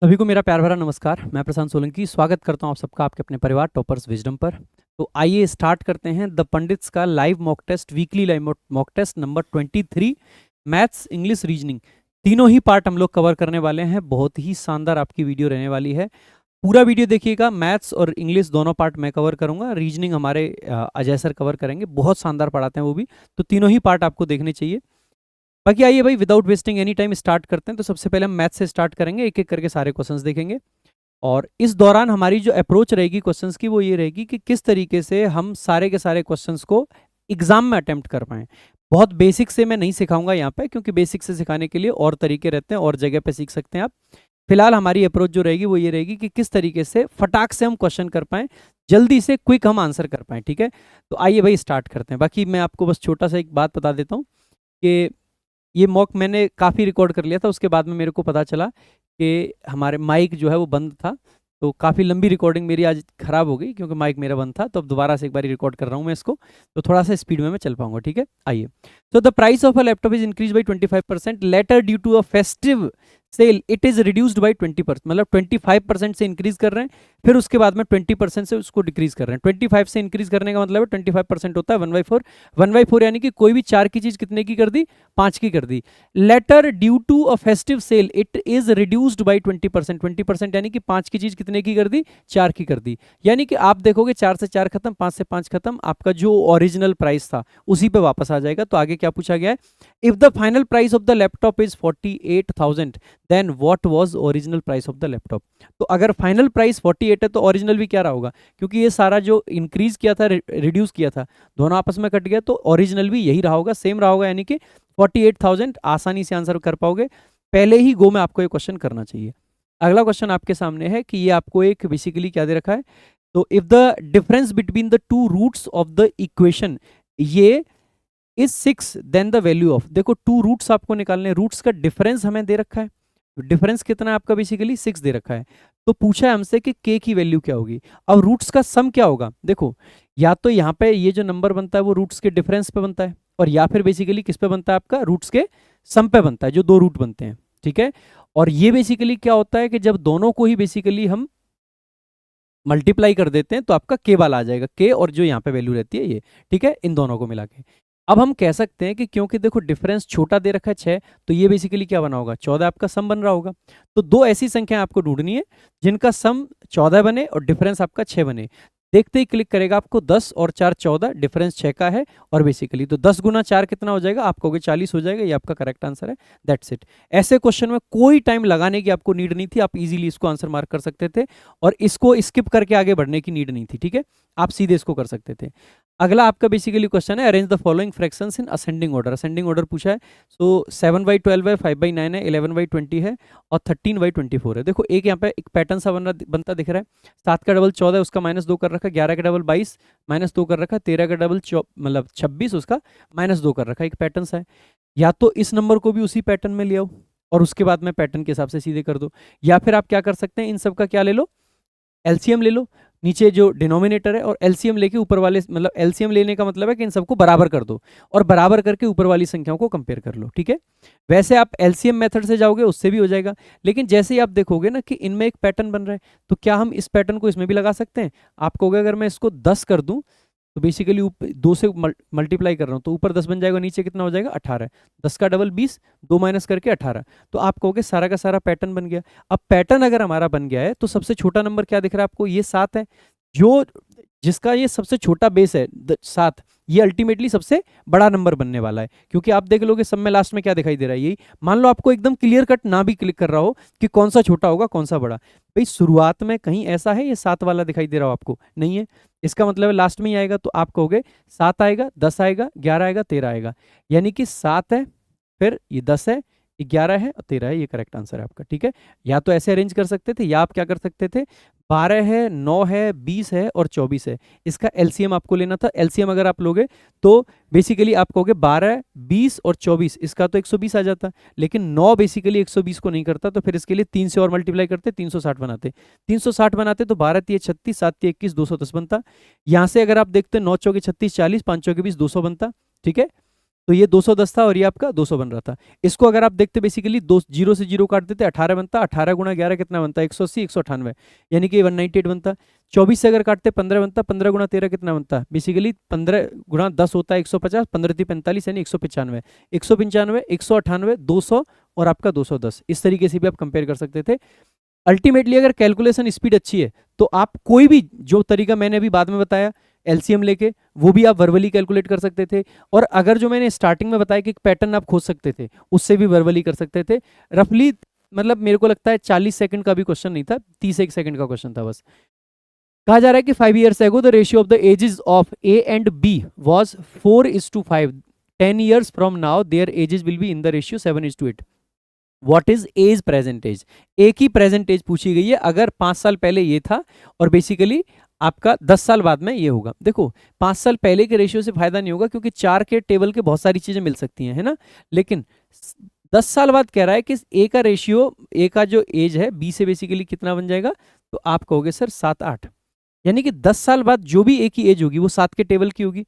सभी को मेरा प्यार भरा नमस्कार। मैं प्रशांत सोलंकी स्वागत करता हूं आप सबका आपके अपने परिवार टॉपर्स विजडम पर। तो आइए स्टार्ट करते हैं द पंडित्स का live mock test, weekly live mock test number 23, maths English reasoning. तीनों ही पार्ट हम लोग कवर करने वाले हैं। बहुत ही शानदार आपकी वीडियो रहने वाली है। पूरा वीडियो देखिएगा। मैथ्स और इंग्लिश दोनों पार्ट मैं कवर करूंगा, रीजनिंग हमारे अजय सर कवर करेंगे। बहुत शानदार पढ़ाते हैं वो भी, तो तीनों ही पार्ट आपको देखने चाहिए। बाकी आइए भाई, without wasting any time start करते हैं। तो सबसे पहले हम मैथ से स्टार्ट करेंगे, एक एक करके सारे क्वेश्चंस देखेंगे। और इस दौरान हमारी जो अप्रोच रहेगी क्वेश्चंस की, वो ये रहेगी कि किस तरीके से हम सारे के सारे क्वेश्चंस को एग्जाम में अटेम्प्ट कर पाएं। बहुत बेसिक से मैं नहीं सिखाऊंगा यहाँ पे, क्योंकि बेसिक से सिखाने के लिए और तरीके रहते हैं और जगह पे सीख सकते हैं आप। फिलहाल हमारी अप्रोच जो रहेगी वो ये रहेगी कि किस तरीके से फटाक से हम क्वेश्चन कर पाएं, जल्दी से क्विक हम आंसर कर पाएं। ठीक है, तो आइए भाई स्टार्ट करते हैं। बाकी मैं आपको बस छोटा सा एक बात बता देता हूँ कि ये मॉक मैंने काफ़ी रिकॉर्ड कर लिया था। उसके बाद में मेरे को पता चला कि हमारे माइक जो है वो बंद था, तो काफ़ी लंबी रिकॉर्डिंग मेरी आज ख़राब हो गई क्योंकि माइक मेरा बंद था। तो अब दोबारा से एक बार रिकॉर्ड कर रहा हूँ मैं इसको, तो थोड़ा सा स्पीड में मैं चल पाऊंगा। ठीक है, आइए। तो the price of a laptop is increase by 25% later due to a festive sale it is reduced by 20%। मतलब 25% से इंक्रीज कर रहे हैं, फिर उसके बाद में 20% से उसको डिक्रीज कर रहे हैं। 25 से इंक्रीज करने का मतलब है 25% होता है 1/4। 1/4 यानी कि कोई भी चार की चीज कितने की कर दी, 5 की कर दी। Later due to a festive sale it is reduced by 20%। 20% यानी कि 5 की चीज कितने की कर दी, 4 की कर दी। यानी कि आप देखोगे 4 से 4 खत्म, 5 से 5 खत्म, आपका जो ओरिजिनल प्राइस था उसी पे वापस आ जाएगा। तो आगे क्या पूछा गया है, if the final price of the laptop is 48,000 then what was original price of the laptop. तो अगर फाइनल प्राइस 48 है तो ओरिजिनल भी क्या रहा होगा, क्योंकि ये सारा जो इंक्रीज किया था रिड्यूस किया था दोनों आपस में कट गया, तो ओरिजिनल भी यही रहा होगा, सेम रहा होगा। यानी कि 48,000 आसानी से आंसर कर पाओगे। पहले ही गो में आपको ये क्वेश्चन करना चाहिए। अगला क्वेश्चन आपके सामने है कि ये आपको एक बेसिकली क्या दे रखा है, तो if the difference between the two roots of the equation ये is 6 then the value of. देखो टू रूट्स आपको निकालने, रूट्स का डिफरेंस हमें दे रखा है। डिफरेंस कितना है आपका, बेसिकली 6 दे रखा है। तो पूछा है हमसे कि k की वैल्यू क्या होगी। अब रूट्स का सम क्या होगा, देखो या तो यहाँ पे ये जो नंबर बनता है वो रूट्स के डिफरेंस पे बनता है, और या फिर बेसिकली किस पे बनता है आपका, रूट्स के सम पे बनता है, जो दो रूट बनते हैं। ठीक है, और ये बेसिकली क्या होता है कि जब दोनों को ही बेसिकली हम मल्टीप्लाई कर देते हैं तो आपका के वाला आ जाएगा, के और जो यहाँ पे वैल्यू रहती है ये। ठीक है, इन दोनों को मिला के अब हम कह सकते हैं कि क्योंकि देखो डिफरेंस छोटा दे रखा है 6, तो ये बेसिकली क्या बना होगा, 14 आपका सम बन रहा होगा। तो दो ऐसी संख्या आपको ढूंढनी है जिनका सम 14 बने और डिफरेंस आपका 6 बने। देखते ही क्लिक करेगा आपको 10 और 4 14, डिफरेंस 6 का है। और बेसिकली तो 10 गुना 4 कितना हो जाएगा, आप कहोगे 40 हो जाएगा। ये आपका करेक्ट आंसर है। That's it. ऐसे क्वेश्चन में कोई टाइम लगाने की आपको नीड नहीं थी, आप इजीली इसको आंसर मार्क कर सकते थे और इसको स्किप करके आगे बढ़ने की नीड नहीं थी। ठीक है, आप सीधे इसको कर सकते थे। अगला आपका बेसिकली क्वेश्चन है, arrange the following fractions in ascending order. Ascending order पूछा है। सो 7/12 है, 5/9 है, 11/20 है और 13/24 है। देखो एक यहाँ पे एक पैटर्न सा बनता दिख रहा है। 7 का डबल 14, उसका -2 कर रखा है। 11 का डबल 22, -2 कर रखा है। 13 का डबल मतलब 26, उसका -2 कर रखा है। एक पैटर्न सा है। या तो इस नंबर को भी उसी पैटर्न में ले आओ और उसके बाद में पैटर्न के हिसाब से सीधे कर दो, या फिर आप क्या कर सकते हैं, इन सब का क्या ले लो, एलसीएम ले लो। नीचे जो डिनोमिनेटर है और एलसीएम लेके ऊपर वाले, मतलब एलसीएम लेने का मतलब है कि इन सबको बराबर कर दो और बराबर करके ऊपर वाली संख्याओं को कंपेयर कर लो। ठीक है, वैसे आप एलसीएम मेथड से जाओगे उससे भी हो जाएगा, लेकिन जैसे ही आप देखोगे ना कि इनमें एक पैटर्न बन रहा है, तो क्या हम इस पैटर्न को इसमें भी लगा सकते हैं। आप कहोगे अगर मैं इसको 10 कर दूं तो बेसिकली 2 से मल्टीप्लाई कर रहा हूँ तो ऊपर 10 बन जाएगा, नीचे कितना हो जाएगा 18। 10 का डबल 20, 2 माइनस करके 18। तो आप कहोगे सारा का सारा पैटर्न बन गया। अब पैटर्न अगर हमारा बन गया है तो सबसे छोटा नंबर क्या दिख रहा है आपको, ये 7 है। जो जिसका ये सबसे छोटा बेस है 7, ये अल्टीमेटली सबसे बड़ा नंबर बनने वाला है, क्योंकि आप देख लोगे सब में लास्ट में क्या दिखाई दे रहा है, यही। मान लो आपको एकदम क्लियर कट ना भी क्लिक कर रहा हो कि कौन सा छोटा होगा कौन सा बड़ा, भाई शुरुआत में कहीं ऐसा है ये 7 वाला दिखाई दे रहा हो आपको, नहीं है। इसका मतलब है लास्ट में ही आएगा, तो आप कहोगे 7 आएगा, 10 आएगा, 11 आएगा, 13 आएगा। यानी कि 7 है, फिर ये 10 है, 11 है और 13 है। ये करेक्ट आंसर है आपका। ठीक है, या तो ऐसे अरेंज कर सकते थे, या आप क्या कर सकते थे, 12 है, 9 है, 20 है और 24 है। इसका एलसीएम आपको लेना था। एलसीएम अगर आप लोगे तो बेसिकली आप कहोगे 12, 20 और 24, इसका तो 120 आ जाता, लेकिन 9 बेसिकली 120 को नहीं करता, तो फिर इसके लिए 3 से और मल्टीप्लाई करते, 360 बनाते। 360 बनाते तो 12 3 36, 7 3 21, 210 बनता। यहाँ से अगर आप देखते 9 चौके 36, 40, 5 चौके 20, 200 बनता। ठीक है, तो ये 210 था और ये आपका 200 बन रहा था। इसको अगर आप देखते बेसिकली दो जीरो से जीरो काट देते 18 बनता, 18 गुणा 11 कितना बनता है 180, 198 यानी कि 198 बनता। 24 से अगर काटते 15 बनता, 15 गुणा 13 कितना बनता बेसिकली 15 गुणा 10 होता है 150, 15 थी 45 यानी 195, 195, 198, 200 और आपका 210। इस तरीके से भी आप कंपेयर कर सकते थे। अल्टीमेटली अगर कैलकुलेशन स्पीड अच्छी है तो आप कोई भी जो तरीका मैंने अभी बाद में बताया एलसीएम लेके वो भी आप वर्बली कैलकुलेट कर सकते थे, और अगर जो मैंने स्टार्टिंग में बताया कि पैटर्न आप खोज सकते थे उससे भी वर्बली कर सकते थे। रफली मतलब मेरे को लगता है 40 सेकंड का भी क्वेश्चन नहीं था, 31 सेकंड का क्वेश्चन था बस। कहा जा रहा है कि 5 years ago the ratio of the ages of A and B was 4:5. 10 years from now their ages will be in the ratio 7:8. What is A's present age, A की प्रेजेंट एज पूछी गई है। अगर 5 साल पहले ये था और बेसिकली आपका 10 साल बाद में ये होगा। देखो 5 साल पहले के रेशियो से फायदा नहीं होगा क्योंकि 4 के टेबल के बहुत सारी चीजें मिल सकती हैं, है ना। लेकिन 10 साल बाद कह रहा है कि ए का रेशियो, ए का जो एज है बी से बेसिकली कितना बन जाएगा, तो आप कहोगे सर 7-8, यानी कि 10 साल बाद जो भी ए की एज होगी वो 7 के टेबल की होगी।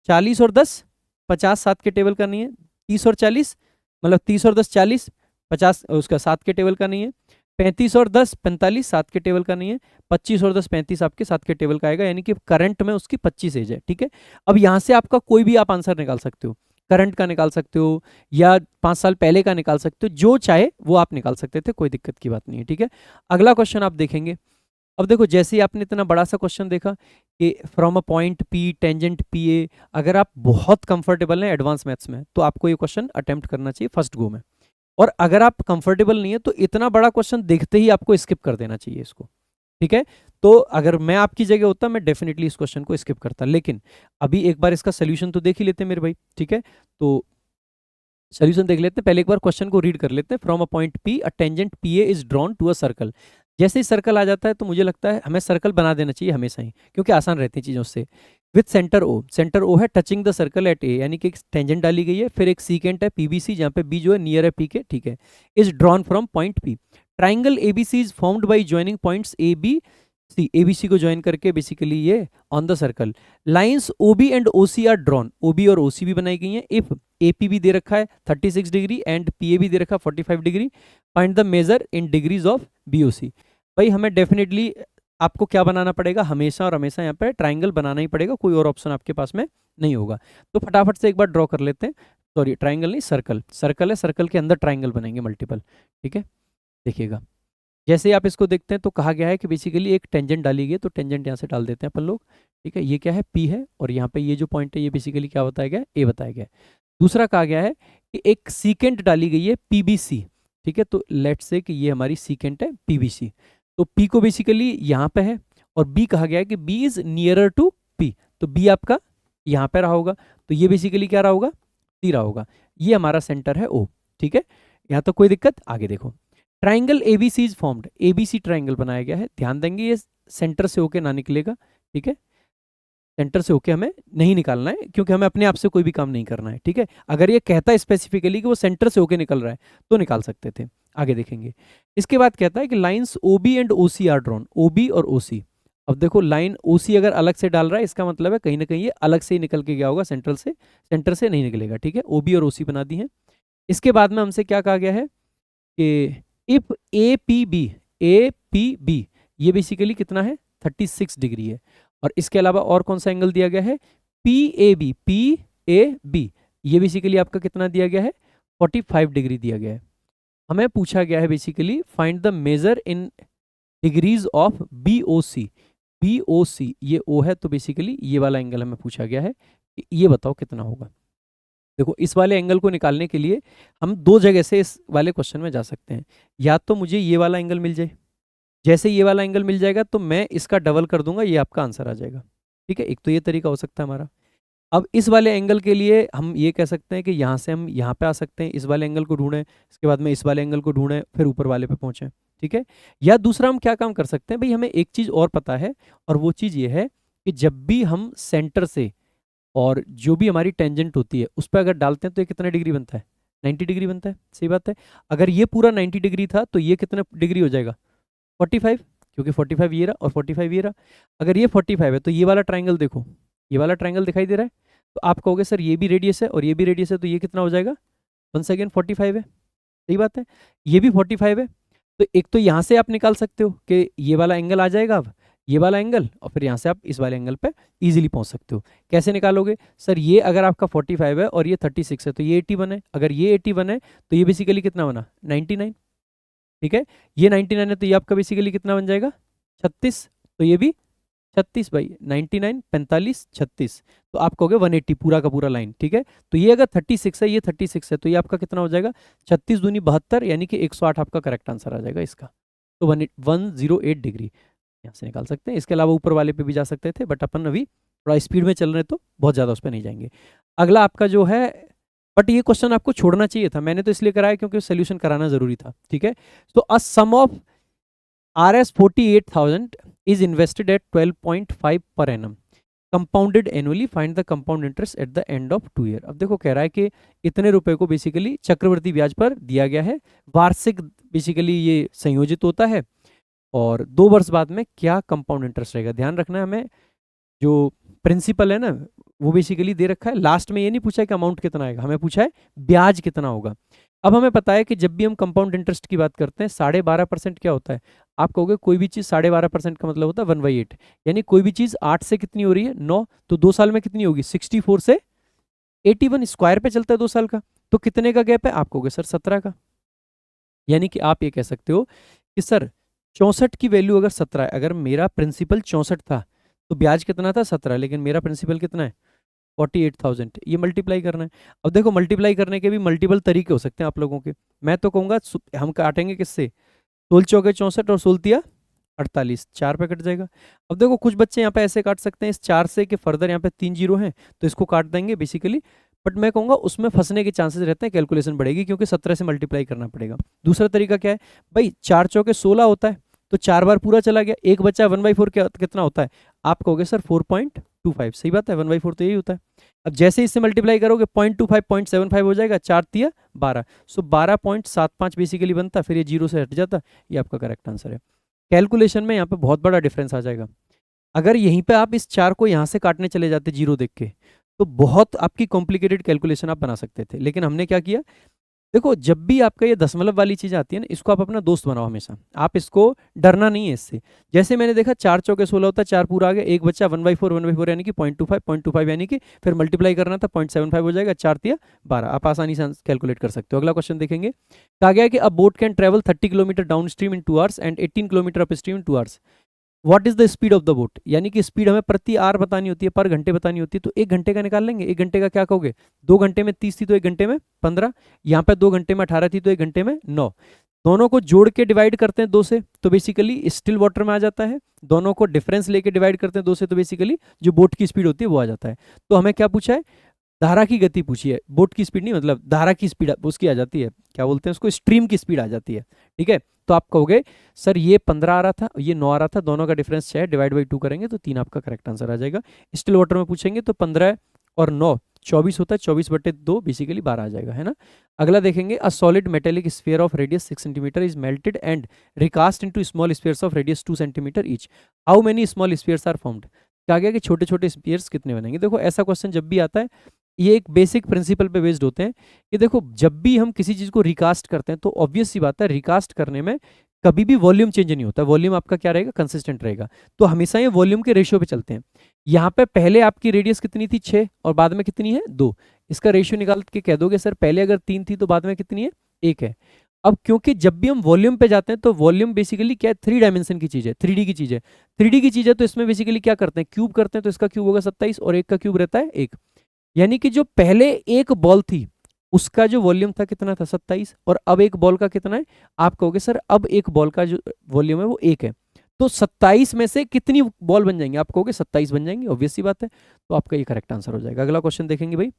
40 और 10 50 7 के टेबल का नहीं है। 30 और 40 मतलब 30 और 10 40, 50 उसका 7 के टेबल का नहीं है। 35 और 10 45 7 के टेबल का नहीं है। 25 और 10 35 आपके 7 के टेबल का आएगा, यानी कि करंट में उसकी 25 एज है, ठीक है। अब यहां से आपका कोई भी आप आंसर निकाल सकते हो, करंट का निकाल सकते हो या 5 साल पहले का निकाल सकते हो, जो चाहे वो आप निकाल सकते थे, कोई दिक्कत की बात नहीं है, ठीक है। अगला क्वेश्चन आप देखेंगे। अब देखो जैसे ही आपने इतना बड़ा सा क्वेश्चन देखा कि from a point P tangent P ए, अगर आप बहुत कंफर्टेबल हैं एडवांस मैथ्स में तो आपको ये क्वेश्चन अटेम्प्ट करना चाहिए फर्स्ट गो में, और अगर आप कंफर्टेबल नहीं है तो इतना बड़ा क्वेश्चन देखते ही आपको स्किप कर देना चाहिए इसको, ठीक है। तो अगर मैं आपकी जगह होता मैं डेफिनेटली इस क्वेश्चन को स्किप करता, लेकिन अभी एक बार इसका सोल्यूशन तो देख ही लेते हैं मेरे भाई, ठीक है। तो सोल्यूशन देख लेते हैं, पहले एक बार क्वेश्चन को रीड कर लेते हैं। From a point P a tangent P A is drawn to a circle. जैसे ही सर्कल आ जाता है तो मुझे लगता है हमें सर्कल बना देना चाहिए हमेशा ही, क्योंकि आसान रहती है चीज़ों से। With centre O, centre O है touching the circle at A, यानी कि एक टेंजेंट डाली गई है, फिर एक सीकेंट है पीबीसी जहाँ पे बी जो है नियर है पी के, ठीक है। Is drawn from point P. Triangle ABC is formed by joining points A B C, ABC को ज्वाइन करके बेसिकली ये on the circle. Lines OB and OC are drawn, OB और OC भी बनाई गई हैं। इफ एपी भी दे रखा है 36 डिग्री एंड पीए भी दे रखा है 45 degree, find the measure in degrees of BOC. भाई हमें डेफिनेटली आपको क्या बनाना पड़ेगा, हमेशा और हमेशा यहाँ पे ट्राइंगल बनाना ही पड़ेगा, कोई और ऑप्शन आपके पास में नहीं होगा। तो फटाफट से एक बार ड्रॉ कर लेते हैं, सॉरी ट्राइंगल नहीं सर्कल, सर्कल है, सर्कल के अंदर ट्राइंगल बनेंगे मल्टीपल, ठीक है। देखिएगा जैसे ही आप इसको देखते हैं तो कहा गया है कि बेसिकली एक टेंजेंट डाली गई है, तो टेंजेंट यहाँ से डाल देते हैं अपन लोग, ठीक है। ये क्या है पी है, और यहाँ पे ये जो पॉइंट है ये बेसिकली क्या बताया गया है, ए बताया गया है। दूसरा कहा गया है कि एक सीकेंट डाली गई है पीबीसी, ठीक है। तो लेट्स से कि ये हमारी सीकेंट है पीबीसी, तो पी को बेसिकली यहाँ पे है, और बी कहा गया है कि B is nearer to P, तो बी आपका यहाँ पे रहा होगा, तो ये बेसिकली क्या रहा होगा, सी रहा होगा। ये हमारा सेंटर है ओ, ठीक है। यहाँ तो कोई दिक्कत, आगे देखो। Triangle ABC is formed, ABC triangle बनाया गया है, ध्यान देंगे ये सेंटर से होके ना निकलेगा, ठीक है। सेंटर से होके हमें नहीं निकालना है, क्योंकि हमें अपने आप से कोई भी काम नहीं करना है, ठीक है। अगर ये कहता है स्पेसिफिकली कि वो सेंटर से होके निकल रहा है तो निकाल सकते थे, आगे देखेंगे। इसके बाद कहता है कि lines OB and OC are drawn, OB और ओसी। अब देखो लाइन ओसी अगर अलग से डाल रहा है इसका मतलब है कहीं ना कहीं ये अलग से ही निकल के गया होगा सेंट्रल से, सेंटर से नहीं निकलेगा, ठीक है। ओबी और ओसी बना दी है। इसके बाद में हमसे क्या कहा गया है कि इफ ए पी बी ये बेसिकली कितना है 36 डिग्री है, और इसके अलावा और कौन सा एंगल दिया गया है पी ए बी, ये बेसिकली आपका कितना दिया गया है 45 डिग्री दिया गया है। हमें पूछा गया है basically find the measure in degrees of B O C, ये ओ है तो बेसिकली ये वाला एंगल हमें पूछा गया है कि ये बताओ कितना होगा। देखो इस वाले एंगल को निकालने के लिए हम दो जगह से इस वाले क्वेश्चन में जा सकते हैं, या तो मुझे ये वाला एंगल मिल जाए, जैसे ये वाला एंगल मिल जाएगा तो मैं इसका डबल कर दूंगा, ये आपका आंसर आ जाएगा, ठीक है। एक तो ये तरीका हो सकता है हमारा। अब इस वाले एंगल के लिए हम ये कह सकते हैं कि यहाँ से हम यहाँ पे आ सकते हैं, इस वाले एंगल को ढूंढें, इसके बाद में इस वाले एंगल को ढूंढें, फिर ऊपर वाले पे पहुंचे, ठीक है। या दूसरा हम क्या काम कर सकते हैं, भाई हमें एक चीज़ और पता है, और वो चीज़ ये है कि जब भी हम सेंटर से और जो भी हमारी टेंजेंट होती है उस पर अगर डालते हैं तो ये कितना डिग्री बनता है 90 डिग्री बनता है, सही बात है। अगर ये पूरा 90 डिग्री था तो ये कितना डिग्री हो जाएगा 45, क्योंकि 45 ये रहा और 45 ये रहा। अगर ये 45 है तो ये वाला ट्राइंगल देखो, ये वाला ट्राइंगल दिखाई दे रहा है, तो आप कहोगे सर ये भी रेडियस है और ये भी रेडियस है, तो ये कितना हो जाएगा, वंस अगेन 45 है, सही बात है। ये भी 45 है, तो एक तो यहाँ से आप निकाल सकते हो कि ये वाला एंगल आ जाएगा, अब ये वाला एंगल, और फिर यहाँ से आप इस वाले एंगल पे इजीली पहुंच सकते हो। कैसे निकालोगे सर, ये अगर आपका 45 है और ये 36 है तो ये 81 है, अगर ये 81 है तो ये बेसिकली कितना बना 99, ठीक है। ये 99 है तो ये आपका बेसिकली कितना बन जाएगा 36, तो ये भी 36 भाई 99 45 36, तो आप कहोगे 180 पूरा का पूरा लाइन, ठीक है। तो ये अगर 36 है, ये 36 है, तो ये आपका कितना हो जाएगा 36 दूनी 72, यानी कि 108 आपका करेक्ट आंसर आ जाएगा इसका। तो 108 डिग्री यहाँ से निकाल सकते हैं। इसके अलावा ऊपर वाले पे भी जा सकते थे, बट अपन अभी थोड़ा स्पीड में चल रहे तो बहुत ज़्यादा उस पर नहीं जाएंगे। अगला आपका जो है, बट ये क्वेश्चन आपको छोड़ना चाहिए था, मैंने तो इसलिए कराया क्योंकि सोल्यूशन कराना जरूरी था, ठीक है। तो अ सम of Rs 48,000 is invested at 12.5 per annum compounded annually, find the compound interest at the end of 2 year। अब देखो कह रहा है कि इतने रुपए को बेसिकली चक्रवृद्धि ब्याज पर दिया गया है, वार्षिक बेसिकली ये संयोजित होता है, और 2 वर्ष बाद में क्या कंपाउंड इंटरेस्ट रहेगा। ध्यान रखना है हमें, जो प्रिंसिपल है ना वो बेसिकली दे रखा है, लास्ट में ये नहीं पूछा है कि अमाउंट कितना आएगा, हमें पूछा है ब्याज कितना होगा। अब हमें पता है कि जब भी हम कंपाउंड इंटरेस्ट की बात करते हैं 12.5% क्या होता है, आप कहोगे कोई भी चीज़ 12.5% का मतलब होता है 1/8, यानी कोई भी चीज़ 8 से कितनी हो रही है 9, तो 2 साल में कितनी होगी 64 से 81, स्क्वायर पे चलता है 2 साल का, तो कितने का गैप है, आप कहोगे सर 17 का। यानी कि आप ये कह सकते हो कि सर 64 की वैल्यू अगर 17 है, अगर मेरा प्रिंसिपल 64 था तो ब्याज कितना था 17, लेकिन मेरा प्रिंसिपल कितना है 48,000, ये मल्टीप्लाई करना है। अब देखो मल्टीप्लाई करने के भी मल्टीपल तरीके हो सकते हैं आप लोगों के, मैं तो कहूँगा हम काटेंगे किससे, 16 चौके 64 और 16 तिया 48, 4 पे कट जाएगा। अब देखो कुछ बच्चे यहाँ पे ऐसे काट सकते हैं इस 4 से कि फर्दर यहाँ पे 3 जीरो हैं तो इसको काट देंगे बेसिकली, बट मैं कहूँगा उसमें फंसने के चांसेस रहते हैं, कैलकुलेशन बढ़ेगी क्योंकि 17 से मल्टीप्लाई करना पड़ेगा। दूसरा तरीका क्या है भाई, 4 चौके 16 होता है तो 4 बार पूरा चला गया, एक बच्चा 1/4 कितना होता है, आप कहोगे सर 4.25, सही बात है 1/4 तो यही होता है। अब जैसे इससे मल्टीप्लाई करोगे 0.25 0.75 हो जाएगा, 4 तिया 12, सो 12.75 बेसिकली बनता, फिर ये जीरो से हट जाता, ये आपका करेक्ट आंसर है। कैलकुलेशन में यहाँ पे बहुत बड़ा डिफरेंस आ जाएगा, अगर यहीं पे आप इस 4 को यहाँ से काटने चले जाते जीरो देख के तो बहुत आपकी कॉम्प्लिकेटेड कैलकुलेशन आप बना सकते थे, लेकिन हमने क्या किया, देखो जब भी आपका ये दशमलव वाली चीज आती है ना, इसको आप अपना दोस्त बनाओ हमेशा, आप इसको डरना नहीं है इससे। जैसे मैंने देखा 4 चौके 16 होता है, 4 पूरा आ गया, एक बच्चा 1/4 यानी कि 0.25 यानी कि फिर मल्टीप्लाई करना था 0.75 हो जाएगा, 4 तिया 12, आप आसानी से कैलकुलेट कर सकते हो। अगला क्वेश्चन देखेंगे, कहा गया है कि अ boat can travel 30 kilometre down stream in 2 hours and 18 kilometre up stream in 2 hours, what is the speed of the boat, यानी कि स्पीड हमें प्रति आर बतानी होती है, पर घंटे बतानी होती है, तो 1 घंटे का निकाल लेंगे। 1 घंटे का क्या कहोगे, 2 घंटे में 30 थी तो 1 घंटे में 15, यहाँ पे 2 घंटे में 18 थी तो 1 घंटे में 9, दोनों को जोड़ के डिवाइड करते हैं 2 से तो बेसिकली स्टिल वाटर में आ जाता है, दोनों को डिफरेंस लेके डिवाइड करते हैं 2 से तो बेसिकली जो बोट की स्पीड होती है वो आ जाता है। तो हमें क्या पूछा है, धारा की गति पूछी है, बोट की स्पीड नहीं, मतलब धारा की स्पीड उसकी आ जाती है, क्या बोलते हैं उसको, स्ट्रीम की स्पीड आ जाती है, ठीक है। तो आप कहोगे सर ये 15 आ रहा था, ये 9 आ रहा था, दोनों का डिफरेंस 6 है, डिवाइड बाई 2 करेंगे तो 3 आपका करेक्ट आंसर आ जाएगा। स्टिल वाटर में पूछेंगे तो 15 और 9 24 होता है, 24/2 बेसिकली 12 आ जाएगा, है ना। अगला देखेंगे, a solid metallic sphere of radius 6 centimetre is melted and recast into small spheres of radius 2 centimetre each, how many small spheres are formed, कहा गया कि छोटे छोटे स्फीयर्स कितने बनेंगे। देखो ऐसा क्वेश्चन जब भी आता है ये एक बेसिक प्रिंसिपल पे बेस्ड होते हैं कि देखो जब भी हम किसी चीज को रिकास्ट करते हैं तो ऑब्वियस सी बात है रिकास्ट करने में कभी भी वॉल्यूम चेंज नहीं होता, वॉल्यूम आपका क्या रहेगा कंसिस्टेंट रहेगा, तो हमेशा ये वॉल्यूम के रेशियो पे चलते हैं। यहाँ पे पहले आपकी रेडियस कितनी थी 6 और बाद में कितनी है 2, इसका रेशियो निकाल के कह दोगे सर पहले अगर 3 थी तो बाद में कितनी है 1 है। अब क्योंकि जब भी हम वॉल्यूम पे जाते हैं तो वॉल्यूम बेसिकली क्या है 3 डायमेंशन की चीज है, 3D की चीज है, 3D की चीज है तो इसमें बेसिकली क्या करते हैं क्यूब करते हैं, तो इसका क्यूब होगा 27 और 1 का क्यूब रहता है 1, यानी कि जो पहले एक बॉल थी उसका जो वॉल्यूम था कितना था 27 और अब एक बॉल का कितना है, आप कहोगे सर अब एक बॉल का जो वॉल्यूम है वो 1 है, तो 27 में से कितनी बॉल बन जाएंगे, आप कहोगे 27 बन जाएंगे, ऑब्वियस सी बात है, तो आपका ये करेक्ट आंसर हो जाएगा। अगला क्वेश्चन देखेंगे भाई,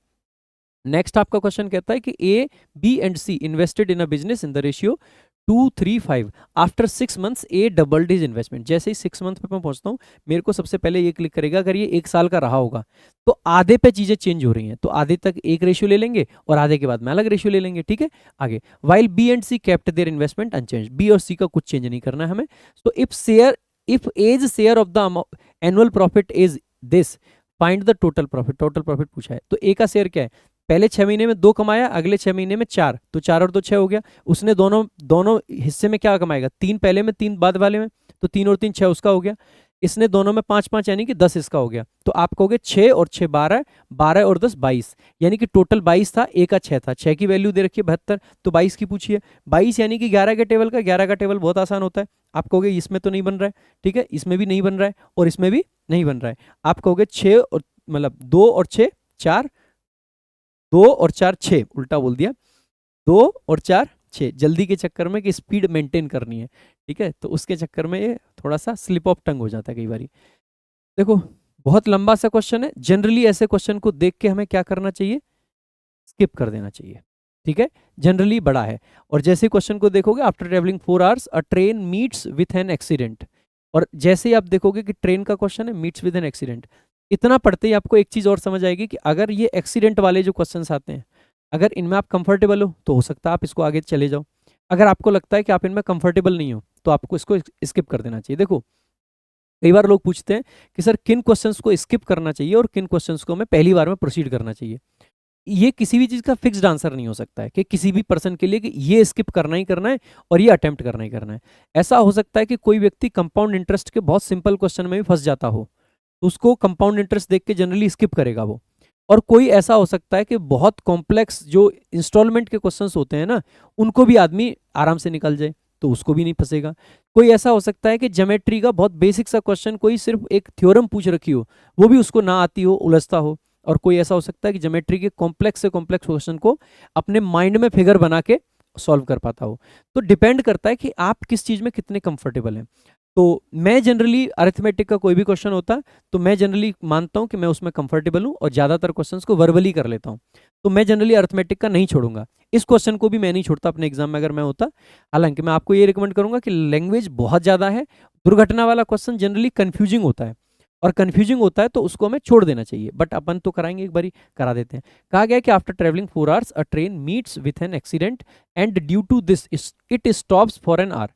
नेक्स्ट आपका क्वेश्चन कहता है कि A B and C invested in a business in the ratio 2:3:5 after 6 months A doubled his investment. जैसे ही 6 मंथ पे मैं पहुंचता हूँ मेरे को सबसे पहले ये क्लिक करेगा, अगर ये 1 साल का रहा होगा तो आधे पे चीजें चेंज हो रही हैं, तो आधे तक एक रेशियो ले लेंगे और आधे के बाद में अलग रेशियो ले लेंगे, ठीक है। आगे, while B and C kept their investment unchanged, B और सी का कुछ चेंज नहीं करना है हमें, तो if A's share of the annual profit is this, find the total profit, total profit पूछा है। तो ए का शेयर क्या है, पहले 6 महीने में 2 कमाया, अगले 6 महीने में 4, तो 4 और 2 6 हो गया। उसने दोनों दोनों हिस्से में क्या कमाएगा, 3 पहले में 3 बाद वाले में, तो 3 और 3 6 उसका हो गया। इसने दोनों में 5 5 यानी कि 10 इसका हो गया। तो आप कहोगे 6 और 6 12, 12 और 10 22, यानी कि टोटल 22 था, ए का 6 था। 6 की वैल्यू दे रखी है 72, तो 22 की पूछिए। 22 यानी कि 11 के टेबल का, 11 का टेबल बहुत आसान होता है। आप कहोगे इसमें तो नहीं बन रहा है, ठीक है, इसमें भी नहीं बन रहा है और इसमें भी नहीं बन रहा है। आप कहोगे 6 और मतलब 2 और 6 4, 2 और 4 6, उल्टा बोल दिया, 2 और 4 6, जल्दी के चक्कर में कि स्पीड मेंटेन करनी है, ठीक है, तो उसके चक्कर में ये थोड़ा सा स्लिप ऑफ टंग हो जाता है कई बार। देखो बहुत लंबा सा क्वेश्चन है, जनरली ऐसे क्वेश्चन को देख के हमें क्या करना चाहिए, स्किप कर देना चाहिए, ठीक है, जनरली बड़ा है। और जैसे क्वेश्चन को देखोगे, after travelling 4 hours a train meets with an accident, और जैसे ही आप देखोगे कि ट्रेन का क्वेश्चन है, मीट्स विद एन एक्सीडेंट, इतना पढ़ते ही आपको एक चीज और समझ आएगी कि अगर ये एक्सीडेंट वाले जो क्वेश्चंस आते हैं, अगर इनमें आप कंफर्टेबल हो तो हो सकता है आप इसको आगे चले जाओ। अगर आपको लगता है कि आप इनमें कंफर्टेबल नहीं हो तो आपको इसको स्किप कर देना चाहिए। देखो कई बार लोग पूछते हैं कि सर किन क्वेश्चंस को स्किप करना चाहिए और किन क्वेश्चंस को हमें पहली बार में प्रोसीड करना चाहिए। ये किसी भी चीज का फिक्स्ड आंसर नहीं हो सकता है कि किसी भी पर्सन के लिए कि ये स्किप करना ही करना है और ये अटेम्प्ट करना ही करना है। ऐसा हो सकता है कि कोई व्यक्ति कंपाउंड इंटरेस्ट के बहुत सिंपल क्वेश्चन में भी फंस जाता हो, तो उसको कंपाउंड इंटरेस्ट देख के जनरली स्किप करेगा वो। और कोई ऐसा हो सकता है कि बहुत कॉम्प्लेक्स जो इंस्टॉलमेंट के क्वेश्चंस होते हैं ना, उनको भी आदमी आराम से निकल जाए तो उसको भी नहीं फंसेगा। कोई ऐसा हो सकता है कि ज्योमेट्री का बहुत बेसिक सा क्वेश्चन, कोई सिर्फ एक थ्योरम पूछ रखी हो, वो भी उसको ना आती हो, उलझता हो। और कोई ऐसा हो सकता है कि ज्योमेट्री के कॉम्प्लेक्स से कॉम्प्लेक्स क्वेश्चन को अपने माइंड में फिगर बना के सॉल्व कर पाता हो। तो डिपेंड करता है कि आप किस चीज में कितने कंफर्टेबल हैं। तो मैं जनरली अरिथमेटिक का कोई भी क्वेश्चन होता है तो मैं जनरली मानता हूं कि मैं उसमें कंफर्टेबल हूं और ज्यादातर क्वेश्चंस को वर्बली कर लेता हूं। तो मैं जनरली अरिथमेटिक का नहीं छोड़ूंगा, इस क्वेश्चन को भी मैं नहीं छोड़ता अपने एग्जाम में अगर मैं होता। हालांकि मैं आपको ये रिकमेंड करूंगा कि लैंग्वेज बहुत ज्यादा है, दुर्घटना वाला क्वेश्चन जनरली कंफ्यूजिंग होता है, और कंफ्यूजिंग होता है तो उसको हमें छोड़ देना चाहिए, बट अपन तो कराएंगे, एक बारी करा देते हैं। कहा गया कि after travelling 4 hours a train meets with an accident and due to this it stops for an hour,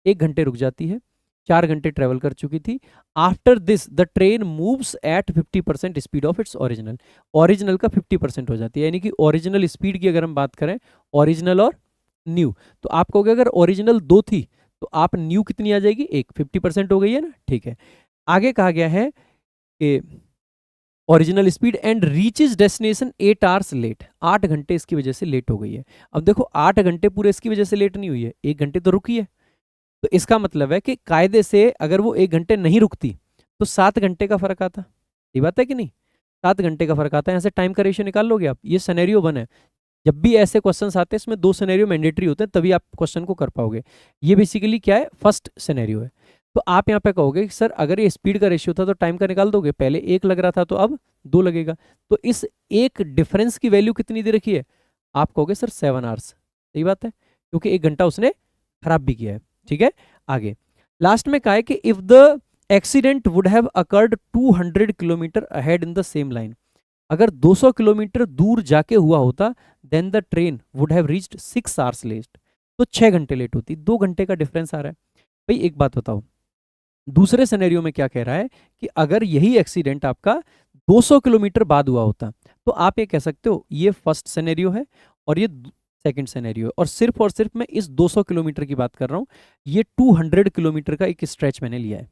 1 घंटे रुक जाती है, 4 घंटे ट्रेवल कर चुकी थी। After this the train moves eight 50% speed of its original, original का 50% हो जाती है, यानी कि ओरिजिनल स्पीड की अगर हम बात करें, ओरिजिनल और न्यू, तो आप कहोगे अगर ओरिजिनल 2 थी तो आप न्यू कितनी आ जाएगी, 1, 50% हो गई है ना, ठीक है। आगे कहा गया है कि original speed and reaches destination 8 hours late, 8 घंटे इसकी वजह से लेट हो गई है। अब देखो 8 घंटे पूरे इसकी वजह से लेट नहीं हुई है, 1 घंटे तो रुकी है। तो इसका मतलब है कि कायदे से अगर वो 1 घंटे नहीं रुकती तो 7 घंटे का फर्क आता। ये बात है कि नहीं, 7 घंटे का फर्क आता है। यहाँ से टाइम का रेशियो निकाल लोगे आप, ये सिनेरियो 1 है। जब भी ऐसे क्वेश्चंस आते हैं इसमें 2 सिनेरियो मैंडेटरी होते हैं, तभी आप क्वेश्चन को कर पाओगे। ये बेसिकली क्या है, फर्स्ट सिनेरियो है। तो आप यहाँ पे कहोगे कि सर अगर ये स्पीड का रेशियो था तो टाइम का निकाल दोगे, पहले 1 लग रहा था तो अब 2 लगेगा, तो इस एक डिफरेंस की वैल्यू कितनी दे रखी है, आप कहोगे सर 7 आवर्स। सही बात है, क्योंकि 1 घंटा उसने खराब भी किया है, ठीक है। आगे लास्ट में कहा है कि if the accident would have occurred 200 kilometre ahead in the same line, अगर 200 किलोमीटर दूर जाके हुआ होता, then the train would have reached 6 hours late, तो 6 घंटे लेट होती। 2 घंटे का डिफरेंस आ रहा है। भाई एक बात बताओ, दूसरे सिनेरियो में क्या कह रहा है कि अगर यही एक्सीडेंट आपका 200 किलोमीटर बाद हुआ होता, तो आप ये कह सकते हो ये फर्स्ट सिनेरियो है और ये सेकंड सिनेरियो है, और सिर्फ मैं इस 200 किलोमीटर की बात कर रहा हूं, ये 200 किलोमीटर का एक स्ट्रेच मैंने लिया है,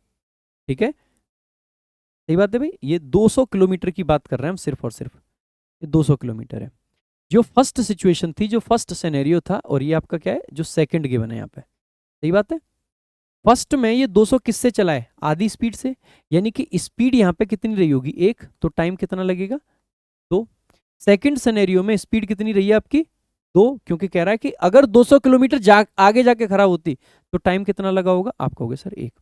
ठीक है। सही बात है भाई, ये 200 किलोमीटर की बात कर रहे हैं हम, सिर्फ और सिर्फ ये 200 किलोमीटर है। जो फर्स्ट सिचुएशन थी, जो फर्स्ट सिनेरियो था, और ये आपका क्या है जो सेकंड गिवन है यहाँ पे। सही बात है, फर्स्ट में ये 200 किससे चला है, आधी स्पीड से, यानी कि स्पीड यहाँ पे कितनी रही होगी 1, तो टाइम कितना लगेगा 2। सेकंड सिनेरियो में स्पीड कितनी रही है आपकी 2, क्योंकि कह रहा है कि अगर 200 किलोमीटर आगे जाके खराब होती तो टाइम कितना लगा होगा, आप कहोगे सर 1।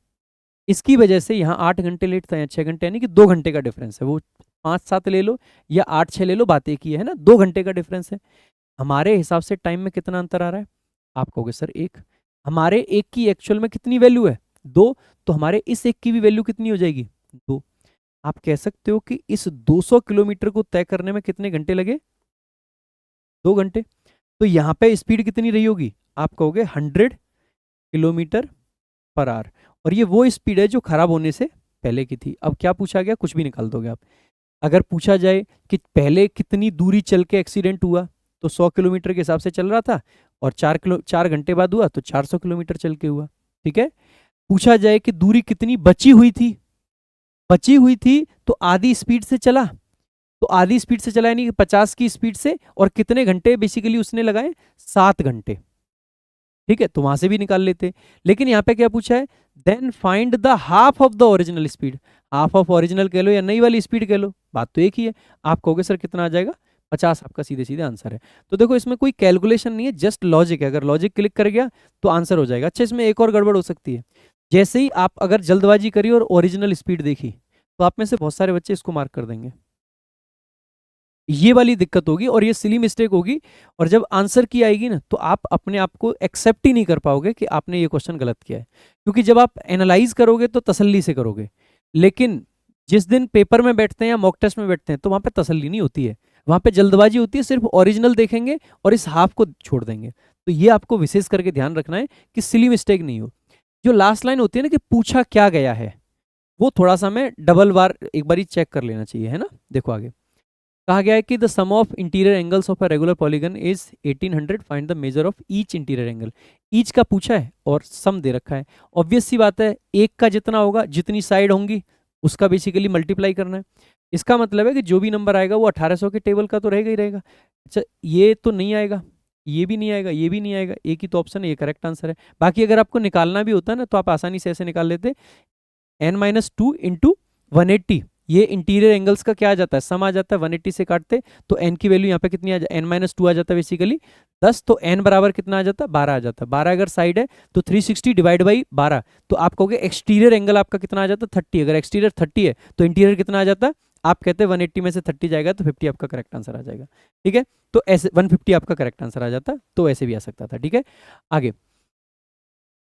इसकी वजह से यहाँ 8 घंटे लेट था, या 6 घंटे, यानी कि 2 घंटे का डिफरेंस है। वो 5-7 ले लो या 8-6 ले लो, बात एक ही है ना, 2 घंटे का डिफरेंस है। हमारे हिसाब से टाइम में कितना अंतर आ रहा है, आप कहोगे सर 1। हमारे 1 की एक्चुअल में कितनी वैल्यू है 2, तो हमारे इस 1 की भी वैल्यू कितनी हो जाएगी 2। आप कह सकते हो कि इस 200 किलोमीटर को तय करने में कितने घंटे लगे, 2 घंटे। तो यहाँ पे स्पीड कितनी रही होगी, आप कहोगे 100 किलोमीटर पर आवर, और ये वो स्पीड है जो खराब होने से पहले की थी। अब क्या पूछा गया, कुछ भी निकाल दोगे आप। अगर पूछा जाए कि पहले कितनी दूरी चल के एक्सीडेंट हुआ, तो 100 किलोमीटर के हिसाब से चल रहा था, और 4 घंटे बाद हुआ तो 400 किलोमीटर चल के हुआ। ठीक है। पूछा जाए कि दूरी कितनी बची हुई थी तो आधी स्पीड से चला, तो आधी स्पीड से चला यानी कि 50 की स्पीड से, और कितने घंटे बेसिकली उसने लगाए, 7 घंटे। ठीक है, तो वहां से भी निकाल लेते। लेकिन यहाँ पे क्या पूछा है, then find the half of the original speed. Half of original कह लो या नई वाली स्पीड कह लो, बात तो एक ही है। आप कहोगे सर कितना आ जाएगा, 50 आपका सीधे सीधे आंसर है। तो देखो इसमें कोई कैलकुलेशन नहीं है, जस्ट लॉजिक है। अगर लॉजिक क्लिक कर गया तो आंसर हो जाएगा। अच्छा, इसमें एक और गड़बड़ हो सकती है, जैसे ही आप अगर जल्दबाजी करी और ओरिजिनल स्पीड देखी, तो आप में से बहुत सारे बच्चे इसको मार्क कर देंगे। ये वाली दिक्कत होगी और ये सिली मिस्टेक होगी, और जब आंसर की आएगी ना, तो आप अपने आप को एक्सेप्ट ही नहीं कर पाओगे कि आपने ये क्वेश्चन गलत किया है। क्योंकि जब आप एनालाइज करोगे तो तसल्ली से करोगे, लेकिन जिस दिन पेपर में बैठते हैं या मॉक टेस्ट में बैठते हैं, तो वहां पे तसल्ली नहीं होती है, वहां पे जल्दबाजी होती है। सिर्फ ओरिजिनल देखेंगे और इस हाफ को छोड़ देंगे। तो ये आपको विशेष करके ध्यान रखना है कि सिली मिस्टेक नहीं हो। जो लास्ट लाइन होती है ना कि पूछा क्या गया है, वो थोड़ा सा हमें डबल बार एक बार चेक कर लेना चाहिए, है ना। देखो आगे कहा गया है कि the sum of interior angles of a regular polygon is 1800, find the measure of each interior angle. Each का पूछा है और सम दे रखा है। ऑब्वियस सी बात है, एक का जितना होगा, जितनी साइड होंगी उसका बेसिकली मल्टीप्लाई करना है। इसका मतलब है कि जो भी नंबर आएगा वो 1800 के टेबल का तो रहेगा ही रहेगा। अच्छा, ये तो नहीं आएगा, ये भी नहीं आएगा, ये भी नहीं आएगा, एक ही तो ऑप्शन है, ये करेक्ट आंसर है। बाकी अगर आपको निकालना भी होता है ना, तो आप आसानी से ऐसे निकाल लेते, n-2 इंटू 180। ये इंटीरियर एंगल्स का क्या आ जाता है, सम आ जाता है। 180 से काटते तो n की वैल्यू यहाँ पे कितनी आ जाए, n-2 आ जाता है बेसिकली 10। तो n बराबर कितना आ जाता है, 12 आ जाता है। 12 अगर साइड है तो 360 डिवाइड बाई 12, तो आप कहोगे एक्सटीरियर एंगल आपका कितना आ जाता है, 30। अगर एक्सटीरियर 30 है तो इंटीरियर कितना आ जाता है, आप कहते हैं 180 में से 30 जाएगा तो 50 आपका करेक्ट आंसर आ जाएगा। ठीक है, तो ऐसे 150 आपका करेक्ट आंसर आ जाता, तो ऐसे भी आ सकता था। ठीक है, आगे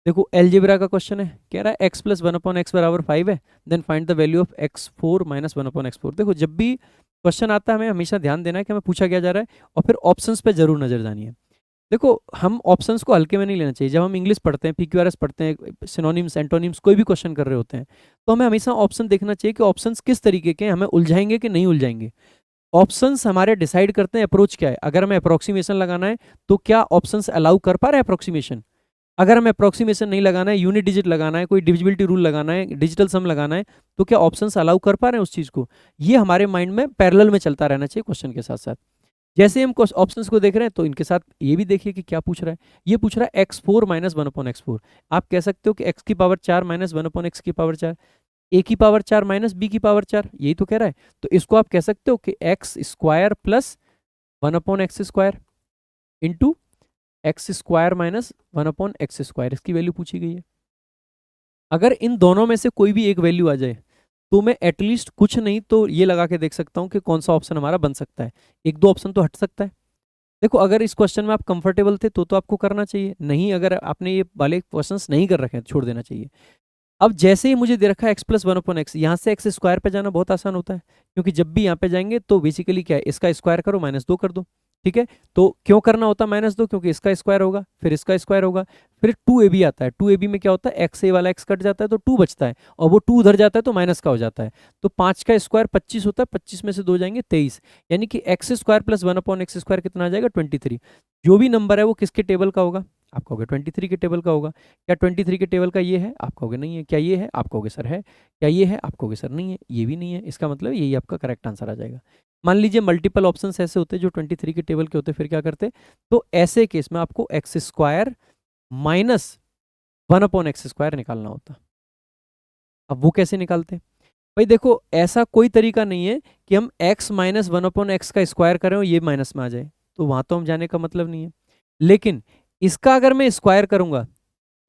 देखो एलजेब्रा का क्वेश्चन है, कह रहा है x प्लस 1/x बराबर 5 है, then find the value of x4 minus 1/x4। देखो जब भी क्वेश्चन आता है हमें हमेशा ध्यान देना है कि हमें पूछा क्या जा रहा है, और फिर ऑप्शंस पे जरूर नजर जानी है। देखो हम ऑप्शंस को हल्के में नहीं लेना चाहिए। जब हम इंग्लिश पढ़ते हैं, पीक्यूआरएस पढ़ते हैं, सिनोनिम्स एंटोनिम्स कोई भी क्वेश्चन कर रहे होते हैं, तो हमें हमेशा ऑप्शन देखना चाहिए कि ऑप्शंस किस तरीके के हैं, हमें उलझाएंगे कि नहीं उलझाएंगे। ऑप्शंस हमारे डिसाइड करते हैं अप्रोच क्या है। अगर हमें अप्रोक्सीमेशन लगाना है तो क्या ऑप्शंस अलाउ कर पा रहे हैं अप्रोक्सीमेशन। अगर हमें अप्रोक्सीमेशन नहीं लगाना है, यूनिट डिजिट लगाना है, कोई डिविजिबिलिटी रूल लगाना है, डिजिटल सम लगाना है, तो क्या ऑप्शंस अलाउ कर पा रहे हैं उस चीज़ को। ये हमारे माइंड में पैरेलल में चलता रहना चाहिए क्वेश्चन के साथ साथ। जैसे हम ऑप्शंस को देख रहे हैं तो इनके साथ ये भी देखिए कि क्या पूछ रहा है। ये पूछ रहा है x4 माइनस 1/x4। आप कह सकते हो कि x की पावर 4 माइनस 1/x की पावर 4, a की पावर 4 माइनस b की पावर 4, यही तो कह रहा है। तो इसको आप कह सकते हो कि x square plus 1/x square into x square minus 1/x square, इसकी वैल्यू पूछी गई है। अगर इन दोनों में से कोई भी एक वैल्यू आ जाए, तो मैं एटलीस्ट कुछ नहीं तो ये लगा के देख सकता हूँ कि कौन सा ऑप्शन हमारा बन सकता है। एक दो ऑप्शन तो हट सकता है। देखो अगर इस क्वेश्चन में आप कंफर्टेबल थे तो आपको करना चाहिए, नहीं अगर आपने ये वाले क्वेश्चंस नहीं कर रखे हैं छोड़ देना चाहिए। अब जैसे ही मुझे दे रखा है x प्लस 1/x, यहाँ से एक्स स्क्वायर पे जाना बहुत आसान होता है, क्योंकि जब भी यहाँ पे जाएंगे तो बेसिकली क्या है, इसका स्क्वायर करो -2 कर दो। ठीक है, तो क्यों करना होता है -2, क्योंकि इसका स्क्वायर होगा फिर इसका स्क्वायर होगा, फिर 2ab आता है। 2ab में क्या होता है, एक्स ए वाला एक्स कट जाता है तो 2 बचता है, और वो 2 उधर जाता है तो माइनस का हो जाता है। तो 5 का स्क्वायर 25 होता है, 25 में से 2 जाएंगे 23, यानी कि x square plus 1/x square कितना आ जाएगा 23। जो भी नंबर है वो किसके टेबल का होगा, आप कहोगे 23 के टेबल का होगा। क्या 23 के टेबल का ये है, आप कहोगे नहीं है। क्या ये है, आप कहोगे सर है। क्या ये है, आप कहोगे सर नहीं है। ये भी नहीं है, इसका मतलब यही आपका करेक्ट आंसर आ जाएगा। मान लीजिए मल्टीपल ऑप्शंस ऐसे होते जो 23 के टेबल के होते, फिर क्या करते, तो ऐसे केस में आपको x square minus 1/x square निकालना होता। अब वो कैसे निकालते, भाई देखो ऐसा कोई तरीका नहीं है कि हम x माइनस 1/x का स्क्वायर करें और ये माइनस में आ जाए, तो वहां तो हम जाने का मतलब नहीं है। लेकिन इसका अगर मैं स्क्वायर करूंगा,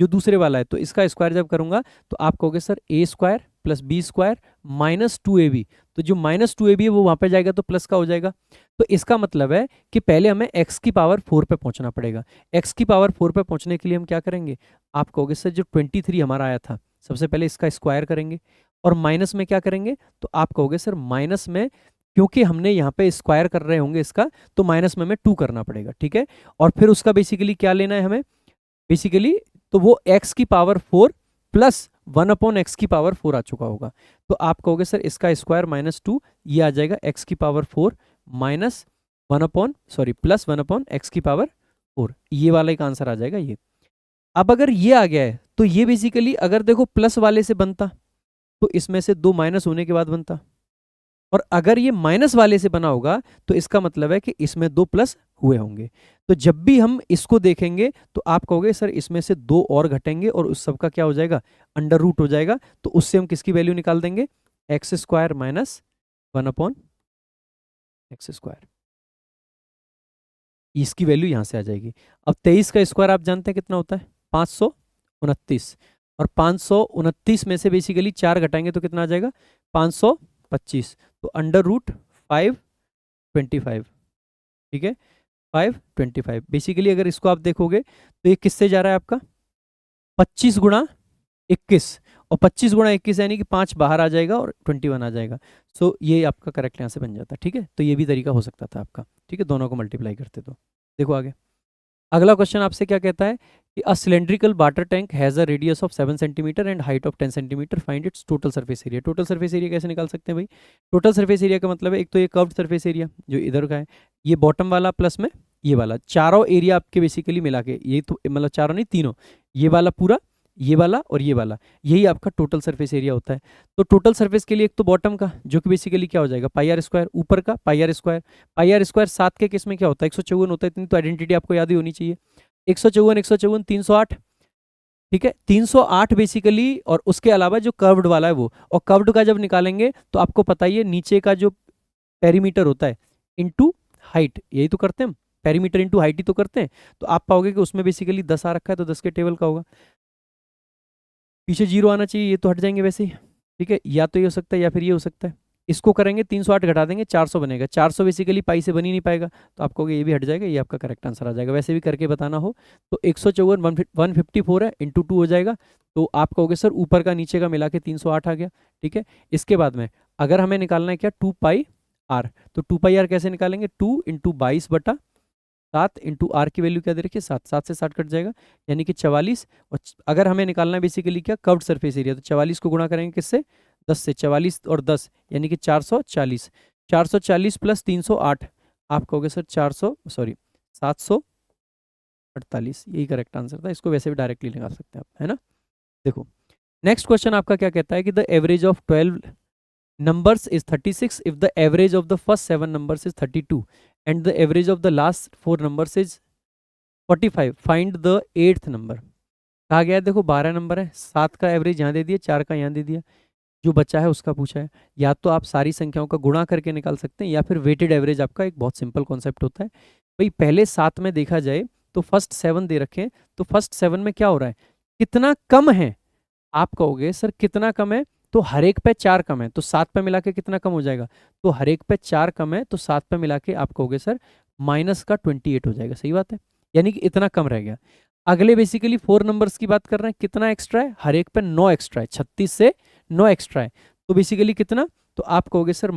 जो दूसरे वाला है, तो इसका स्क्वायर जब करूंगा तो आप कहोगे sir a square plus B square minus 2ab, तो जो -2ab है वो वहां पे जाएगा तो प्लस का हो जाएगा। तो इसका मतलब है कि पहले हमें x की पावर 4 पे पहुंचना पड़ेगा। x की पावर 4 पे पहुंचने के लिए हम क्या करेंगे, आप कहोगे सर जो 23 हमारा आया था, सबसे पहले इसका स्क्वायर करेंगे, और माइनस में क्या करेंगे, तो आप कहोगे सर माइनस में, क्योंकि हमने यहाँ पे स्क्वायर कर रहे होंगे इसका, तो माइनस में हमें 2 करना पड़ेगा। ठीक है, और फिर उसका बेसिकली क्या लेना है हमें, बेसिकली तो वो x की पावर 4 प्लस 1/x की पावर 4 आ चुका होगा। तो आप कहोगे सर इसका स्क्वायर -2, ये आ जाएगा x की पावर 4 माइनस प्लस 1/x की पावर 4, ये वाला एक आंसर आ जाएगा ये। अब अगर ये आ गया है तो ये बेसिकली अगर देखो प्लस वाले से बनता तो इसमें से 2 माइनस होने के बाद बनता, और अगर ये माइनस वाले से बना होगा तो इसका मतलब है कि इसमें 2 प्लस हुए होंगे। तो जब भी हम इसको देखेंगे तो आप कहोगे सर इसमें से 2 और घटेंगे और उस सब का क्या हो जाएगा, अंडर रूट हो जाएगा। तो उससे हम किसकी वैल्यू निकाल देंगे, एक्स स्क्वायर माइनस 1/x², इसकी वैल्यू यहां से आ जाएगी। अब 23 का स्क्वायर आप जानते हैं कितना होता है, 529, और 529 में से बेसिकली 4 घटाएंगे तो कितना आ जाएगा, 525। तो अंडर रूट 525, ठीक है, 525। बेसिकली अगर इसको आप देखोगे तो ये किससे जा रहा है आपका, 25 गुणा 21, और 25 गुणा 21 यानी कि 5 बाहर आ जाएगा और 21 आ जाएगा। सो ये आपका करेक्ट यहाँ से बन जाता है, ठीक है। तो ये भी तरीका हो सकता था आपका, ठीक है, दोनों को मल्टीप्लाई करते। तो देखो आगे अगला क्वेश्चन आपसे क्या कहता है कि a cylindrical water tank has a radius of 7 centimetre and height of 10 centimetre, find its total surface area. Total surface area कैसे निकाल सकते हैं भाई, टोटल सरफेस एरिया का मतलब है एक तो ये कर्व्ड सरफेस एरिया जो इधर का है, ये बॉटम वाला प्लस में ये वाला, चारों एरिया आपके बेसिकली मिला के, ये तो मतलब चारों नहीं तीनों, ये वाला पूरा, ये वाला और ये वाला, यही आपका टोटल सरफेस एरिया होता है। तो टोटल सरफेस के लिए एक तो बॉटम का जो कि बेसिकली क्या हो जाएगा πr², ऊपर का πr², πr² 7 के केस में क्या होता है 154 होता है, इतनी तो आइडेंटिटी आपको याद ही होनी चाहिए। 154 308, ठीक है, 308 बेसिकली, और उसके अलावा जो कर्व्ड वाला है वो, और कर्व्ड का जब निकालेंगे तो आपको पता ही है नीचे का जो पेरीमीटर होता है इनटू हाइट, यही तो करते हैं हम, पेरीमीटर इनटू हाइट ही तो करते हैं। तो आप पाओगे कि उसमें बेसिकली 10 आ रखा है तो 10 के टेबल का होगा, पीछे 0 आना चाहिए, ये तो हट जाएंगे वैसे ही, ठीक है, या तो ये हो सकता है या फिर ये हो सकता है। इसको करेंगे 308 घटा देंगे 400 बनेगा, 400 बेसिकली पाई से बन ही नहीं पाएगा, तो आप कहोगे ये भी हट जाएगा, ये आपका करेक्ट आंसर आ जाएगा। वैसे भी करके बताना हो तो 154 154 है इंटू 2 हो जाएगा, तो आप कहोगे सर ऊपर का नीचे का मिला के 308 आ गया, ठीक है। इसके बाद में अगर हमें निकालना है क्या 2πr, तो 2πr कैसे निकालेंगे, 2 × 22/7 इंटू आर की वैल्यू क्या दे रखी है 7, 7 से 60 कट जाएगा यानी कि 44। और अगर हमें निकालना है बेसिकली क्या कर्व्ड सरफेस एरिया, तो 44 को गुणा करेंगे किससे 10 से, 44 और 10 यानी कि 440, 440 प्लस 308, आप कहोगे सर 748, यही करेक्ट आंसर था। इसको वैसे भी डायरेक्टली निकाल सकते हैं आप, है ना। देखो नेक्स्ट क्वेश्चन आपका क्या कहता है कि the average of 12 numbers is 36 if the average of the first 7 numbers is 32 and the average of the last 4 numbers is 45, find the 8th number। कहा गया है देखो 12 नंबर है, 7 का एवरेज यहाँ दे दिया, 4 का यहाँ दे दिया, जो बच्चा है उसका पूछा है। या तो आप सारी संख्याओं का गुणा करके निकाल सकते हैं या फिर वेटेड एवरेज आपका एक बहुत सिंपल कॉन्सेप्ट होता है। भाई पहले 7 में देखा जाए तो फर्स्ट 7 दे रखे हैं, तो फर्स्ट 7 में क्या हो रहा है, कितना कम है, आप कहोगे सर कितना कम है, तो हर एक पे 4 कम है, तो 7 पे मिला के कितना कम हो जाएगा, तो हर एक पे 4 कम है, तो 7 पे मिला के आप कहोगे सर माइनस का 28 हो जाएगा, सही बात है, यानी कि इतना कम रह गया। अगले बेसिकली 4 नंबर्स की बात कर रहे हैं, कितना एक्स्ट्रा है, हर एक पे 9 एक्स्ट्रा है, 36 से 9 एक्स्ट्रा है, तो बेसिकली कितना, तो आप कहोगे सर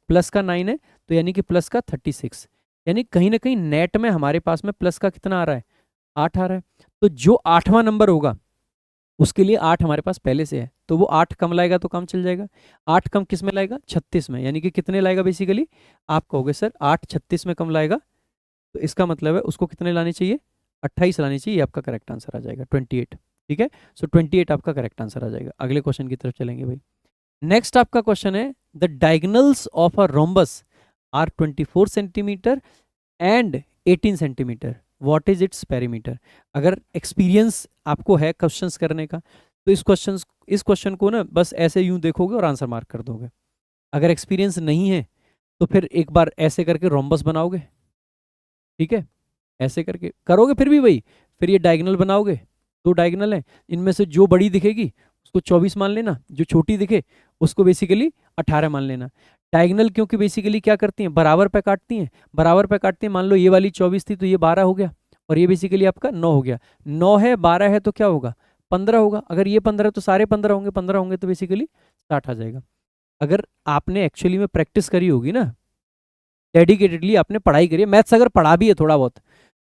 प्लस का 9 है, तो यानी कि प्लस का 36, यानी कहीं ना कहीं नेट में हमारे पास में प्लस का कितना आ रहा है, 8 आ रहा है। तो जो 8वां नंबर होगा उसके लिए 8 हमारे पास पहले से है, तो वो 8 कम लाएगा तो काम चल जाएगा। 8 कम किस में लाएगा, 36 में, यानी कि कितने लाएगा बेसिकली, आप कहोगे सर 8 36 में कम लाएगा, तो इसका मतलब है उसको कितने लाने चाहिए, 28 लाने चाहिए, आपका करेक्ट आंसर आ जाएगा 28, ठीक है। सो 28 आपका करेक्ट आंसर आ जाएगा। अगले क्वेश्चन की तरफ चलेंगे भाई। नेक्स्ट आपका क्वेश्चन है the diagonals of a rhombus are 24 centimetre and 18 centimetre, what is its perimeter. अगर एक्सपीरियंस आपको है क्वेश्चंस करने का तो इस क्वेश्चन को ना बस ऐसे यूं देखोगे और आंसर मार्क कर दोगे। अगर एक्सपीरियंस नहीं है तो फिर एक बार ऐसे करके रोम्बस बनाओगे, ठीक है, ऐसे करके करोगे फिर भी वही, फिर ये डायगोनल बनाओगे, 2 डायगोनल है, इनमें से जो बड़ी दिखेगी उसको 24 मान लेना, जो छोटी दिखे उसको बेसिकली 18 मान लेना। डायगोनल क्योंकि बेसिकली क्या करती हैं, बराबर पे काटती हैं, बराबर पे काटती हैं, मान लो ये वाली 24 थी तो ये 12 हो गया, और ये बेसिकली आपका 9 हो गया, 9 है 12 है तो क्या होगा 15 होगा, अगर ये 15 है तो सारे 15 होंगे, 15 होंगे तो बेसिकली 60 आ जाएगा। अगर आपने एक्चुअली में प्रैक्टिस करी होगी ना, डेडिकेटेडली आपने पढ़ाई करी है, मैथ्स अगर पढ़ा भी है थोड़ा बहुत,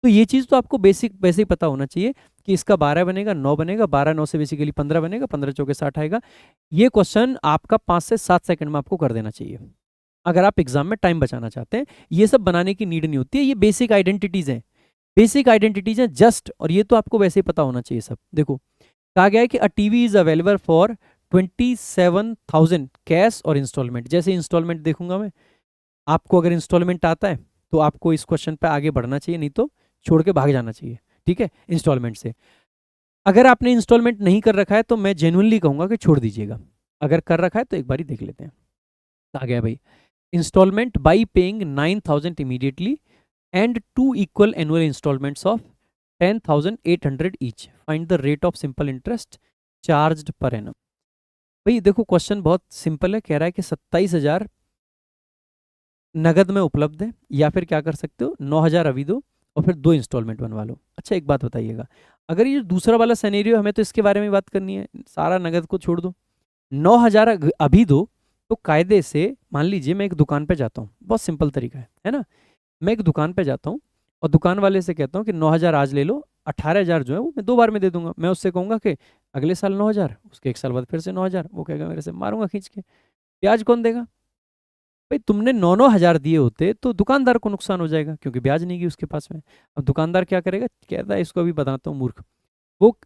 तो ये चीज़ तो आपको बेसिक पता होना चाहिए कि इसका 12 बनेगा, 9 बनेगा, 12 9 से बेसिकली 15 बनेगा, 15 चौके 60 आएगा। ये क्वेश्चन आपका 5 से 7 सेकंड में आपको कर देना चाहिए अगर आप एग्जाम में टाइम बचाना चाहते हैं। ये सब बनाने की नीड नहीं होती है, ये बेसिक आइडेंटिटीज हैं, बेसिक आइडेंटिटीज हैं जस्ट। और ये तो आपको वैसे ही पता होना चाहिए सब। देखो कहा गया है कि a TV is available for 27,000 cash और इंस्टॉलमेंट। जैसे इंस्टॉलमेंट देखूंगा मैं, आपको अगर इंस्टॉलमेंट आता है तो आपको इस क्वेश्चन पे आगे बढ़ना चाहिए, नहीं तो छोड़ के भाग जाना चाहिए, ठीक है, इंस्टॉलमेंट से। अगर आपने इंस्टॉलमेंट नहीं कर रखा है तो मैं जेन्युइनली कहूंगा कि छोड़ दीजिएगा। अगर कर रखा है तो एक बार ही देख लेते हैं। आ गया भाई, instalment by paying 9,000 immediately and 2 equal annual instalments of 10,800 each, find the rate of simple interest charged per annum. भाई देखो क्वेश्चन बहुत सिंपल है, कह रहा है कि 27,000 नगद में उपलब्ध है, या फिर क्या कर सकते हो 9,000 अभी दो और फिर 2 इंस्टॉलमेंट बनवा लो। अच्छा एक बात बताइएगा, अगर ये दूसरा वाला सिनेरियो, हमें तो इसके बारे में बात करनी है, सारा नगद को छोड़ दो, 9,000 अभी दो, तो कायदे से मान लीजिए मैं एक दुकान पे जाता हूँ, बहुत सिंपल तरीका है ना। मैं एक दुकान पे जाता हूँ और दुकान वाले से कहता हूँ कि 9,000 आज ले लो, 18,000 जो है वो मैं 2 बार में दे दूंगा। मैं उससे कहूंगा कि अगले साल 9,000, उसके 1 साल बाद फिर से 9,000, वो कहेगा मेरे से मारूंगा खींच के। ब्याज कौन देगा? भाई तुमने 9,000 दिए होते तो दुकानदार को नुकसान हो जाएगा क्योंकि ब्याज नहीं गई उसके पास में। अब दुकानदार क्या करेगा, कहता है इसको अभी बताता हूँ मूर्ख, वो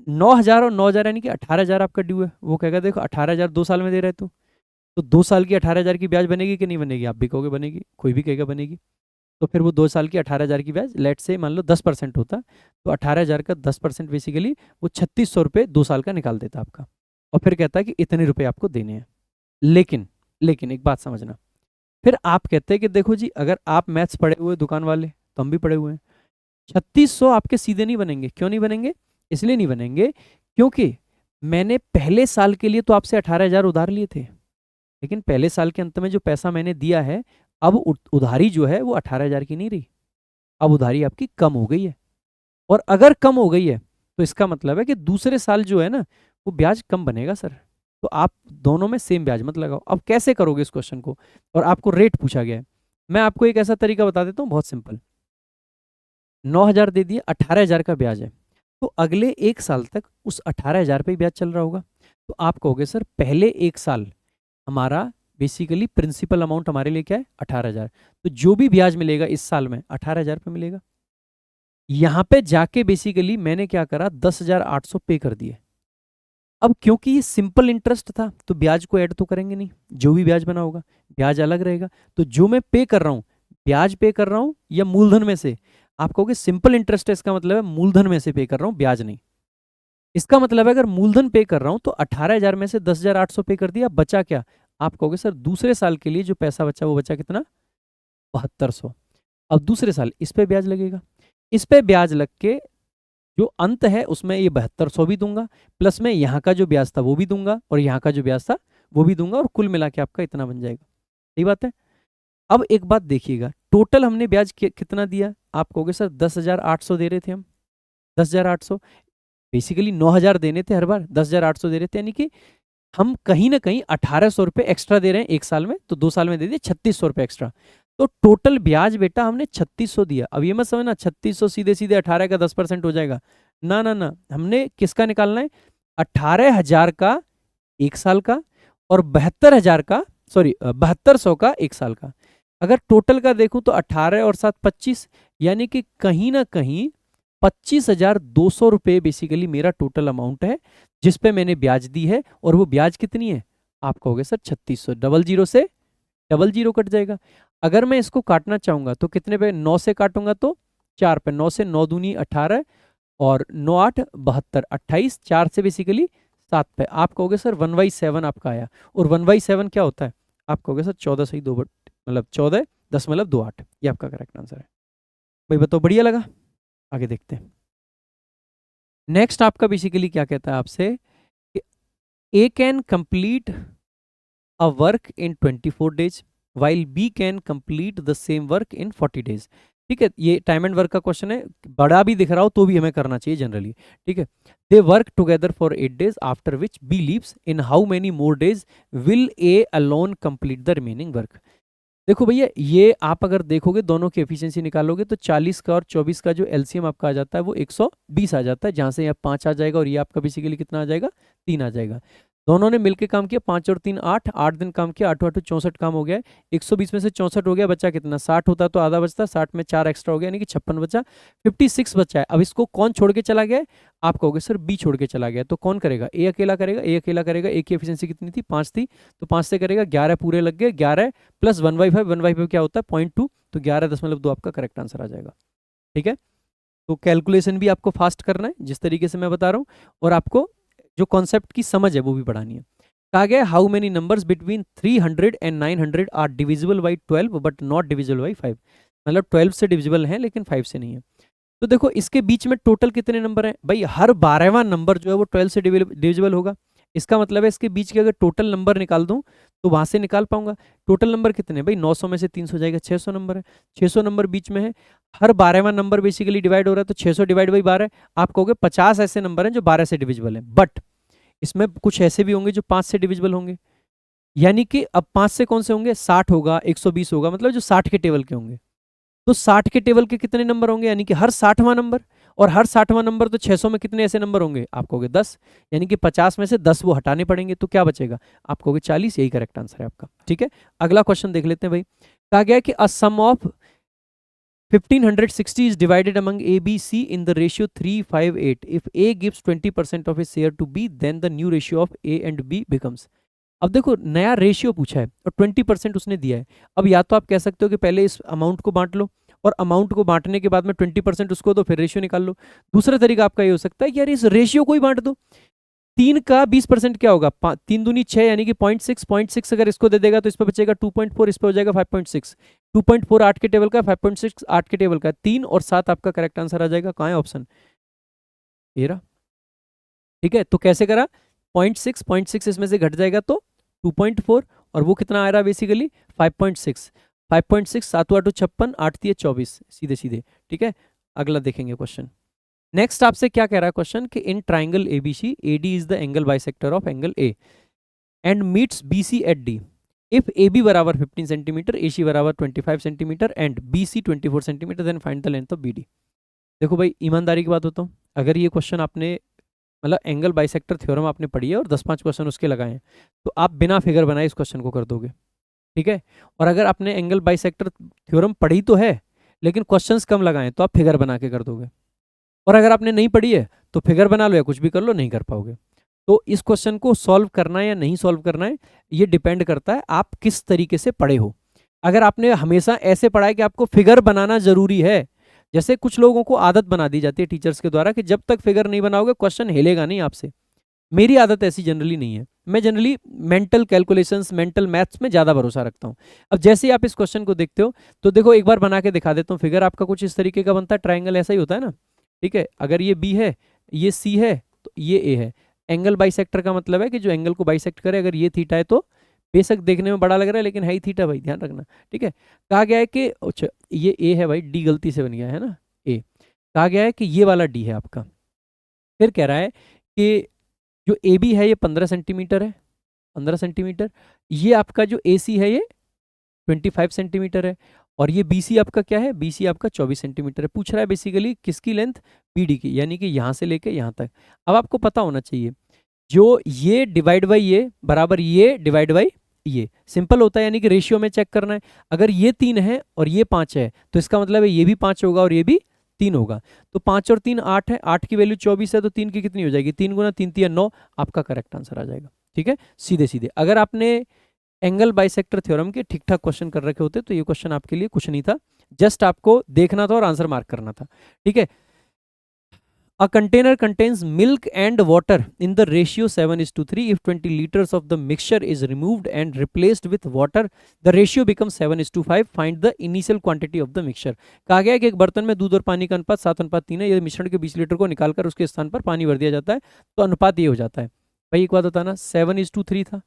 9,000 और 9,000 यानी कि 18,000 आपका ड्यू है, वो कहेगा देखो 18,000 2 साल में दे रहे तू, तो 2 साल की 18,000 की ब्याज बनेगी कि नहीं बनेगी? आप भी कहोगे बनेगी, कोई भी कहेगा बनेगी। तो फिर वो 2 साल की 18,000 की ब्याज, लेट से मान लो 10% होता, तो 18,000 का 10% बेसिकली वो 3,600 रुपये 2 साल का निकाल देता आपका, और फिर कहता है कि इतने रुपए आपको देने हैं। लेकिन लेकिन एक बात समझना, फिर आप कहते हैं कि देखो जी अगर आप मैथ्स पढ़े हुए दुकान वाले, तो हम भी पढ़े हुए हैं, 3,600 आपके सीधे नहीं बनेंगे। क्यों नहीं बनेंगे? इसलिए नहीं बनेंगे क्योंकि मैंने पहले साल के लिए तो आपसे 18,000 उधार लिए थे, लेकिन पहले साल के अंत में जो पैसा मैंने दिया है, अब उधारी जो है वो 18,000 की नहीं रही, अब उधारी आपकी कम हो गई है। और अगर कम हो गई है तो इसका मतलब है कि दूसरे साल जो है ना वो ब्याज कम बनेगा सर। तो आप दोनों में सेम ब्याज मत लगाओ। अब कैसे करोगे इस क्वेश्चन को, और आपको रेट पूछा गया है। मैं आपको एक ऐसा तरीका बता देता हूँ बहुत सिंपल, 9,000 दे दिए, 18,000 का ब्याज है, तो अगले 1 साल तक उस 18,000 पे ही ब्याज चल रहा होगा। तो आप कहोगे सर पहले 1 साल हमारा बेसिकली प्रिंसिपल अमाउंट हमारे लिए क्या है 18,000, तो जो भी ब्याज मिलेगा इस साल में 18,000 पे मिलेगा। यहां पे जाके बेसिकली मैंने क्या करा, 10,800 पे कर दिए। अब क्योंकि ये सिंपल इंटरेस्ट था तो ब्याज को ऐड तो करेंगे नहीं, जो भी ब्याज बना होगा ब्याज अलग रहेगा। तो जो मैं पे कर रहा हूं, ब्याज पे कर रहा हूं या मूलधन में से, आप कहोगे सिंपल इंटरेस्ट है, इसका मतलब है मूलधन में से पे कर रहा हूं, ब्याज नहीं। इसका मतलब है अगर मूलधन पे कर रहा हूं तो 18,000 में से 10,800 पे कर दिया, बचा क्या? आप कहोगे सर दूसरे साल के लिए जो पैसा बचा वो बचा कितना, 7,200। अब दूसरे साल इस पे ब्याज लगेगा, इस पे ब्याज लग के जो अंत है उसमें ये 7,200 भी दूंगा, प्लस में यहाँ का जो ब्याज था वो भी दूंगा, और यहाँ का जो ब्याज था वो भी दूंगा, और कुल मिला के आपका इतना बन जाएगा। सही बात है। अब एक बात देखिएगा, टोटल हमने ब्याज कितना दिया? आप कहोगे सर 10,800 दे रहे थे हम, 10,800 बेसिकली 9,000 देने थे हर बार, 10,800 दे रहे थे, यानी कि हम कहीं ना कहीं 1,800 रुपये एक्स्ट्रा दे रहे हैं 1 साल में, तो 2 साल में दे दिए 3,600 रुपये एक्स्ट्रा। तो टोटल ब्याज बेटा हमने 3,600 दिया। अब ये मत समझना 3,600 सीधे सीधे 18 का 10% हो जाएगा, ना ना ना, हमने किसका निकालना है, 18,000 का 1 साल का, और 72,000 का, सॉरी 7,200 का 1 साल का। अगर टोटल का देखूं तो 18 और 7 25, यानी कि कहीं ना कहीं 25,200 रुपये बेसिकली मेरा टोटल अमाउंट है जिस पे मैंने ब्याज दी है। और वो ब्याज कितनी है? आप कहोगे सर 3,600, डबल जीरो से डबल जीरो कट जाएगा। अगर मैं इसको काटना चाहूंगा तो कितने पे, 9 से काटूंगा तो 4 पे, 9 से 9 दूनी 18, और 9 8 72, 28, 4 से बेसिकली 7 पे। आप कहोगे सर 1/7 आपका आया, और 1/7 क्या होता है? आप कहोगे सर 14 सही 2 मतलब 14 10 2 8, ये आपका करेक्ट आंसर है। भाई बताओ बढ़िया लगा? आगे देखते हैं। नेक्स्ट आपका बेसिकली क्या कहता है आपसे, A can complete a work in 24 days while B can complete the same work in 40 days। ठीक है, ये टाइम एंड वर्क का क्वेश्चन है, बड़ा भी दिख रहा हो तो भी हमें करना चाहिए जनरली। ठीक है, they work together for 8 days after which B leaves, in how many more days will A alone complete the remaining work. देखो भैया, ये आप अगर देखोगे दोनों की एफिशिएंसी निकालोगे तो 40 का और 24 का जो एलसीएम आपका आ जाता है वो 120 आ जाता है, जहाँ से यहाँ 5 आ जाएगा और ये आपका बेसिकली कितना आ जाएगा, 3 आ जाएगा। दोनों ने मिलकर काम किया, 5 और 3 8, 8 दिन काम किया, 8 8 64 काम हो गया है। 120 में से 64 हो गया, बचा कितना, 60 होता तो आधा बचता, 60 में 4 एक्स्ट्रा हो गया यानी कि 56 बचा, 56 बचा है। अब इसको कौन छोड़ के चला गया है, आप कहोगे सर बी छोड़ के चला गया, तो कौन करेगा, ए अकेला करेगा, ए अकेला करेगा। ए की एफिशिएंसी कितनी थी, 5 थी, तो 5 से करेगा, 11 पूरे लग गए, 11 प्लस 1/5, 1/5 क्या होता है 0.2, तो 11.2 आपका करेक्ट आंसर आ जाएगा। ठीक है, तो कैलकुलेशन भी आपको फास्ट करना है जिस तरीके से मैं बता रहा हूँ, और आपको जो कॉन्सेप्ट की समझ है वो भी बढ़ानी है। कहा गया how many numbers between 300 and 900 are divisible by 12 but not divisible by 5, मतलब 12 से डिविजिबल है लेकिन 5 से नहीं है। तो देखो इसके बीच में टोटल कितने नंबर हैं भाई, हर 12वां नंबर जो है वो 12 से डिविजिबल होगा। इसका मतलब है इसके बीच के अगर टोटल नंबर निकाल दूं तो वहां से निकाल पाऊंगा। टोटल नंबर कितने भाई, 900 में से 300 जाएगा, 600 नंबर है, 600 नंबर बीच में है। हर 12वां नंबर बेसिकली डिवाइड हो रहा है, तो 600 डिवाइड बाई 12, आप कहोगे 50 ऐसे नंबर हैं जो 12 से डिविजिबल है, बट इसमें कुछ ऐसे भी होंगे जो 5 से डिविजिबल होंगे। यानी कि अब 5 से कौन से होंगे, 60 होगा, 120 होगा, मतलब जो 60 के टेबल के होंगे। तो 60 के टेबल के कितने नंबर होंगे, यानी कि हर 60वां नंबर, और हर 60वां नंबर तो 600 में कितने ऐसे नंबर होंगे, आप कहोगे 10, यानी कि 50 में से 10 वो हटाने पड़ेंगे, तो क्या बचेगा, आप कहोगे 40। यही करेक्ट आंसर है आपका। ठीक है, अगला क्वेश्चन देख लेते हैं भाई। कहा गया कि अ सम of 1560 is divided among A, B, C in the ratio 3:5:8. If A gives 20% of his share to B, then the new ratio of A and B becomes. अब देखो नया रेशियो पूछा है और 20% उसने दिया है। अब या तो आप कह सकते हो कि पहले इस अमाउंट को बांट लो, और अमाउंट को बांटने के बाद में 20% उसको दो, फिर रेशियो निकाल लो। दूसरा तरीका आपका ये हो सकता है कि यार इस रेशियो को ही बांट दो। 3 का 20% क्या होगा, 3 दूनी 6, यानी कि 0.6 अगर इसको दे देगा तो इस पर बचेगा 2.4, इस पर हो जाएगा 5.6। 2.4 8 के टेबल का, 5.6 8 के टेबल का, 3 और 7 आपका करेक्ट आंसर आ जाएगा। कहाँ है ऑप्शन, ये रहा। ठीक है, तो कैसे करा, 0.6 इसमें से घट जाएगा तो 2.4, और वो कितना आ रहा है बेसिकली 5.6। 5.6 7 8 56, 8 24, सीधे सीधे। ठीक है, अगला देखेंगे क्वेश्चन। नेक्स्ट आपसे क्या कह रहा है क्वेश्चन कि in triangle ABC AD is the angle bisector of angle A and meets BC at D. If A B बराबर 15 सेंटीमीटर, ए सी बराबर 25 centimetre and B C 24 centimetre, then find the length of B D. देखो भाई ईमानदारी की बात होता हूँ, अगर ये क्वेश्चन आपने मतलब एंगल बाइसेक्टर थ्योरम आपने पढ़ी है और 10-5 क्वेश्चन उसके लगाए हैं, तो आप बिना फिगर बनाए इस क्वेश्चन को कर दोगे। ठीक है, और अगर आपने एंगल बाइसेक्टर थ्योरम पढ़ी तो है लेकिन क्वेश्चंस कम लगाए तो आप फिगर बना के कर दोगे, और अगर आपने नहीं पढ़ी है तो फिगर बना लो या कुछ भी कर लो, नहीं कर पाओगे। तो इस क्वेश्चन को सॉल्व करना है या नहीं सॉल्व करना है, ये डिपेंड करता है आप किस तरीके से पढ़े हो। अगर आपने हमेशा ऐसे पढ़ा है कि आपको फिगर बनाना जरूरी है, जैसे कुछ लोगों को आदत बना दी जाती है टीचर्स के द्वारा कि जब तक फिगर नहीं बनाओगे क्वेश्चन हिलेगा नहीं आपसे। मेरी आदत ऐसी जनरली नहीं है, मैं generally mental calculations, mental maths में ज़्यादा भरोसा रखता हूँ। अब जैसे ही आप इस क्वेश्चन को देखते हो तो देखो एक बार बना के दिखा देता हूँ। फिगर आपका कुछ इस तरीके का बनता है, ट्राइंगल ऐसा ही होता है ना। ठीक है, अगर ये बी है, ये सी है, तो ये ए है। एंगल बाइसेक्टर का मतलब है कि जो एंगल को बाइसेक्ट करे, अगर ये थीटा है तो बेशक देखने में बड़ा लग रहा है लेकिन है ही थीटा भाई, ध्यान रखना। ठीक है, कहा गया है कि अच्छा ये ए है भाई, डी गलती से बन गया है ना, ए। कहा गया है कि ये वाला डी है आपका। फिर कह रहा है कि जो ए बी है ये 15 सेंटीमीटर है, 15 सेंटीमीटर। ये आपका जो ए सी है ये 25 सेंटीमीटर है, और ये बी सी आपका क्या है, बी सी आपका 24 सेंटीमीटर है। पूछ रहा है बेसिकली किसकी लेंथ, बी डी की, यानी कि यहाँ से लेके यहाँ तक। अब आपको पता होना चाहिए जो ये डिवाइड बाई ये बराबर ये डिवाइड बाई ये, सिंपल होता है, यानी कि रेशियो में चेक करना है। अगर ये 3 है और ये 5 है तो इसका मतलब है ये भी 5 होगा और ये भी 3 होगा। तो 5 और 3 8 है, 8 की वैल्यू 24 है, तो 3 की कितनी हो जाएगी, 3 गुना 3 3 9, आपका करेक्ट आंसर आ जाएगा। ठीक है, सीधे सीधे। अगर आपने एंगल बाइसेक्टर थ्योरम के ठीक ठाक क्वेश्चन कर रखे होते तो ये क्वेश्चन आपके लिए कुछ नहीं था, जस्ट आपको देखना था और आंसर मार्क करना था। ठीक है, A container contains milk and water in the ratio 7:3. If 20 liters of the mixture is removed and replaced with water, the ratio becomes 7:5. Find the initial quantity of the mixture. कहा गया है कि एक बर्तन में दूध और पानी का अनुपात 7:3 है। यदि मिश्रण के 20 लीटर को निकालकर उसके स्थान पर पानी भर दिया जाता है तो अनुपात ये हो जाता है। भाई एक बात बताना, 7:3 था।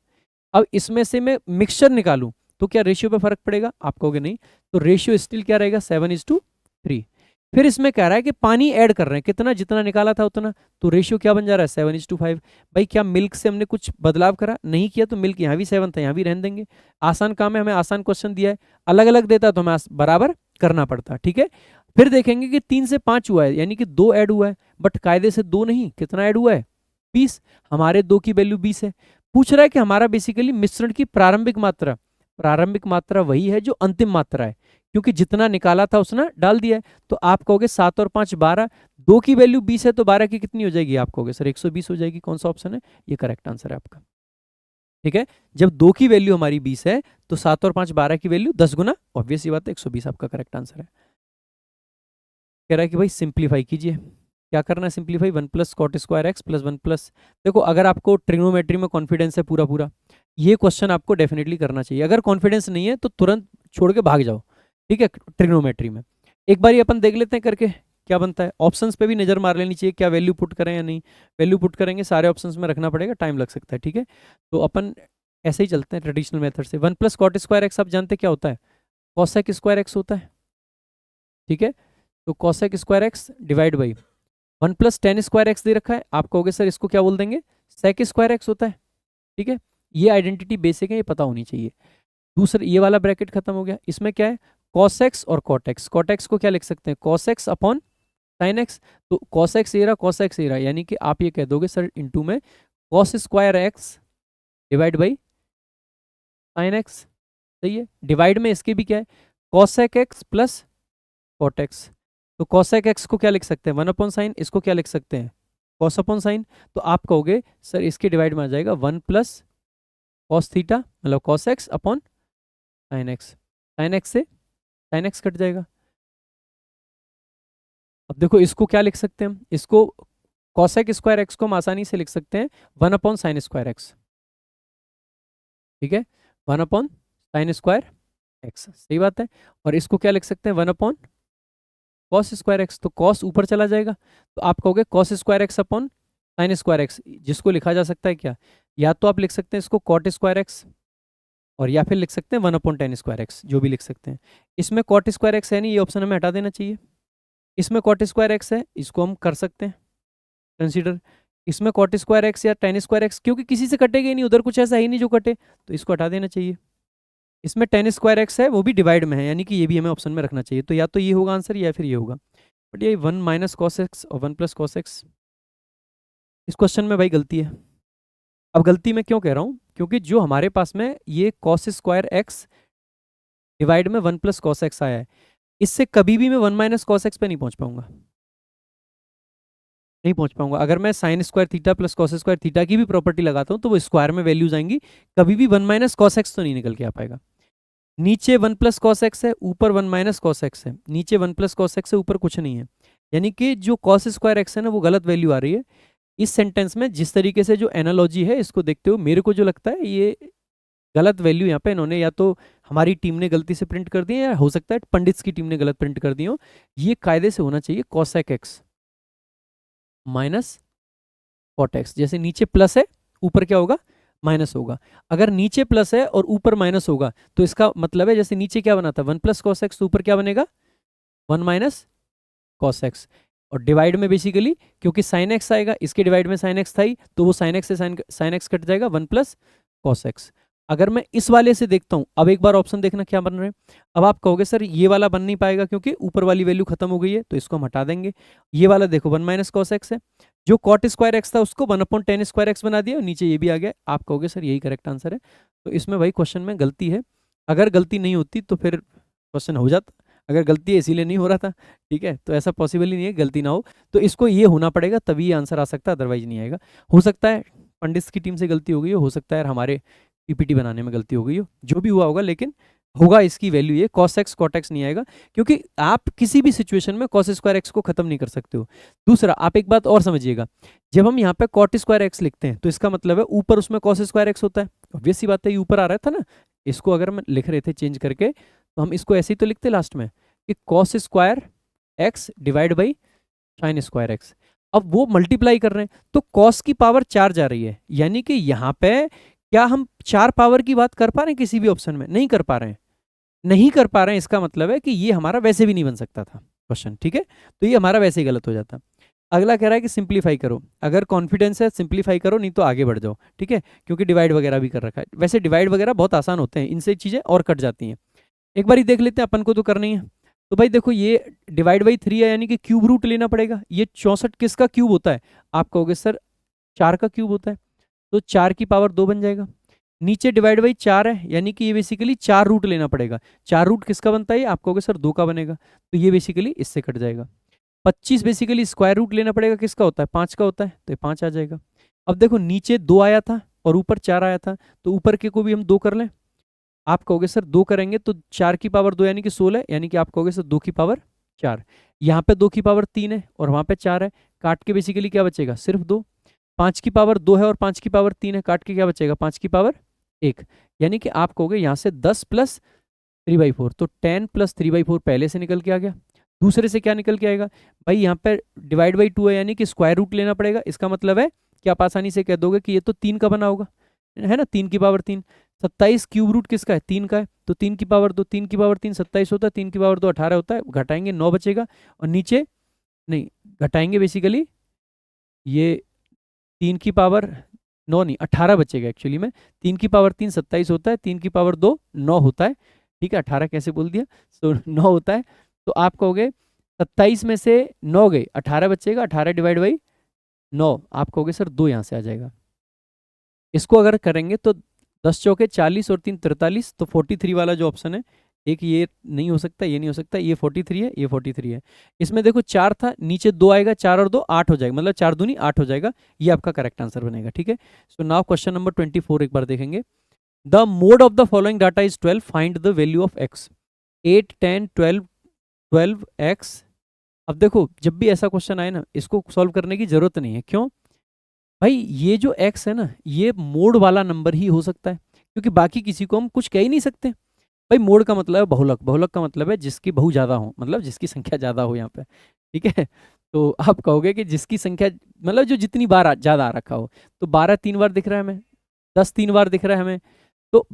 अब इसमें से मैं मिक्सचर निकालूं तो क्या रेशियो पे फर्क पड़ेगा, आप कहोगे नहीं, तो रेशियो स्टिल क्या रहेगा 7:3। फिर इसमें कह रहा है कि पानी ऐड कर रहे हैं, कितना, जितना निकाला था उतना, तो रेशियो क्या बन जा रहा है 7:5। भाई क्या मिल्क से हमने कुछ बदलाव करा? नहीं किया, तो मिल्क यहाँ भी 7 था, यहाँ भी रहने देंगे। आसान काम है, हमें आसान क्वेश्चन दिया है, अलग अलग देता तो हमें बराबर करना पड़ता। ठीक है, फिर देखेंगे कि 3 से 5 हुआ है, यानी कि 2 ऐड हुआ है, बट कायदे से 2 नहीं, कितना ऐड हुआ है 20। हमारे 2 की वैल्यू 20 है। पूछ रहा है कि हमारा बेसिकली मिश्रण की प्रारंभिक मात्रा, प्रारंभिक मात्रा वही है जो अंतिम मात्रा है, क्योंकि जितना निकाला था उसने डाल दिया है। तो आप कहोगे 7 और 5 12, 2 की वैल्यू 20 है, तो 12 की कितनी हो जाएगी? आप कहोगे सर 120 हो जाएगी। कौन सा ऑप्शन है? ये करेक्ट आंसर है आपका। ठीक है, जब 2 की वैल्यू हमारी 20 है तो 7 और 5 12 की वैल्यू 10 गुना, ऑब्वियस ये बात है, 120 आपका करेक्ट आंसर है। कह रहा है कि भाई सिंप्लीफाई कीजिए। क्या करना है simplify? 1 plus cot square x plus 1 plus, देखो अगर आपको ट्रिग्नोमेट्री में कॉन्फिडेंस है पूरा पूरा, ये क्वेश्चन आपको डेफिनेटली करना चाहिए। अगर कॉन्फिडेंस नहीं है तो तुरंत छोड़ के भाग जाओ। ठीक है, ट्रिग्नोमेट्री में एक बार अपन देख लेते हैं करके क्या बनता है। ऑप्शंस पे भी नजर मार लेनी चाहिए, क्या वैल्यू पुट करें या नहीं। वैल्यू पुट करेंगे, सारे ऑप्शंस में रखना पड़ेगा, टाइम लग सकता है। ठीक है, तो अपन ऐसे ही चलते हैं ट्रेडिशनल मेथड से। 1 प्लस कॉट स्क्वायर एक्स आप जानते क्या होता है? कॉसेक स्क्वायर एक्स होता है। ठीक है, तो cosec square x divide by 1 plus tan square x दे रखा है, आप कहोगे सर इसको क्या बोल देंगे? सेक स्क्वायर एक्स होता है। ठीक है, ये आइडेंटिटी बेसिक है, ये पता होनी चाहिए। दूसरा ये वाला ब्रैकेट खत्म हो गया, इसमें क्या है? कॉस एक्स और कॉट एक्स। कॉट एक्स को क्या लिख सकते हैं? Cos x upon sine x. तो कॉस एक्स ये रहा, कॉस एक्स ये रहा, यानी कि आप ये कह दोगे सर इंटू में cos square x divide by sine x. सही है, डिवाइड में इसके भी क्या है? Cosec x plus cot x. तो कॉसेक एक्स को क्या लिख सकते हैं? 1 अपॉन साइन। इसको क्या लिख सकते हैं? Cos upon sine. तो आप कहोगे सर इसके डिवाइड में आ जाएगा 1 प्लस कॉस थीटा, मतलब cos x upon sine x. Sine x से साइन एक्स कट जाएगा। अब देखो इसको क्या लिख सकते हैं हम? इसको कॉसेक स्क्वायर एक्स को हम आसानी से लिख सकते हैं 1 अपॉन साइन स्क्वायर एक्स। ठीक है, 1 अपॉन साइन स्क्वायर एक्स, सही बात है। और इसको क्या लिख सकते हैं? 1 अपॉन कॉस स्क्वायर एक्स। तो कॉस ऊपर चला जाएगा, तो आप कहोगे cos square x upon sine square x, जिसको लिखा जा सकता है क्या? या तो आप लिख सकते हैं इसको कॉट स्क्वायर एक्स, और या फिर लिख सकते हैं 1 अपॉन टेन स्क्वायर एक्स, जो भी लिख सकते हैं। इसमें कॉट स्क्वायर एक्स है नहीं, ये ऑप्शन हमें हटा देना चाहिए। इसमें कॉट स्क्वायर एक्स है, इसको हम कर सकते हैं कंसीडर। इसमें कॉट स्क्वायर एक्स या टेन स्क्वायर एक्स, क्योंकि किसी से कटेगा ही नहीं, उधर कुछ ऐसा ही नहीं जो कटे, तो इसको हटा देना चाहिए। इसमें टेन स्क्वायर एक्स है, वो भी डिवाइड में है, यानी कि ये भी हमें ऑप्शन में रखना चाहिए। तो या तो ये होगा आंसर या फिर ये होगा, बट ये 1 माइनस कॉस एक्स और 1 प्लस कॉस एक्स, इस क्वेश्चन में भाई गलती है। अब गलती मैं क्यों कह रहा हूँ? क्योंकि जो हमारे पास में ये कॉस स्क्वायर एक्स डिवाइड में 1 प्लस कॉस एक्स आया है, इससे कभी भी मैं 1 माइनस कॉस एक्स पे नहीं पहुंच पाऊंगा, नहीं पहुंच पाऊंगा। अगर मैं sine square theta plus cos square theta की भी प्रॉपर्टी लगाता हूं तो वो स्क्वायर में वैल्यूज आएंगी, कभी भी 1 माइनस कॉस एक्स तो नहीं निकल के आ पाएगा। नीचे 1 प्लस कॉस एक्स है, ऊपर 1 माइनस कॉस एक्स है, नीचे 1 प्लस कॉस एक्स है, ऊपर कुछ नहीं है, यानी कि जो कॉस स्क्वायर एक्स है ना वो गलत वैल्यू आ रही है। इस सेंटेंस में जिस तरीके से जो एनालॉजी है इसको देखते हो, मेरे को जो लगता है ये गलत वैल्यू यहाँ पे इन्होंने या तो हमारी टीम ने गलती से प्रिंट कर दी है, या हो सकता है पंडित्स की टीम ने गलत प्रिंट कर दी हो। ये कायदे से होना चाहिए cosec x minus cot x. जैसे नीचे प्लस है, ऊपर क्या होगा? माइनस होगा। अगर नीचे प्लस है और ऊपर माइनस होगा तो इसका मतलब है जैसे नीचे क्या बना था 1 प्लस कॉस एक्स, तो ऊपर क्या बनेगा? 1 माइनस कॉस एक्स। और डिवाइड में बेसिकली क्योंकि साइन एक्स आएगा, इसके डिवाइड में साइन एक्स था ही, तो वो साइन एक्स से साइन एक्स कट जाएगा, 1 प्लस कॉस एक्स। अगर मैं इस वाले से देखता हूं, अब एक बार ऑप्शन देखना क्या बन रहे हैं। अब आप कहोगे सर ये वाला बन नहीं पाएगा क्योंकि ऊपर वाली वैल्यू खत्म हो गई है, तो इसको हम हटा देंगे। ये वाला देखो 1 माइनस कॉस एक्स है, जो कॉट स्क्वायर एक्स था उसको 1 अपॉन टेन स्क्वायर एक्स बना दिया, और नीचे ये भी आ गया। आप कहोगे सर यही करेक्ट आंसर है। तो इसमें भाई क्वेश्चन में गलती है। अगर गलती नहीं होती तो फिर क्वेश्चन हो जाता, अगर गलती है इसीलिए नहीं हो रहा था। ठीक है, तो ऐसा पॉसिबल ही नहीं है गलती ना हो, तो इसको ये होना पड़ेगा तभी ये आंसर आ सकता है, अदरवाइज नहीं आएगा। हो सकता है पंडित की टीम से गलती हो गई हो सकता है हमारे पीपीटी बनाने में गलती हो गई हो, जो भी हुआ होगा, लेकिन होगा इसकी वैल्यू ये कॉस एक्स कॉट एक्स नहीं आएगा, क्योंकि आप किसी भी सिचुएशन में कॉस स्क्वायर एक्स को खत्म नहीं कर सकते हो। दूसरा आप एक बात और समझिएगा, जब हम यहाँ पे कॉट स्क्वायर एक्स लिखते हैं तो इसका मतलब है ऊपर उसमें कॉस स्क्वायर एक्स होता है। ऑब्वियस सी बात है, ये ऊपर आ रहा था ना। इसको अगर हम लिख रहे थे चेंज करके तो हम इसको ऐसे ही तो लिखते लास्ट में कि cos square x divide by sine square x. अब वो मल्टीप्लाई कर रहे हैं तो कॉस की पावर 4 जा रही है, यानी कि यहाँ पे क्या हम 4 पावर की बात कर पा रहे हैं? किसी भी ऑप्शन में नहीं कर पा रहे हैं, नहीं कर पा रहे हैं। इसका मतलब है कि ये हमारा वैसे भी नहीं बन सकता था। क्वेश्चन, ठीक है। तो ये हमारा वैसे ही गलत हो जाता। अगला कह रहा है कि सिंप्लीफाई करो, अगर कॉन्फिडेंस है सिंप्लीफाई करो, नहीं तो आगे बढ़ जाओ, ठीक है, क्योंकि डिवाइड वगैरह भी कर रखा है। वैसे डिवाइड वगैरह बहुत आसान होते हैं, इनसे चीज़ें और कट जाती हैं। एक बार ही देख लेते हैं, अपन को तो करना ही है। तो भाई देखो ये डिवाइड बाई 3 है, यानी कि क्यूब रूट लेना पड़ेगा। ये 64 किसका क्यूब होता है? आप कहोगे सर 4 का क्यूब होता है, तो 4 की पावर 2 बन जाएगा। नीचे डिवाइड बाई 4 है, यानी कि ये बेसिकली 4 रूट लेना पड़ेगा। 4 रूट किसका बनता है? आप कहोगे सर 2 का बनेगा, तो ये बेसिकली इससे कट जाएगा। 25 बेसिकली स्क्वायर रूट लेना पड़ेगा, किसका होता है? 5 का होता है, तो ये 5 आ जाएगा। अब देखो नीचे 2 आया था और ऊपर 4 आया था, तो ऊपर के को भी हम 2 कर लें। आप कहोगे सर 2 करेंगे तो 4 की पावर 2 यानी कि 16, यानी कि आप कहोगे सर 2 की पावर 4। यहाँ पे 2 की पावर 3 है और वहाँ पे 4 है, काट के बेसिकली क्या बचेगा? सिर्फ 2। 5 की पावर 2 है और 5 की पावर 3 है, काट के क्या बचेगा? 5 की पावर 1। यानी कि आप कहोगे यहाँ से 10 प्लस 3/4, तो 10 प्लस 3/4 पहले से निकल के आ गया। दूसरे से क्या निकल के आएगा? भाई यहाँ पे डिवाइड बाई 2 है, यानी कि स्क्वायर रूट लेना पड़ेगा। इसका मतलब है कि आप आसानी से कह दोगे कि ये तो 3 का बना होगा, है ना, 3 की पावर 3। 27 क्यूब रूट किसका है? 3 का है, तो 3 की पावर 2, 3 की पावर 3 27 होता है, 3 की पावर 2 18 होता है, घटाएंगे 9 बचेगा। और नीचे नहीं घटाएंगे बेसिकली, ये 3 की पावर 9 नहीं 18 बचेगा एक्चुअली में। 3 की पावर 3 27 होता है, 3 की पावर 2 9 होता है, ठीक है, 18 कैसे बोल दिया, सो 9 होता है। तो आप कहोगे 27 में से 9 गए, 18 बचेगा, 18 डिवाइड बाई 9, आप कहोगे सर 2 यहाँ से आ जाएगा। इसको अगर करेंगे तो 10 चौके 40 और 3 43, तो 43 वाला जो ऑप्शन है, एक ये नहीं हो सकता, ये नहीं हो सकता, ये 43 है, ये 43 है। इसमें देखो 4 था, नीचे 2 आएगा, 4 और 2 8 हो जाएगा, मतलब 4 दूनी 8 हो जाएगा। ये आपका करेक्ट आंसर बनेगा, ठीक है। सो नाउ क्वेश्चन नंबर 24 एक बार देखेंगे। The mode of the following data is 12, find the value of x. 8 10 12 12 x. अब देखो जब भी ऐसा क्वेश्चन आए ना, इसको सॉल्व करने की जरूरत नहीं है। क्यों भाई? ये जो x है ना, ये मोड वाला नंबर ही हो सकता है, क्योंकि बाकी किसी को हम कुछ कह ही नहीं सकते। भाई मोड का मतलब है बहुलक, बहुलक का मतलब है जिसकी बहु ज्यादा हो, मतलब जिसकी संख्या ज्यादा हो यहाँ पे, ठीक है। तो आप कहोगे कि जिसकी संख्या मतलब जो जितनी बार ज्यादा आ रखा हो, तो 12 3 बार दिख रहा है हमें, 10 3 बार दिख रहा है हमें, तो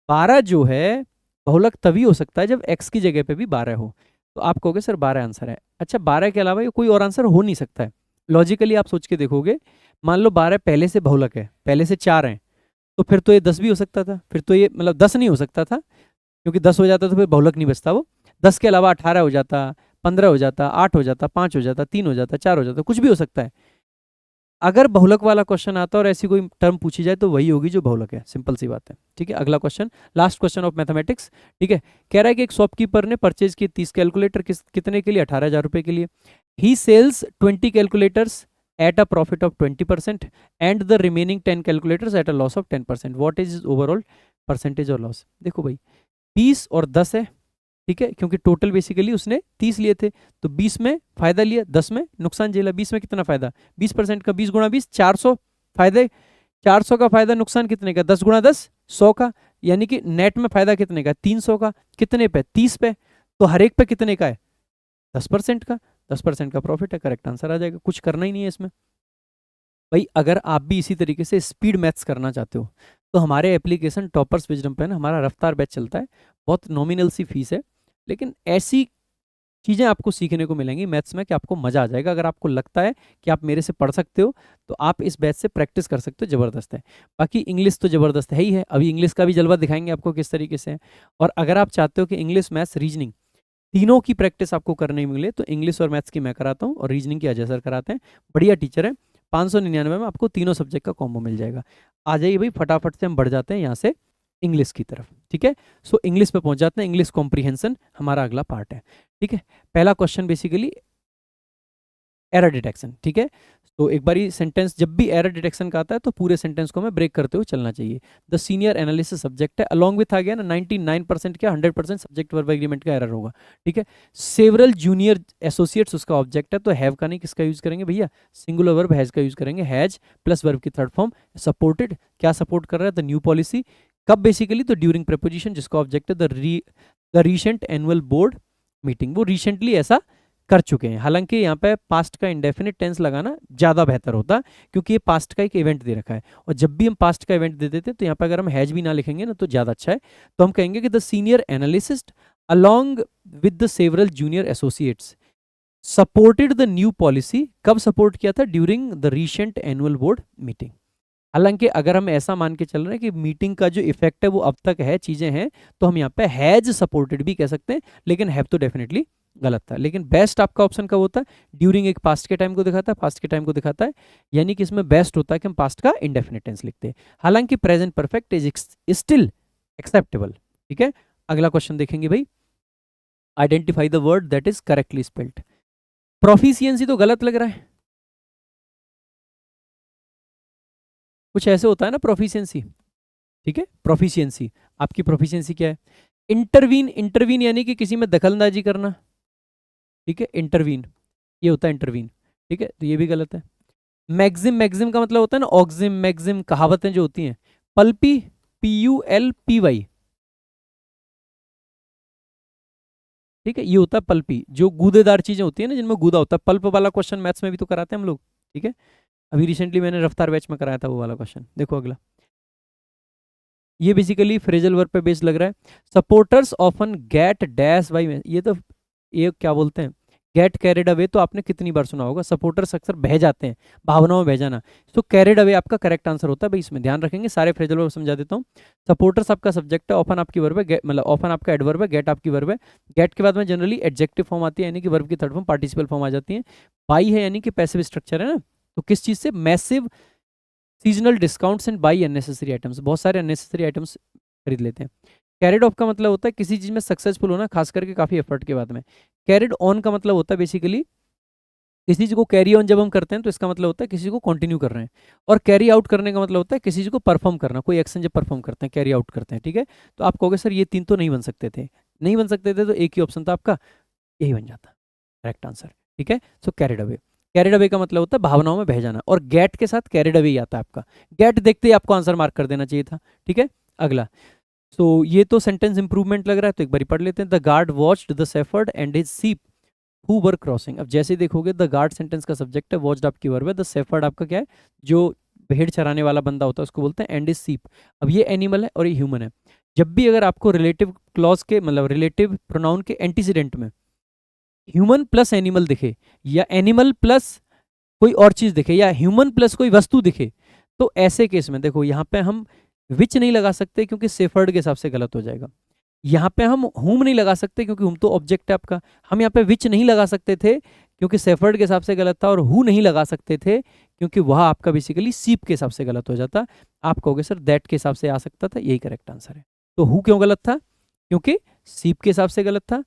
12 जो है बहुलक तभी हो सकता है जब x की जगह पे भी 12 हो। तो आप कहोगे सर 12 आंसर है। अच्छा 12 के अलावा ये कोई और आंसर हो नहीं सकता है। लॉजिकली आप सोच के देखोगे, मान लो 12 पहले से बहुलक है, पहले से 4 हैं, तो फिर तो ये 10 भी हो सकता था, फिर तो ये मतलब 10 नहीं हो सकता था, क्योंकि 10 हो जाता तो फिर बहुलक नहीं बचता वो। 10 के अलावा 18 हो जाता, 15 हो जाता, 8 हो जाता, 5 हो जाता, 3 हो जाता, 4 हो जाता, कुछ भी हो सकता है। अगर बहुलक वाला क्वेश्चन आता और ऐसी कोई टर्म पूछी जाए तो वही होगी जो बहुलक है, सिंपल सी बात है, ठीक है। अगला question, last question of mathematics, ठीक है। कह रहा है कि एक शॉपकीपर ने परचेज किए 30 कैलकुलेटर, कितने के लिए? 18,000 रुपए के लिए। He sells 20 calculators at a profit of 20% and the remaining 10 calculators at a loss of 10%, what is overall percentage और लॉस? देखो भाई 20 और 10 है, ठीक है, क्योंकि टोटल बेसिकली उसने 30 लिए थे, तो 20 में फायदा लिया, 10 में नुकसान झेला। 20 में कितना फायदा? 20% का, 20 गुणा 20 400 फायदे, 400 का फायदा, नुकसान कितने का? 10 गुणा 10 100 का, यानी कि नेट में फायदा कितने का? 300 का। कितने पे? 30 पे, तो हर एक पे कितने का है? 10% का। 10% का प्रॉफिट है, करेक्ट आंसर आ जाएगा, कुछ करना ही नहीं है इसमें। भाई अगर आप भी इसी तरीके से स्पीड मैथ्स करना चाहते हो तो हमारे एप्लीकेशन टॉपर्स विजडम पे ना हमारा रफ्तार बैच चलता है, बहुत नॉमिनल सी फीस है, लेकिन ऐसी चीज़ें आपको सीखने को मिलेंगी मैथ्स में कि आपको मज़ा आ जाएगा। अगर आपको लगता है कि आप मेरे से पढ़ सकते हो तो आप इस बैच से प्रैक्टिस कर सकते हो, ज़बरदस्त है। बाकी इंग्लिश तो ज़बरदस्त है ही है, अभी इंग्लिश का भी जलवा दिखाएंगे आपको किस तरीके से है। और अगर आप चाहते हो कि इंग्लिश मैथ्स रीजनिंग तीनों की प्रैक्टिस आपको करने मिले तो इंग्लिश और मैथ्स की मैं कराता हूँ और रीजनिंग की अजय सर कराते हैं, बढ़िया टीचर है। 599 में आपको तीनों सब्जेक्ट का कॉम्बो मिल जाएगा। आ जाइए भाई फटाफट से हम बढ़ जाते हैं यहाँ से इंग्लिश की तरफ, ठीक है। सो इंग्लिश पे पहुंच जाते हैं, इंग्लिश कॉम्प्रीहेंशन हमारा अगला पार्ट है, ठीक है। पहला क्वेश्चन बेसिकली एरर डिटेक्शन, ठीक है। तो एक बारी सेंटेंस जब भी एरर डिटेक्शन का आता है तो पूरे सेंटेंस को हमें ब्रेक करते हुए चलना चाहिए। द सीनियर एनालिसिस सब्जेक्ट है, अलॉन्ग विथ आ गया ना 99% क्या 100% सब्जेक्ट वर्ब एग्रीमेंट का एरर होगा, ठीक है। सेवरल जूनियर एसोसिएट्स उसका ऑब्जेक्ट है, तो हैव का नहीं किसका यूज करेंगे भैया? सिंगुलर वर्ब हैज का यूज करेंगे, हैज प्लस वर्ब की थर्ड फॉर्म। सपोर्टेड, क्या सपोर्ट कर रहा है? The new policy. कब? बेसिकली तो ड्यूरिंग प्रेपोजिशन जिसका ऑब्जेक्ट है the recent annual board meeting, वो रिसेंटली ऐसा कर चुके हैं। हालांकि यहाँ पे पास्ट का इंडेफिनिट टेंस लगाना ज़्यादा बेहतर होता, क्योंकि ये पास्ट का एक इवेंट दे रखा है, और जब भी हम पास्ट का इवेंट दे देते हैं तो यहाँ पे अगर हम हैज भी ना लिखेंगे ना तो ज़्यादा अच्छा है। तो हम कहेंगे कि the senior analyst along with the several junior associates supported the new policy. कब सपोर्ट किया था? During the recent annual board meeting. हालांकि अगर हम ऐसा मान के चल रहे हैं कि मीटिंग का जो इफेक्ट है वो अब तक है, चीजें हैं, तो हम यहाँ पे हैज सपोर्टेड भी कह सकते हैं, लेकिन हैव तो डेफिनेटली गलत था। लेकिन बेस्ट आपका ऑप्शन कब होता है? ड्यूरिंग एक पास्ट के टाइम को दिखाता है, पास्ट के टाइम को दिखाता है, यानी कि इसमें बेस्ट होता है कि हम पास्ट का इंडेफिनिट टेंस लिखते हैं। हालांकि present perfect is still acceptable. ठीक है, अगला क्वेश्चन देखेंगे भाई। Identify the word that is correctly spelled. Proficiency तो गलत लग रहा है, कुछ ऐसे होता है ना प्रोफिशिएंसी। ठीक है, प्रोफिशिएंसी, आपकी प्रोफिशिएंसी क्या है? इंटरवीन, इंटरवीन यानी कि किसी में दखलंदाजी करना। ठीक है, इंटरवीन, ये होता है इंटरवीन। ठीक है, तो ये भी गलत है। मैक्सिम, मैक्सिम का मतलब होता है ना ऑक्सिम, मैक्सिम, कहावतें जो होती हैं। Pulpy, PULPY। ठीक है, ये होता है पल्पी, जो गूदेदार चीजें होती है ना, जिनमें गूदा होता है। पल्प वाला क्वेश्चन मैथ्स में भी तो कराते हैं हम लोग। ठीक है, अभी रिसेंटली मैंने रफ्तार बैच में कराया था वो वाला क्वेश्चन। देखो अगला, ये बेसिकली फ्रेजल वर्ब पे बेस्ड लग रहा है। Supporters often get dash by, ये तो ये क्या बोलते हैं, गेट कैरिड अवे, तो आपने कितनी बार सुना होगा, सपोर्टर्स अक्सर बह जाते हैं, भावनाओं में बह जाना। तो कैरिड अवे आपका करेक्ट आंसर होता है भाई, इसमें ध्यान रखेंगे। सारे फ्रेजल वर्ब समझा देता हूँ। सपोर्टर्स आपका सब्जेक्ट है, ऑफन आपकी वर्ब है, मतलब ऑफन आपका एडवर्ब है, गेट आपकी वर्ब है। गेट के बाद में जनरली एडजेक्टिव फॉर्म आती है, यानी कि वर्ब की थर्ड फॉर्म पार्टिसिपल फॉर्म आ जाती है। बाई है यानी कि पैसिव स्ट्रक्चर है ना, तो किस चीज से? Massive seasonal discounts and by unnecessary items, बहुत सारे अननेसेसरी आइटम्स खरीद लेते हैं। कैरिड ऑफ का मतलब होता है किसी चीज में सक्सेसफुल होना, खास करके काफी एफर्ट के बाद में। कैरिड ऑन का मतलब होता है बेसिकली किसी चीज को कैरी ऑन जब हम करते हैं तो इसका मतलब होता है किसी को कंटिन्यू कर रहे हैं। और कैरी आउट करने का मतलब होता है किसी चीज को परफॉर्म करना, कोई एक्शन जब परफॉर्म करते हैं कैरी आउट करते हैं। ठीक है, तो आप कहोगे सर ये तीन तो नहीं बन सकते थे, नहीं बन सकते थे, तो एक ही ऑप्शन था आपका, यही बन जाता करेक्ट आंसर। ठीक है, सो कैरिड अवे। कैरिड अवे का मतलब होता है भावनाओं में बह जाना, और गेट के साथ कैरिड अवे ही आता है आपका। गेट देखते ही आपको आंसर मार्क कर देना चाहिए था। ठीक है, अगला, तो ये तो सेंटेंस इंप्रूवमेंट लग रहा है, तो एक बार पढ़ लेते हैं। The guard watched the shepherd and his sheep who were crossing. अब जैसे ही देखोगे द गार्ड सेंटेंस का सब्जेक्ट है, वॉच्ड आपकी वर्ब है, द शेफर्ड आपका क्या है, जो भेड़ चराने वाला बंदा होता है उसको बोलते हैं, एंड हिज शीप। अब ये एनिमल है और ये ह्यूमन है। जब भी अगर आपको रिलेटिव क्लॉज के मतलब रिलेटिव प्रोनाउन के एंटीसीडेंट में ह्यूमन प्लस एनिमल दिखे, या एनिमल प्लस कोई और चीज दिखे, या ह्यूमन प्लस कोई वस्तु दिखे, तो ऐसे केस में देखो यहाँ पे हम विच नहीं लगा सकते क्योंकि सेफर्ड के हिसाब से गलत हो जाएगा। यहाँ पे हम हुम नहीं लगा सकते क्योंकि हुम तो ऑब्जेक्ट है आपका। हम यहाँ पे विच नहीं लगा सकते थे क्योंकि सेफर्ड के हिसाब से गलत था, और हु नहीं लगा सकते थे क्योंकि वह आपका बेसिकली सीप के हिसाब से गलत हो जाता। आप कहोगे सर दैट के हिसाब से आ सकता था, यही करेक्ट आंसर है। तो हु क्यों गलत था? क्योंकि सीप के हिसाब से गलत था।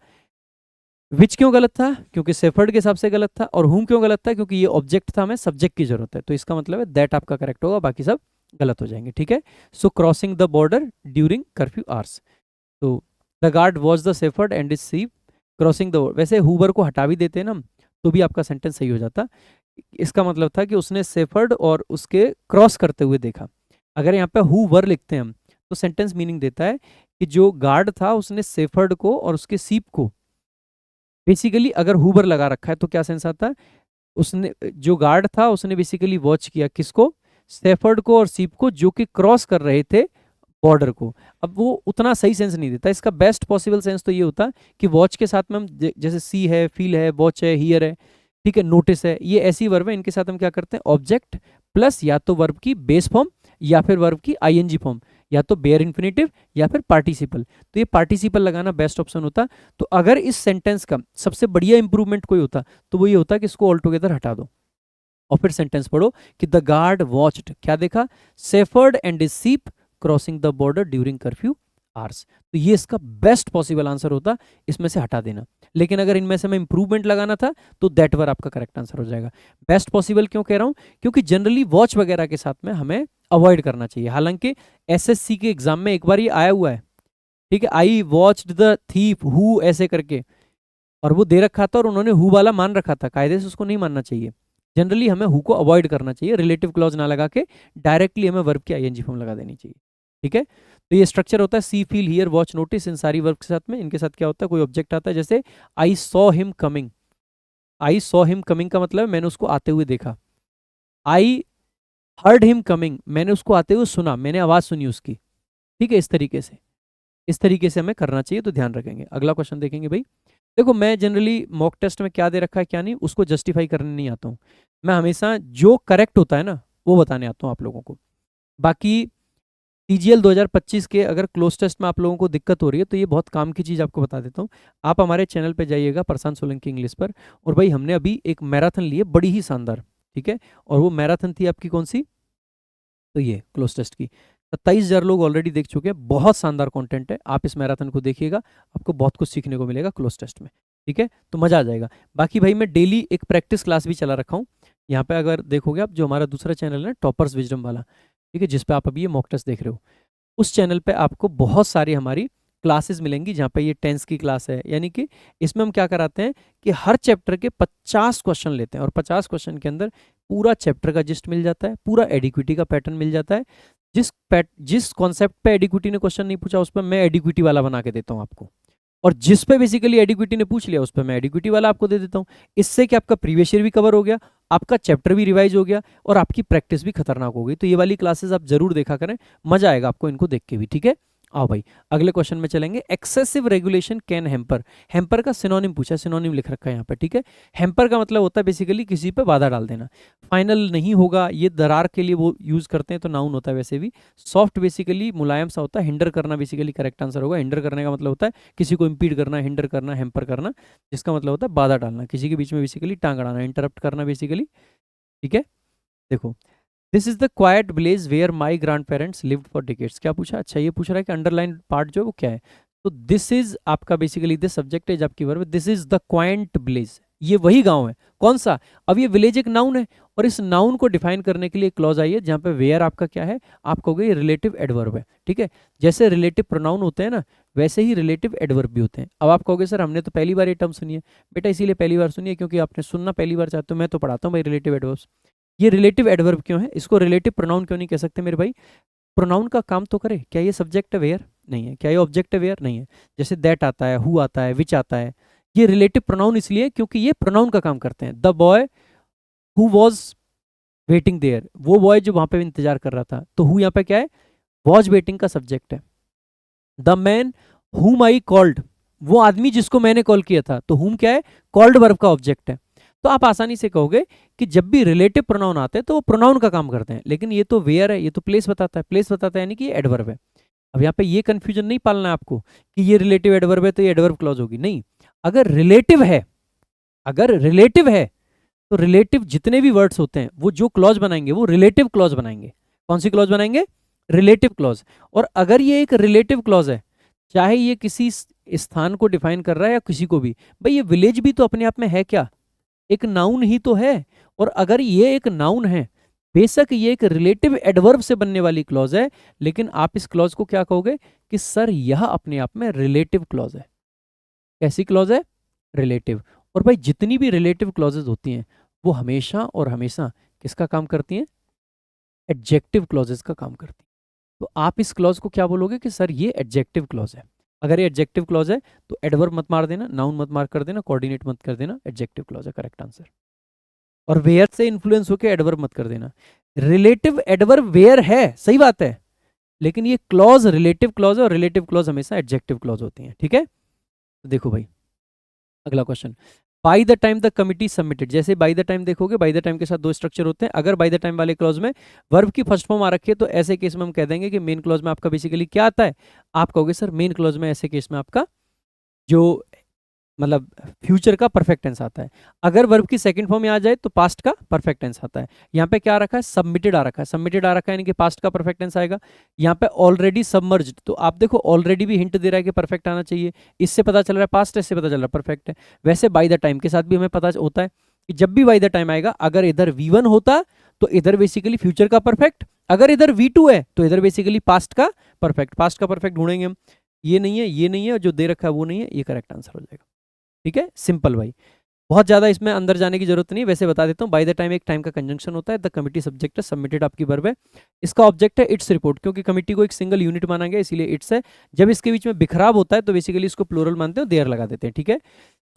विच क्यों गलत था? क्योंकि सेफर्ड के हिसाब से गलत था। और हुम क्यों गलत था? क्योंकि ये ऑब्जेक्ट था, हमें सब्जेक्ट की जरूरत है, तो इसका मतलब है दैट आपका करेक्ट होगा, बाकी सब गलत हो जाएंगे। ठीक है, so crossing the border during curfew hours, तो the guard watch the shepherd and is see crossing the, वैसे हुबर को हटा भी देते हैं ना तो भी आपका सेंटेंस सही हो जाता। इसका मतलब था कि उसने सेफर्ड और उसके क्रॉस करते हुए देखा। अगर यहाँ पे हु वर लिखते हैं हम तो सेंटेंस मीनिंग देता है कि जो गार्ड था उसने सेफर्ड को और उसके सीप को, बेसिकली अगर हुबर लगा रखा है तो क्या सेंस आता है, उसने जो गार्ड था उसने बेसिकली वॉच किया किसको? सेफर्ड को और सीप को, जो कि क्रॉस कर रहे थे बॉर्डर को। अब वो उतना सही सेंस नहीं देता, इसका बेस्ट पॉसिबल सेंस तो ये होता कि वॉच के साथ में हम जैसे सी है, फील है, वॉच है, हियर है, ठीक है, नोटिस है, ये ऐसी वर्ब है, इनके साथ हम क्या करते हैं ऑब्जेक्ट प्लस या तो वर्ब की बेस फॉर्म या फिर वर्ब की आईएनजी फॉर्म, या तो बेयर इन्फिनेटिव या फिर पार्टिसिपल। तो ये पार्टिसिपल लगाना बेस्ट ऑप्शन होता। तो अगर इस सेंटेंस का सबसे बढ़िया इंप्रूवमेंट कोई होता तो वो ये होता कि इसको ऑल टुगेदर हटा दो और फिर सेंटेंस पढ़ो कि द गार्ड वॉच्ड, क्या देखा? Shepherd and his sheep crossing the border during curfew hours. तो ये इसका बेस्ट पॉसिबल आंसर होता, इसमें से हटा देना। लेकिन अगर इनमें से मैं इंप्रूवमेंट लगाना था तो दैट वर आपका करेक्ट आंसर हो जाएगा। बेस्ट पॉसिबल क्यों कह रहा हूं? क्योंकि जनरली वॉच वगैरह के साथ में हमें अवॉइड करना चाहिए। हालांकि एसएससी के एग्जाम में एक बार ये आया हुआ है, ठीक है, I watched the thief who ऐसे करके, और वो दे रखा था और उन्होंने हु वाला मान रखा था, कायदे से उसको नहीं मानना चाहिए। जनरली हमें हु को अवॉइड करना चाहिए, रिलेटिव क्लॉज ना लगा के डायरेक्टली हमें वर्ब की आईएनजी फॉर्म लगा देनी चाहिए। ठीक है, तो ये स्ट्रक्चर होता है सी, फील, हियर, वॉच, नोटिस, इन सारी वर्ब के साथ में। इनके साथ क्या होता है, कोई ऑब्जेक्ट आता है, जैसे I saw him coming. I saw him coming का मतलब है मैंने उसको आते हुए देखा। आई हर्ड हिम कमिंग, मैंने उसको आते हुए सुना, मैंने आवाज सुनी उसकी। ठीक है, इस तरीके से इस तरीके से हमें करना चाहिए, तो ध्यान रखेंगे। अगला क्वेश्चन देखेंगे भाई। देखो मैं जनरली मॉक टेस्ट में क्या दे रखा है क्या नहीं उसको जस्टिफाई करने नहीं आता हूँ, मैं हमेशा जो करेक्ट होता है ना वो बताने आता हूँ आप लोगों को। बाकी टीजीएल 2025 के अगर क्लोज टेस्ट में आप लोगों को दिक्कत हो रही है तो ये बहुत काम की चीज़ आपको बता देता हूँ। आप हमारे चैनल पे जाइएगा प्रशांत सोलंकी इंग्लिश पर, और भाई हमने अभी एक मैराथन ली है बड़ी ही शानदार, ठीक है, और वो मैराथन थी आपकी कौन सी, तो ये क्लोज टेस्ट की। 27,000 लोग ऑलरेडी देख चुके हैं, बहुत शानदार कंटेंट है, आप इस मैराथन को देखिएगा, आपको बहुत कुछ सीखने को मिलेगा क्लोज टेस्ट में, ठीक है, तो मज़ा आ जाएगा। बाकी भाई मैं डेली एक प्रैक्टिस क्लास भी चला रखा हूँ यहाँ पे, अगर देखोगे आप जो हमारा दूसरा चैनल है टॉपर्स विजडम वाला, ठीक है, जिस पे आप अभी ये मॉक टेस्ट देख रहे हो, उस चैनल पे आपको बहुत सारी हमारी क्लासेस मिलेंगी जहाँ पे ये टेंस की क्लास है, यानी कि इसमें हम क्या कराते हैं कि हर चैप्टर के 50 क्वेश्चन लेते हैं और 50 क्वेश्चन के अंदर पूरा चैप्टर का जिस्ट मिल जाता है, पूरा एडिक्विटी का पैटर्न मिल जाता है। जिस कॉन्सेप्ट पे एडिक्विटी ने क्वेश्चन नहीं पूछा उस पर मैं एडिक्विटी वाला बना के देता हूँ आपको, और जिस पे बेसिकली एडिक्विटी ने पूछ लिया उस पर मैं एडिक्विटी वाला आपको दे देता हूँ। इससे कि आपका प्रीवियस ईयर भी कवर हो गया, आपका चैप्टर भी रिवाइज हो गया और आपकी प्रैक्टिस भी खतरनाक हो गई। तो ये वाली क्लासेस आप जरूर देखा करें, मजा आएगा आपको इनको देख के भी, ठीक है। आओ भाई अगले क्वेश्चन में चलेंगे। Excessive regulation can hamper, hamper का सिनोनिम पूछा, सिनोनिम लिख रखा है यहाँ पे, ठीक है। हैम्पर का मतलब होता है बेसिकली किसी पे बाधा डाल देना, फाइनल नहीं होगा, ये दरार के लिए वो यूज करते हैं तो नाउन होता है वैसे भी। सॉफ्ट बेसिकली मुलायम सा होता है, हिंडर करना बेसिकली करेक्ट आंसर होगा। हिंडर करने का मतलब होता है किसी को इंपीड करना, हिंडर करना, हैम्पर करना, जिसका मतलब होता है बाधा डालना, किसी के बीच में बेसिकली टांग अड़ाना, इंटरप्ट करना बेसिकली, ठीक है। देखो this is the quite village where my grandparents lived for decades, क्या पूछा, अच्छा ये पूछ रहा है कि अंडरलाइन पार्ट जो है वो क्या है, तो दिस इज आपका बेसिकली दिस सब्जेक्ट है आपकी verb, this is the coined village, ये वही गांव है, कौन सा, अब ये विलेज एक नाउन है और इस नाउन को डिफाइन करने के लिए क्लॉज आई है जहां पे वेयर आपका क्या है, आप कहोगे ये रिलेटिव एडवर्ब है, ठीक है। जैसे रिलेटिव प्रोनाउन होते हैं ना वैसे ही रिलेटिव एडवर्ब भी होते हैं। अब आप कहोगे सर हमने तो पहली बार ये टर्म सुनी है, बेटा इसीलिए पहली बार सुनिए क्योंकि आपने सुनना पहली बार चाहते हो, मैं तो पढ़ाता हूँ भाई रिलेटिव एडवर्ब्स। ये रिलेटिव एडवर्ब क्यों है, इसको रिलेटिव प्रोनाउन क्यों नहीं कह सकते मेरे भाई, प्रोनाउन का काम तो करे, क्या ये सब्जेक्ट है वेयर, नहीं है, क्या ये ऑब्जेक्ट है वेयर, नहीं है। जैसे दैट आता है, हु आता है, विच आता है, ये रिलेटिव प्रोनाउन इसलिए क्योंकि ये प्रोनाउन का काम करते हैं। The boy who was waiting there, वो बॉय जो वहां पे इंतजार कर रहा था, तो हु यहाँ पे क्या है, वॉज वेटिंग का सब्जेक्ट है। द मैन हुम आई कॉल्ड, वो आदमी जिसको मैंने कॉल किया था, तो हुम क्या है, कॉल्ड वर्ब का ऑब्जेक्ट है। तो आप आसानी से कहोगे कि जब भी रिलेटिव प्रोनाउन आते हैं तो वो प्रोनाउन का काम करते हैं, लेकिन ये तो वेयर है, ये तो प्लेस बताता है, प्लेस बताता है यानी कि ये एडवर्ब है। अब यहाँ पे ये कंफ्यूजन नहीं पालना है आपको कि ये रिलेटिव एडवर्ब है तो ये एडवर्ब क्लॉज होगी, नहीं। अगर रिलेटिव है, अगर रिलेटिव है तो रिलेटिव जितने भी वर्ड्स होते हैं वो जो क्लॉज बनाएंगे वो रिलेटिव क्लॉज बनाएंगे। कौन सी क्लॉज बनाएंगे, रिलेटिव क्लॉज। और अगर ये एक रिलेटिव क्लॉज है, चाहे ये किसी स्थान को डिफाइन कर रहा है या किसी को भी, भाई ये विलेज भी तो अपने आप में है क्या, एक नाउन ही तो है। और अगर ये एक नाउन है, बेशक ये एक रिलेटिव एडवर्ब से बनने वाली क्लॉज है, लेकिन आप इस क्लॉज को क्या कहोगे कि सर यह अपने आप में रिलेटिव क्लॉज है। कैसी क्लॉज है, रिलेटिव। और भाई जितनी भी रिलेटिव क्लॉजेज होती हैं वो हमेशा और हमेशा किसका काम करती हैं, एडजेक्टिव क्लॉजेज का काम करती हैं। तो आप इस क्लॉज को क्या बोलोगे कि सर ये एडजेक्टिव क्लॉज है। अगर ये एडजेक्टिव क्लॉज है तो एडवर्ब मत मार देना, नाउन मत मार कर देना, कोऑर्डिनेट मत कर देना, एडजेक्टिव क्लॉज है करेक्ट आंसर। और वेयर से इन्फ्लुएंस होकर एडवर्ब मत कर देना। रिलेटिव एडवर्ब वेयर है, सही बात है, लेकिन ये क्लॉज रिलेटिव क्लॉज है और रिलेटिव क्लॉज हमेशा एडजेक्टिव क्लॉज होती हैं, ठीक है। तो देखो भाई अगला question, by the time the committee submitted, जैसे बाय द टाइम देखोगे, बाय द टाइम के साथ दो स्ट्रक्चर होते हैं। अगर बाय द टाइम वाले क्लॉज में वर्ब की फर्स्ट फॉर्म आ रखी है तो ऐसे केस में हम कह देंगे कि मेन क्लॉज में आपका बेसिकली क्या आता है, आप कहोगे सर मेन क्लॉज में ऐसे केस में आपका जो मतलब फ्यूचर का परफेक्ट टेंस आता है। अगर वर्ब की सेकंड फॉर्म में आ जाए तो पास्ट का परफेक्ट टेंस आता है। यहाँ पे क्या आ रखा है, सबमिटेड आ रखा है, सबमिटेड आ रखा है यानी कि पास्ट का परफेक्ट टेंस आएगा। यहाँ पे ऑलरेडी सबमर्ज्ड, तो आप देखो ऑलरेडी भी हिंट दे रहा है कि परफेक्ट आना चाहिए, इससे पता चल रहा है पास्ट, इससे पता चल रहा है परफेक्ट है। वैसे बाय द टाइम के साथ भी हमें पता होता है कि जब भी बाय द टाइम आएगा, अगर इधर V1 होता तो इधर बेसिकली फ्यूचर का परफेक्ट, अगर इधर V2 है तो इधर बेसिकली पास्ट का परफेक्ट। पास्ट का परफेक्ट ढूंढेंगे हम, ये नहीं है, ये नहीं है, जो दे रखा है वो नहीं है, ये करेक्ट आंसर हो जाएगा, ठीक है। सिंपल भाई, बहुत ज्यादा इसमें अंदर जाने की जरूरत नहीं, वैसे बता देता हूँ। बाय द टाइम एक टाइम का कंजंक्शन होता है, द कमिटी सब्जेक्ट है, सबमिटेड आपकी वर्ब है, इसका ऑब्जेक्ट है इट्स रिपोर्ट, क्योंकि कमिटी को एक सिंगल यूनिट माना गया इसलिए इट्स है। जब इसके बीच में बिखराव होता है तो बेसिकली इसको प्लूरल मानते हैं, देयर लगा देते हैं, ठीक है।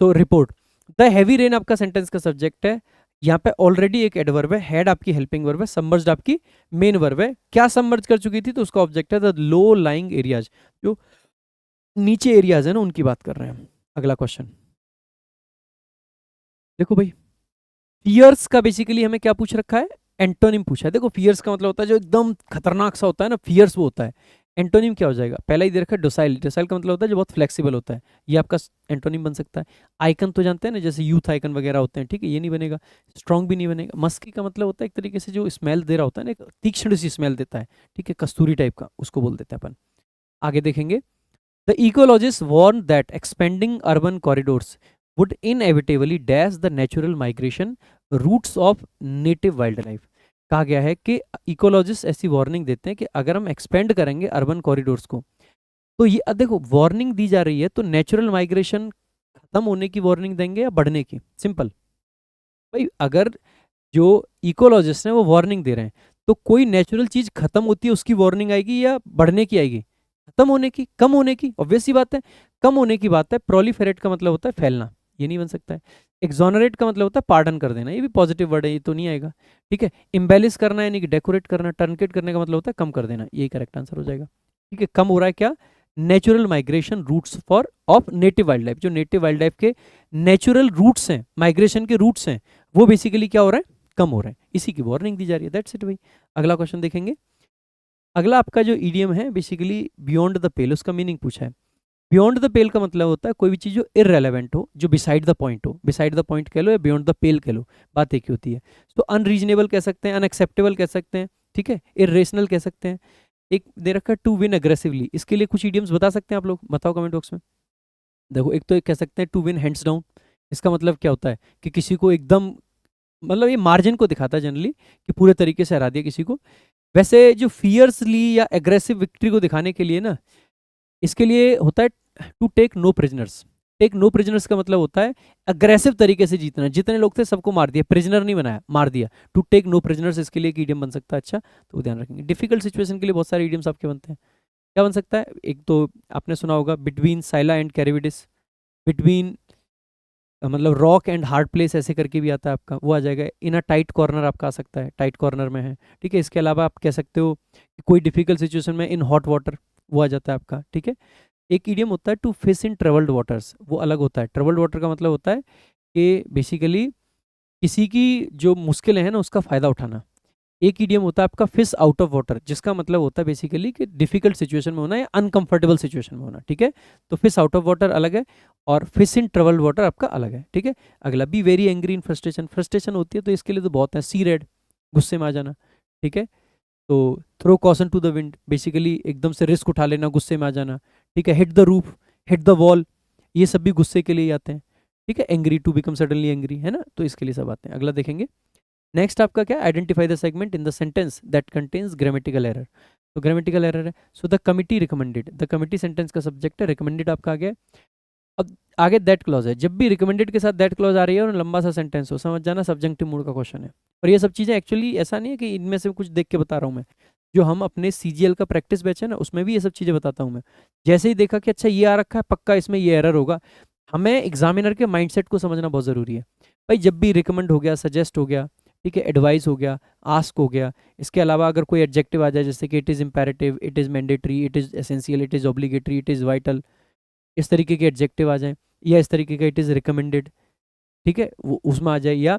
तो रिपोर्ट, द हैवी रेन आपका सेंटेंस का सब्जेक्ट है, यहाँ पे ऑलरेडी एक एडवर्ब है, हेड आपकी हेल्पिंग वर्ब है, सबमर्ज्ड आपकी मेन वर्ब है। क्या सबमर्ज कर चुकी थी तो उसका ऑब्जेक्ट है द लो लाइंग एरियाज, जो नीचे एरियाज है ना, उनकी बात कर रहे हैं हम। अगला क्वेश्चन देखो भाई, फियर्स का बेसिकली हमें क्या पूछ रखा है, एंटोनिम पूछा है। देखो फियर्स का मतलब होता है जो एकदम खतरनाक सा होता है ना, फियर्स वो होता है। एंटोनिम क्या हो जाएगा, पहला ही दे रखा है डोसाइल। डोसाइल का मतलब होता है जो बहुत फ्लेक्सिबल होता है, ये आपका एंटोनिम बन सकता है। आइकन तो जानते हैं ना, जैसे यूथ आइकन वगैरह होते हैं, ठीक है, ये नहीं बनेगा। स्ट्रॉन्ग भी नहीं बनेगा। मस्की का मतलब होता है एक तरीके से जो स्मेल दे रहा होता है ना, एक तीक्ष्ण सी स्मेल देता है, ठीक है, कस्तूरी टाइप का, उसको बोल देते हैं अपन। आगे देखेंगे, the ecologist warn that expanding urban corridors would inevitably dash the natural migration routes of native wildlife। कहा गया है कि इकोलॉजिस्ट ऐसी वार्निंग देते हैं कि अगर हम एक्सपेंड करेंगे अर्बन कॉरिडोर्स को, तो ये देखो वार्निंग दी जा रही है, तो नेचुरल माइग्रेशन खत्म होने की वार्निंग देंगे या बढ़ने की, सिंपल। भाई अगर जो इकोलॉजिस्ट हैं वो वार्निंग दे रहे हैं, तो कोई नेचुरल चीज खत्म होती है उसकी वार्निंग आएगी या बढ़ने की आएगी, खत्म होने की, कम होने की, ऑब्वियस सी बात है, कम होने की बात है। प्रोलिफेरेट का मतलब होता है फैलना, ये नहीं बन सकता है। एक्सोनरेट का मतलब होता है पार्डन कर देना, ये भी पॉजिटिव वर्ड है, ये तो नहीं आएगा, ठीक है। इम्बेलिश करना यानी कि डेकोरेट करना, टर्नकेट करने का मतलब होता है कम कर देना, यही करेक्ट आंसर हो जाएगा, ठीक है। कम हो रहा है क्या, natural migration routes for of native wildlife, जो नेटिव वाइल्ड लाइफ के नेचुरल रूट्स हैं, माइग्रेशन के रूट्स हैं, वो बेसिकली क्या हो रहा है, कम हो रहे हैं, इसी की वार्निंग दी जा रही है, दैट्स इट भाई। अगला क्वेश्चन देखेंगे। अगला आपका जो ईडियम है बेसिकली बियॉन्ड द पेल, उसका मीनिंग पूछा है। बियॉन्ड द पेल का मतलब होता है कोई भी चीज जो इररेलेवेंट हो, जो बिसाइड द पॉइंट हो, बिसाइड द पॉइंट कह लो या बियॉन्ड द पेल कह लो, बात एक ही होती है। तो अनरीजनेबल कह सकते हैं, अनएक्सेप्टेबल कह सकते हैं, ठीक है, इरेशनल कह सकते हैं। एक दे रखा है टू विन अग्रेसिवली, इसके लिए कुछ ईडियम्स बता सकते हैं आप लोग, बताओ कमेंट बॉक्स में। देखो एक तो एक कह सकते हैं टू विन हैंड्स डाउन, इसका मतलब क्या होता है कि किसी को एकदम, मतलब ये मार्जिन को दिखाता है जनरली, कि पूरे तरीके से हरा दिया किसी को। वैसे जो फियर्सली या एग्रेसिव विक्ट्री को दिखाने के लिए ना, इसके लिए होता है to take no prisoners. Take no prisoners का मतलब होता है अग्रेसिव तरीके से जीतना, जितने लोग थे सबको मार दिया, प्रिजनर नहीं बनाया, मार दिया। टू टेक नो प्रिजनर्स इसके लिए एक ईडियम बन सकता है, अच्छा तो वो ध्यान रखेंगे। डिफिकल्ट सिचुएशन के लिए बहुत सारे ईडियम्स आपके बनते हैं, क्या बन सकता है, एक तो आपने सुना होगा बिटवीन साइला एंड कैरिविडिस, बिटवीन मतलब रॉक एंड हार्ड प्लेस ऐसे करके भी आता है आपका, वो आ जाएगा। इन अ टाइट कॉर्नर आपका आ सकता है, टाइट कॉर्नर में है, ठीक है। इसके अलावा आप कह सकते हो कि कोई डिफिकल्ट सिचुएशन में इन हॉट वाटर, वो आ जाता है आपका, ठीक है। एक ईडियम होता है to fish in travelled waters, वो अलग होता है। ट्रेवल्ड वाटर का मतलब होता है कि बेसिकली किसी की जो मुश्किलें हैं ना उसका फायदा उठाना। एक ईडियम होता है आपका फिश आउट ऑफ वाटर, जिसका मतलब होता है बेसिकली कि डिफिकल्ट सिचुएशन में होना या अनकंफर्टेबल सिचुएशन में होना, ठीक है। तो फिश आउट ऑफ वाटर अलग है, और फिश इन ट्रबल्ड वाटर आपका अलग है, ठीक है। अगला be very angry in frustration, frustration होती है तो इसके लिए तो बहुत है, सी रेड, गुस्से में आ जाना, ठीक है। तो throw caution to the wind, basically एकदम से रिस्क उठा लेना, गुस्से में आ जाना, ठीक है। Hit the roof, hit the wall, ये सब भी गुस्से के लिए ही आते हैं, ठीक है। Angry, to become suddenly angry, है ना, तो इसके लिए सब आते हैं। अगला देखेंगे, नेक्स्ट आपका क्या, identify the segment in the sentence that contains grammatical error. तो ग्रामेटिकल एरर है, so the committee recommended, the committee sentence का सब्जेक्ट है, रिकमेंडेड आपका आ गया। अब आगे दैट क्लॉज है, जब भी रिकमेंडेड के साथ दैट क्लॉज आ रही है और लंबा सा सेंटेंस हो, समझ जाना सब्जेक्टिव मूड का क्वेश्चन है। और ये सब चीज़ें एक्चुअली ऐसा नहीं है कि इनमें से कुछ देख के बता रहा हूँ मैं, जो हम अपने सीजीएल का प्रैक्टिस बैच है ना उसमें भी ये सब चीज़ें बताता हूँ मैं। जैसे ही देखा कि अच्छा ये आ रखा है, पक्का इसमें ये एरर होगा, हमें एग्जामिनर के माइंडसेट को समझना बहुत ज़रूरी है। भाई जब भी रिकमेंड हो गया, सजेस्ट हो गया, ठीक है, एडवाइस हो गया, आस्क हो गया, इसके अलावा अगर कोई एडजेक्टिव आ जाए जैसे कि it is imperative, it is mandatory, it is essential, it is obligatory, it is vital, इस तरीके के एडजेक्टिव आ जाए, या इस तरीके का इट इज़ रिकमेंडेड, ठीक है, वो उसमें आ जाए, या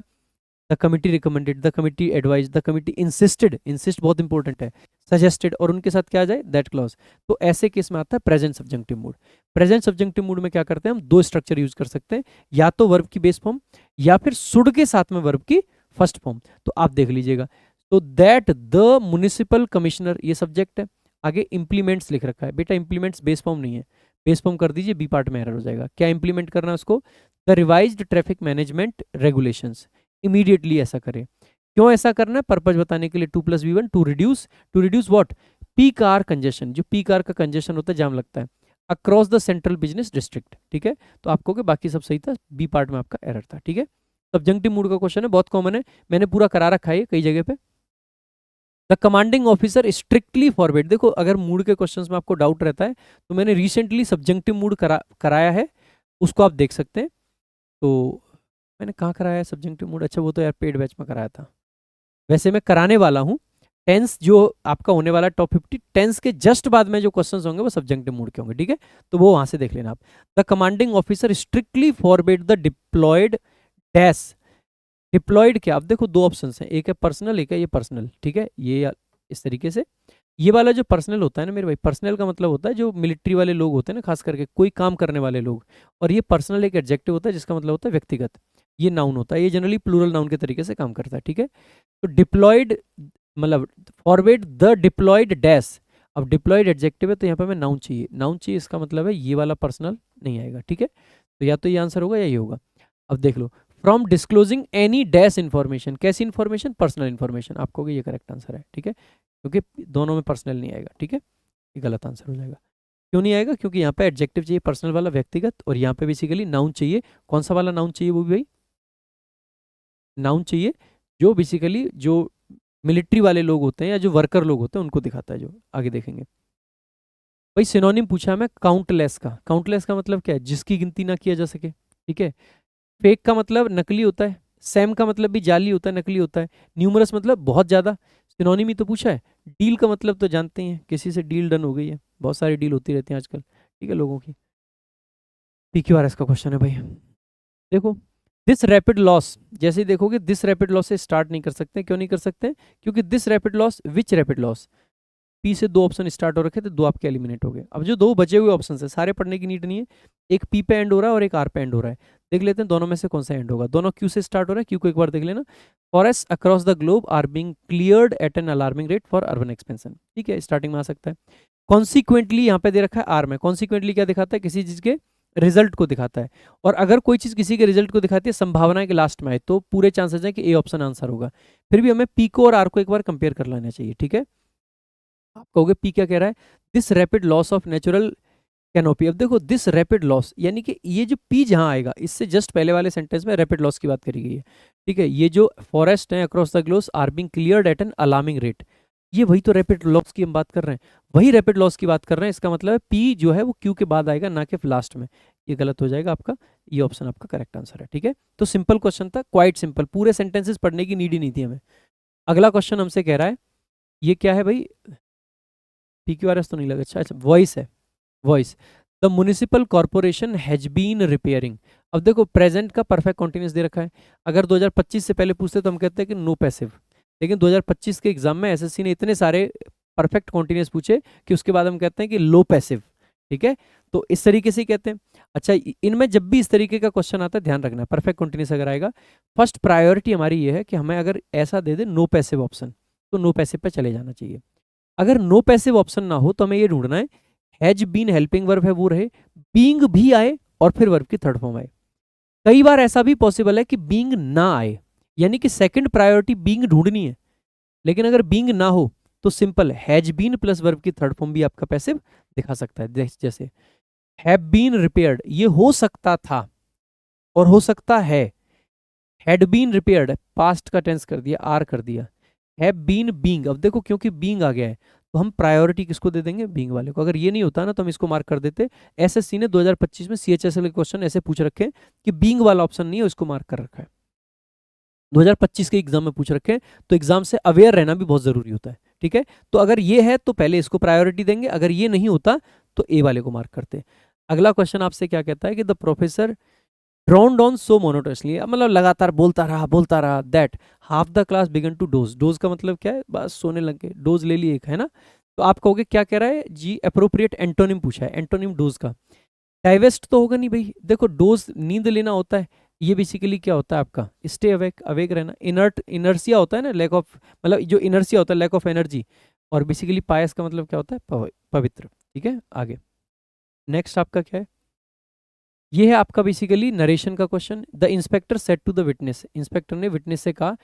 the committee recommended, the committee advise, the committee insisted, insist बहुत इंपॉर्टेंट है, सजेस्टेड, और उनके साथ क्या आ जाए, दैट क्लॉज। तो ऐसे केस में आता है present subjective mood. Present subjective mood में क्या करते हैं हम, दो स्ट्रक्चर यूज कर सकते हैं, या तो वर्ब की बेस फॉर्म, या फिर शुड के साथ में वर्ब की फर्स्ट फॉर्म। तो आप देख लीजिएगा, तो दैट द म्युनिसिपल कमिश्नर, ये सब्जेक्ट है। आगे इंप्लीमेंट्स लिख रखा है, बेटा इंप्लीमेंट्स बेस फॉर्म नहीं है, बेस फॉर्म कर दीजिए, बी पार्ट में एरर हो जाएगा। क्या इंप्लीमेंट करना है उसको, the revised traffic management regulations, immediately ऐसा करें। क्यों ऐसा करना है, पर्पज बताने के लिए, 2+V1 to reduce what, peak hour congestion, जो पीक आवर का कंजेशन होता है, जाम लगता है, across the central business district, ठीक है। तो आपको बाकी सब सही था, बी पार्ट में आपका एरर था, ठीक है। सब्जेक्टिव मूड का क्वेश्चन है, बहुत कॉमन है, मैंने पूरा करा रखा है कई जगह पे। The commanding officer strictly forward, देखो अगर मूड के क्वेश्चंस में आपको डाउट रहता है तो मैंने रिसेंटली सब्जेक्टिव मूड कराया है, उसको आप देख सकते हैं। तो मैंने कहाँ कराया है सब्जेक्टिव मूड, अच्छा वो तो यार पेड बैच में कराया था, वैसे मैं कराने वाला हूँ, टेंस जो आपका होने वाला टॉप 50 टेंस के जस्ट बाद में जो क्वेश्चंस होंगे वो सब्जेक्टिव मूड के होंगे, ठीक है, तो वो वहां से देख लेना आप। The commanding officer strictly forbid the deployed dash. Deployed क्या, अब देखो दो ऑप्शन हैं, एक है पर्सनल, एक है ये पर्सनल, ठीक है, ये इस तरीके से। ये वाला जो पर्सनल होता है ना मेरे भाई, पर्सनल का मतलब होता है जो मिलिट्री वाले लोग होते हैं ना, खास करके कोई काम करने वाले लोग, और ये पर्सनल एक एडजेक्टिव होता है जिसका मतलब होता है व्यक्तिगत। ये नाउन होता है, ये जनरली प्लूरल नाउन के तरीके से काम करता है, ठीक है। तो डिप्लॉयड मतलब फॉरवर्ड द डिप्लॉयड डैश। अब डिप्लॉयड एडजेक्टिव है तो यहाँ पे हमें नाउन चाहिए, नाउन चाहिए, इसका मतलब है ये वाला पर्सनल नहीं आएगा, ठीक है। तो या तो ये आंसर होगा या ये होगा। अब देख लो, from disclosing any dash information, कैसी इन्फॉर्मेशन, पर्सनल इन्फॉर्मेशन, आपको ये करेक्ट आंसर है, ठीक है, क्योंकि दोनों में पर्सनल नहीं आएगा, ठीक है, ये गलत आंसर हो जाएगा। क्यों नहीं आएगा, क्योंकि यहाँ पे एडजेक्टिव चाहिए पर्सनल वाला व्यक्तिगत, और यहाँ पे बेसिकली नाउन चाहिए। कौन सा वाला नाउन चाहिए, वो भी भाई नाउन चाहिए जो बेसिकली जो मिलिट्री वाले लोग होते हैं या जो वर्कर लोग होते हैं उनको दिखाता है, जो आगे देखेंगे। भाई सिनोनिम पूछा हमें काउंटलेस का, काउंटलेस का मतलब क्या है, जिसकी गिनती ना किया जा सके, ठीक है। फेक का मतलब नकली होता है, सैम का मतलब भी जाली होता है, नकली होता है, न्यूमरस मतलब बहुत ज़्यादा, सिनोनिम ही तो पूछा है। डील का मतलब तो जानते ही हैं, किसी से डील डन हो गई है, बहुत सारी डील होती रहती है आजकल, ठीक है, लोगों की। PQRS का क्वेश्चन है भाई, देखो दिस रैपिड लॉस, जैसे ही देखोगे दिस रैपिड लॉस से स्टार्ट नहीं कर सकते, क्यों नहीं कर सकते, क्योंकि this rapid loss, which rapid loss, P से दो ऑप्शन स्टार्ट हो रखे थे, दो आपके एलिमिनेट हो गए। अब जो दो बचे हुए ऑप्शन है सारे पढ़ने की नीड नहीं है, एक पी पे एंड हो रहा है और एक आर पे एंड हो रहा है, देख लेते हैं दोनों में से कौन सा एंड होगा। दोनों क्यू से स्टार्ट हो रहा है, क्यू को एक बार देख लेना। Forest across the globe are being cleared at an alarming rate for urban expansion, ठीक है, स्टार्टिंग में आ सकता है। कॉन्सिक्वेंटली यहाँ पे दे रखा है आर में, कॉन्सिक्वेंटली क्या दिखाता है, किसी चीज के रिजल्ट को दिखाता है, और अगर कोई चीज किसी के रिजल्ट को दिखाती है संभावना के लास्ट में आए तो पूरे चांसेस है कि ए ऑप्शन आंसर होगा। फिर भी हमें पी को और आर को एक बार कंपेयर कर लेना चाहिए, ठीक है। आप कहोगे पी क्या कह रहा है, this rapid loss of natural canopy. अब देखो दिस रैपिड लॉस यानी कि ये जो पी जहां आएगा इससे जस्ट पहले वाले सेंटेंस में रैपिड लॉस की बात करी गई है, ठीक है। ये जो फॉरेस्ट है across the globe are being cleared at an alarming rate, ये वही तो रैपिड लॉस की हम बात कर रहे हैं, वही रैपिड लॉस की बात कर रहे हैं। इसका मतलब है पी जो है वो क्यू के बाद आएगा, ना कि लास्ट में। ये गलत हो जाएगा आपका, ये ऑप्शन आपका करेक्ट आंसर है, ठीक है। तो सिंपल क्वेश्चन था, क्वाइट सिंपल, पूरे सेंटेंसेस पढ़ने की नीड ही नहीं थी हमें। अगला क्वेश्चन हमसे कह रहा है, ये क्या है भाई, PQRS तो नहीं लगा, अच्छा अच्छा वॉइस है, voice. The municipal corporation has been repairing. अब देखो प्रेजेंट का परफेक्ट कॉन्टिन्यूस दे रखा है, अगर 2025 से पहले पूछते तो हम कहते हैं कि नो पैसिव, लेकिन 2025 के एग्जाम में एसएससी ने इतने सारे परफेक्ट कॉन्टिन्यूस पूछे कि उसके बाद हम कहते हैं कि लो पैसिव, ठीक है, तो इस तरीके से ही कहते हैं। अच्छा इनमें जब भी इस तरीके का क्वेश्चन आता है ध्यान रखना, परफेक्ट कॉन्टिन्यूस अगर आएगा, फर्स्ट प्रायोरिटी हमारी ये है कि हमें अगर ऐसा दे दे नो पैसिव ऑप्शन, तो नो पैसिव पे चले जाना चाहिए। अगर नो पैसिव ऑप्शन ना हो तो हमें ये ढूंढना है हैज बीन हेल्पिंग वर्ब है वो रहे, बीइंग भी आए और फिर वर्ब की थर्ड फॉर्म आए। कई बार ऐसा भी पॉसिबल है कि बीइंग ना आए, यानी कि सेकंड प्रायोरिटी बीइंग ढूंढनी है, लेकिन अगर बीइंग ना हो तो simple has been plus verb की थर्ड फॉर्म भी आपका पैसिव दिखा सकता है, जैसे हैव बीन रिपेयर्ड, ये हो सकता था और हो सकता है। हैड बीन रिपेयर्ड पास्ट का टेंस कर दिया, आर कर दिया। हैव बीन बीइंग, अब देखो क्योंकि बीइंग आ गया है तो हम प्रायोरिटी किसको दे देंगे, बीइंग वाले को। अगर ये नहीं होता ना तो हम इसको मार्क कर देते। एसएससी ने 2025 में CHSL के क्वेश्चन ऐसे पूछ रखे हैं कि बीइंग वाला ऑप्शन नहीं है, उसको मार्क कर रखा है। 2025 के एग्जाम में पूछ रखे हैं, तो एग्जाम से अवेयर रहना भी बहुत जरूरी होता है, ठीक है। तो अगर ये है तो पहले इसको प्रायोरिटी देंगे, अगर ये नहीं होता तो ए वाले को मार्क करते हैं। अगला क्वेश्चन आपसे क्या कहता है कि the professor droned on so monotonously, मतलब लगातार बोलता रहा that half the class began to doze. Doze का मतलब क्या है, बस सोने लग गए, डोज ले लिए एक, है ना। तो आप कहोगे क्या कह रहा है जी, अप्रोप्रिएट एंटोनिम पूछा है, एंटोनिम डोज का। डाइवेस्ट तो होगा नहीं भाई, देखो डोज नींद लेना होता है, ये बेसिकली क्या होता है आपका स्टे अवेक, अवेक रहना। इनर्ट इनर्सिया होता है ना, लैक ऑफ, मतलब जो इनर्सिया होता है लैक ऑफ एनर्जी। और बेसिकली पायस का मतलब क्या होता है, पवित्र, ठीक है। आगे नेक्स्ट आपका क्या है, ये है आपका बेसिकली नरेशन का question. The inspector said to the witness, inspector ने विटनेस से कहा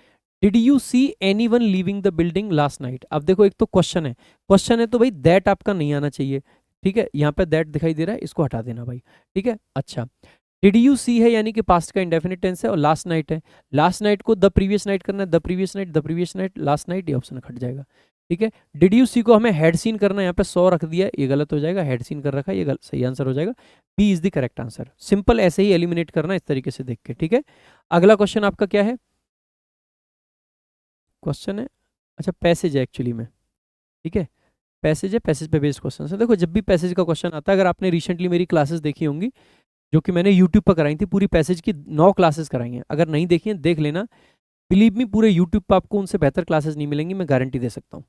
did you see anyone leaving the building last night. अब देखो एक तो क्वेश्चन है, क्वेश्चन है तो भाई दैट आपका नहीं आना चाहिए, ठीक है। यहाँ पे दैट दिखाई दे रहा है, इसको हटा देना भाई, ठीक है। अच्छा डिड यू सी है यानी कि पास्ट का इंडेफिनिट टेंस है, और लास्ट नाइट है, लास्ट नाइट को द प्रीवियस नाइट करना है, the previous night, the previous night, last night, ये ऑप्शन हट जाएगा, ठीक है। डिड यू सी को हमें हेड सीन करना है, यहाँ पे 100 रख दिया है, ये गलत हो जाएगा, हेड सीन कर रखा है, ये सही आंसर हो जाएगा, B is the correct answer. Simple ऐसे ही एलिमिनेट करना इस तरीके से देख के, ठीक है। अगला क्वेश्चन आपका क्या है, क्वेश्चन है, अच्छा पैसेज है एक्चुअली में, ठीक है, पैसेज है, पैसेज पे बेस्ड क्वेश्चन है। देखो जब भी पैसेज का क्वेश्चन आता है, अगर आपने रिसेंटली मेरी क्लासेस देखी होंगी जो कि मैंने यूट्यूब पर कराई थी, पूरी पैसेज की 9 क्लासेस कराई हैं, अगर नहीं देखी हैं देख लेना। बिलीव मी, पूरे यूट्यूब पर आपको उनसे बेहतर क्लासेस नहीं मिलेंगी, मैं गारंटी दे सकता हूँ।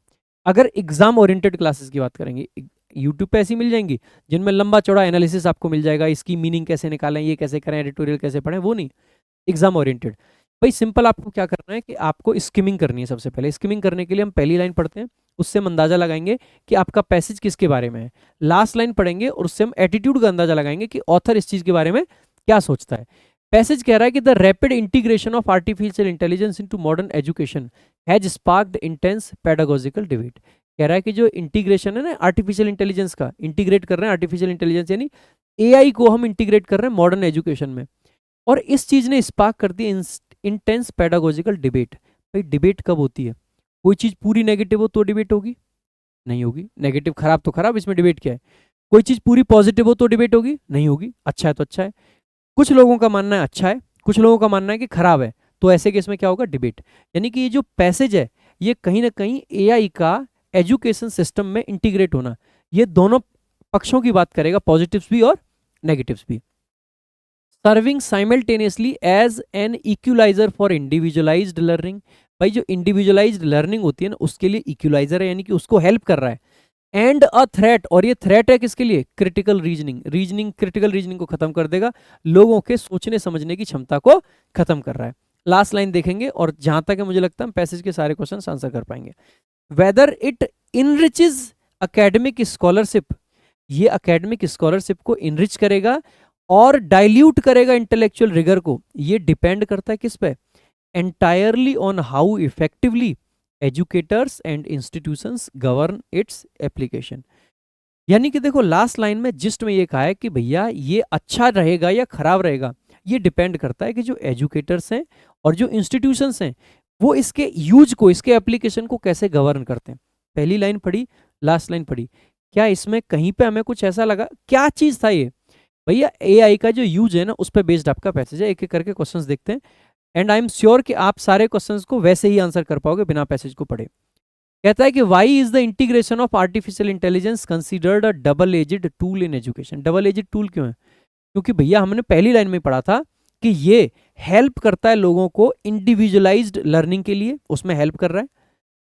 अगर एग्जाम ओरिएंटेड क्लासेस की बात करेंगे, यूट्यूब पे ऐसी मिल जाएंगी जिनमें लंबा चौड़ा एनालिसिस आपको मिल जाएगा, इसकी मीनिंग कैसे निकालें, ये कैसे करें, एडिटोरियल कैसे पढ़ें, वो नहीं। एग्जाम ओरिएंटेड भाई सिंपल, आपको क्या करना है कि आपको स्किमिंग करनी है। सबसे पहले स्किमिंग करने के लिए हम पहली लाइन पढ़ते हैं, उससे हम अंदाजा लगाएंगे कि आपका पैसेज किसके बारे में है। लास्ट लाइन पढ़ेंगे और उससे हम एटीट्यूड का अंदाजा लगाएंगे कि ऑथर इस चीज के बारे में क्या सोचता है। पैसेज कह रहा है कि the rapid integration of artificial intelligence into modern education has sparked intense pedagogical debate. कह रहा है कि जो इंटीग्रेशन है ना आर्टिफिशियल इंटेलिजेंस का, इंटीग्रेट कर रहे हैं आर्टिफिशियल इंटेलिजेंस यानी एआई को हम इंटीग्रेट कर रहे हैं मॉडर्न एजुकेशन में, और इस चीज ने स्पार्क कर दी इंटेंस पेडागोजिकल डिबेट। भाई डिबेट कब होती है? कोई चीज पूरी नेगेटिव हो तो डिबेट होगी? नहीं होगी। नेगेटिव खराब तो खराब, इसमें डिबेट क्या है? कोई चीज पूरी पॉजिटिव हो तो डिबेट होगी? नहीं होगी। अच्छा है तो अच्छा है। कुछ लोगों का मानना है अच्छा है, कुछ लोगों का मानना है कि खराब है, तो ऐसे केस में क्या होगा? डिबेट। यानी कि ये जो पैसेज है ये कहीं ना कहीं एआई का एजुकेशन सिस्टम में इंटीग्रेट होना, ये दोनों पक्षों की बात करेगा, पॉजिटिव्स भी और नेगेटिव्स भी। Serving simultaneously as an equaliser for individualised learning. भाई जो इंडिविजुअलाइज्ड लर्निंग होती है ना उसके लिए इक्वलाइजर है, यानी कि उसको हेल्प कर रहा है। एंड अ थ्रेट, और ये थ्रेट है किसके लिए? Critical reasoning. क्रिटिकल रीजनिंग को खत्म कर देगा, लोगों के सोचने समझने की क्षमता को खत्म कर रहा है। लास्ट लाइन देखेंगे और जहां तक है मुझे लगता है हम पैसेज के सारे क्वेश्चन आंसर कर पाएंगे। वेदर इट इनरिचेज एकेडमिक स्कॉलरशिप, ये एकेडमिक स्कॉलरशिप को इनरिच करेगा और डाइल्यूट करेगा इंटेलेक्चुअल रिगर को, ये डिपेंड करता है किस पे? Entirely on how effectively educators and institutions govern its application. यानी कि देखो लास्ट लाइन में जिस्ट में ये कहा है कि भैया ये अच्छा रहेगा या खराब रहेगा, ये डिपेंड करता है कि जो एजुकेटर्स हैं और जो इंस्टीट्यूशंस हैं वो इसके यूज को, इसके एप्लीकेशन को कैसे गवर्न करते हैं। पहली लाइन पढ़ी, लास्ट लाइन पढ़ी, क्या इसमें कहीं पे हमें कुछ ऐसा लगा? क्या चीज था ये? भैया एआई का जो यूज है ना उस पर बेस्ड आपका पैसेज है। एक एक करके क्वेश्चंस देखते हैं एंड आई एम श्योर कि आप सारे क्वेश्चंस को वैसे ही आंसर कर पाओगे बिना पैसेज को पढ़े। कहता है कि why is the integration of artificial intelligence considered a double edged tool in education. Double edged tool क्यों है? क्योंकि भैया हमने पहली लाइन में पढ़ा था कि ये हेल्प करता है लोगों को इंडिविजुअलाइज्ड लर्निंग के लिए, उसमें हेल्प कर रहा है,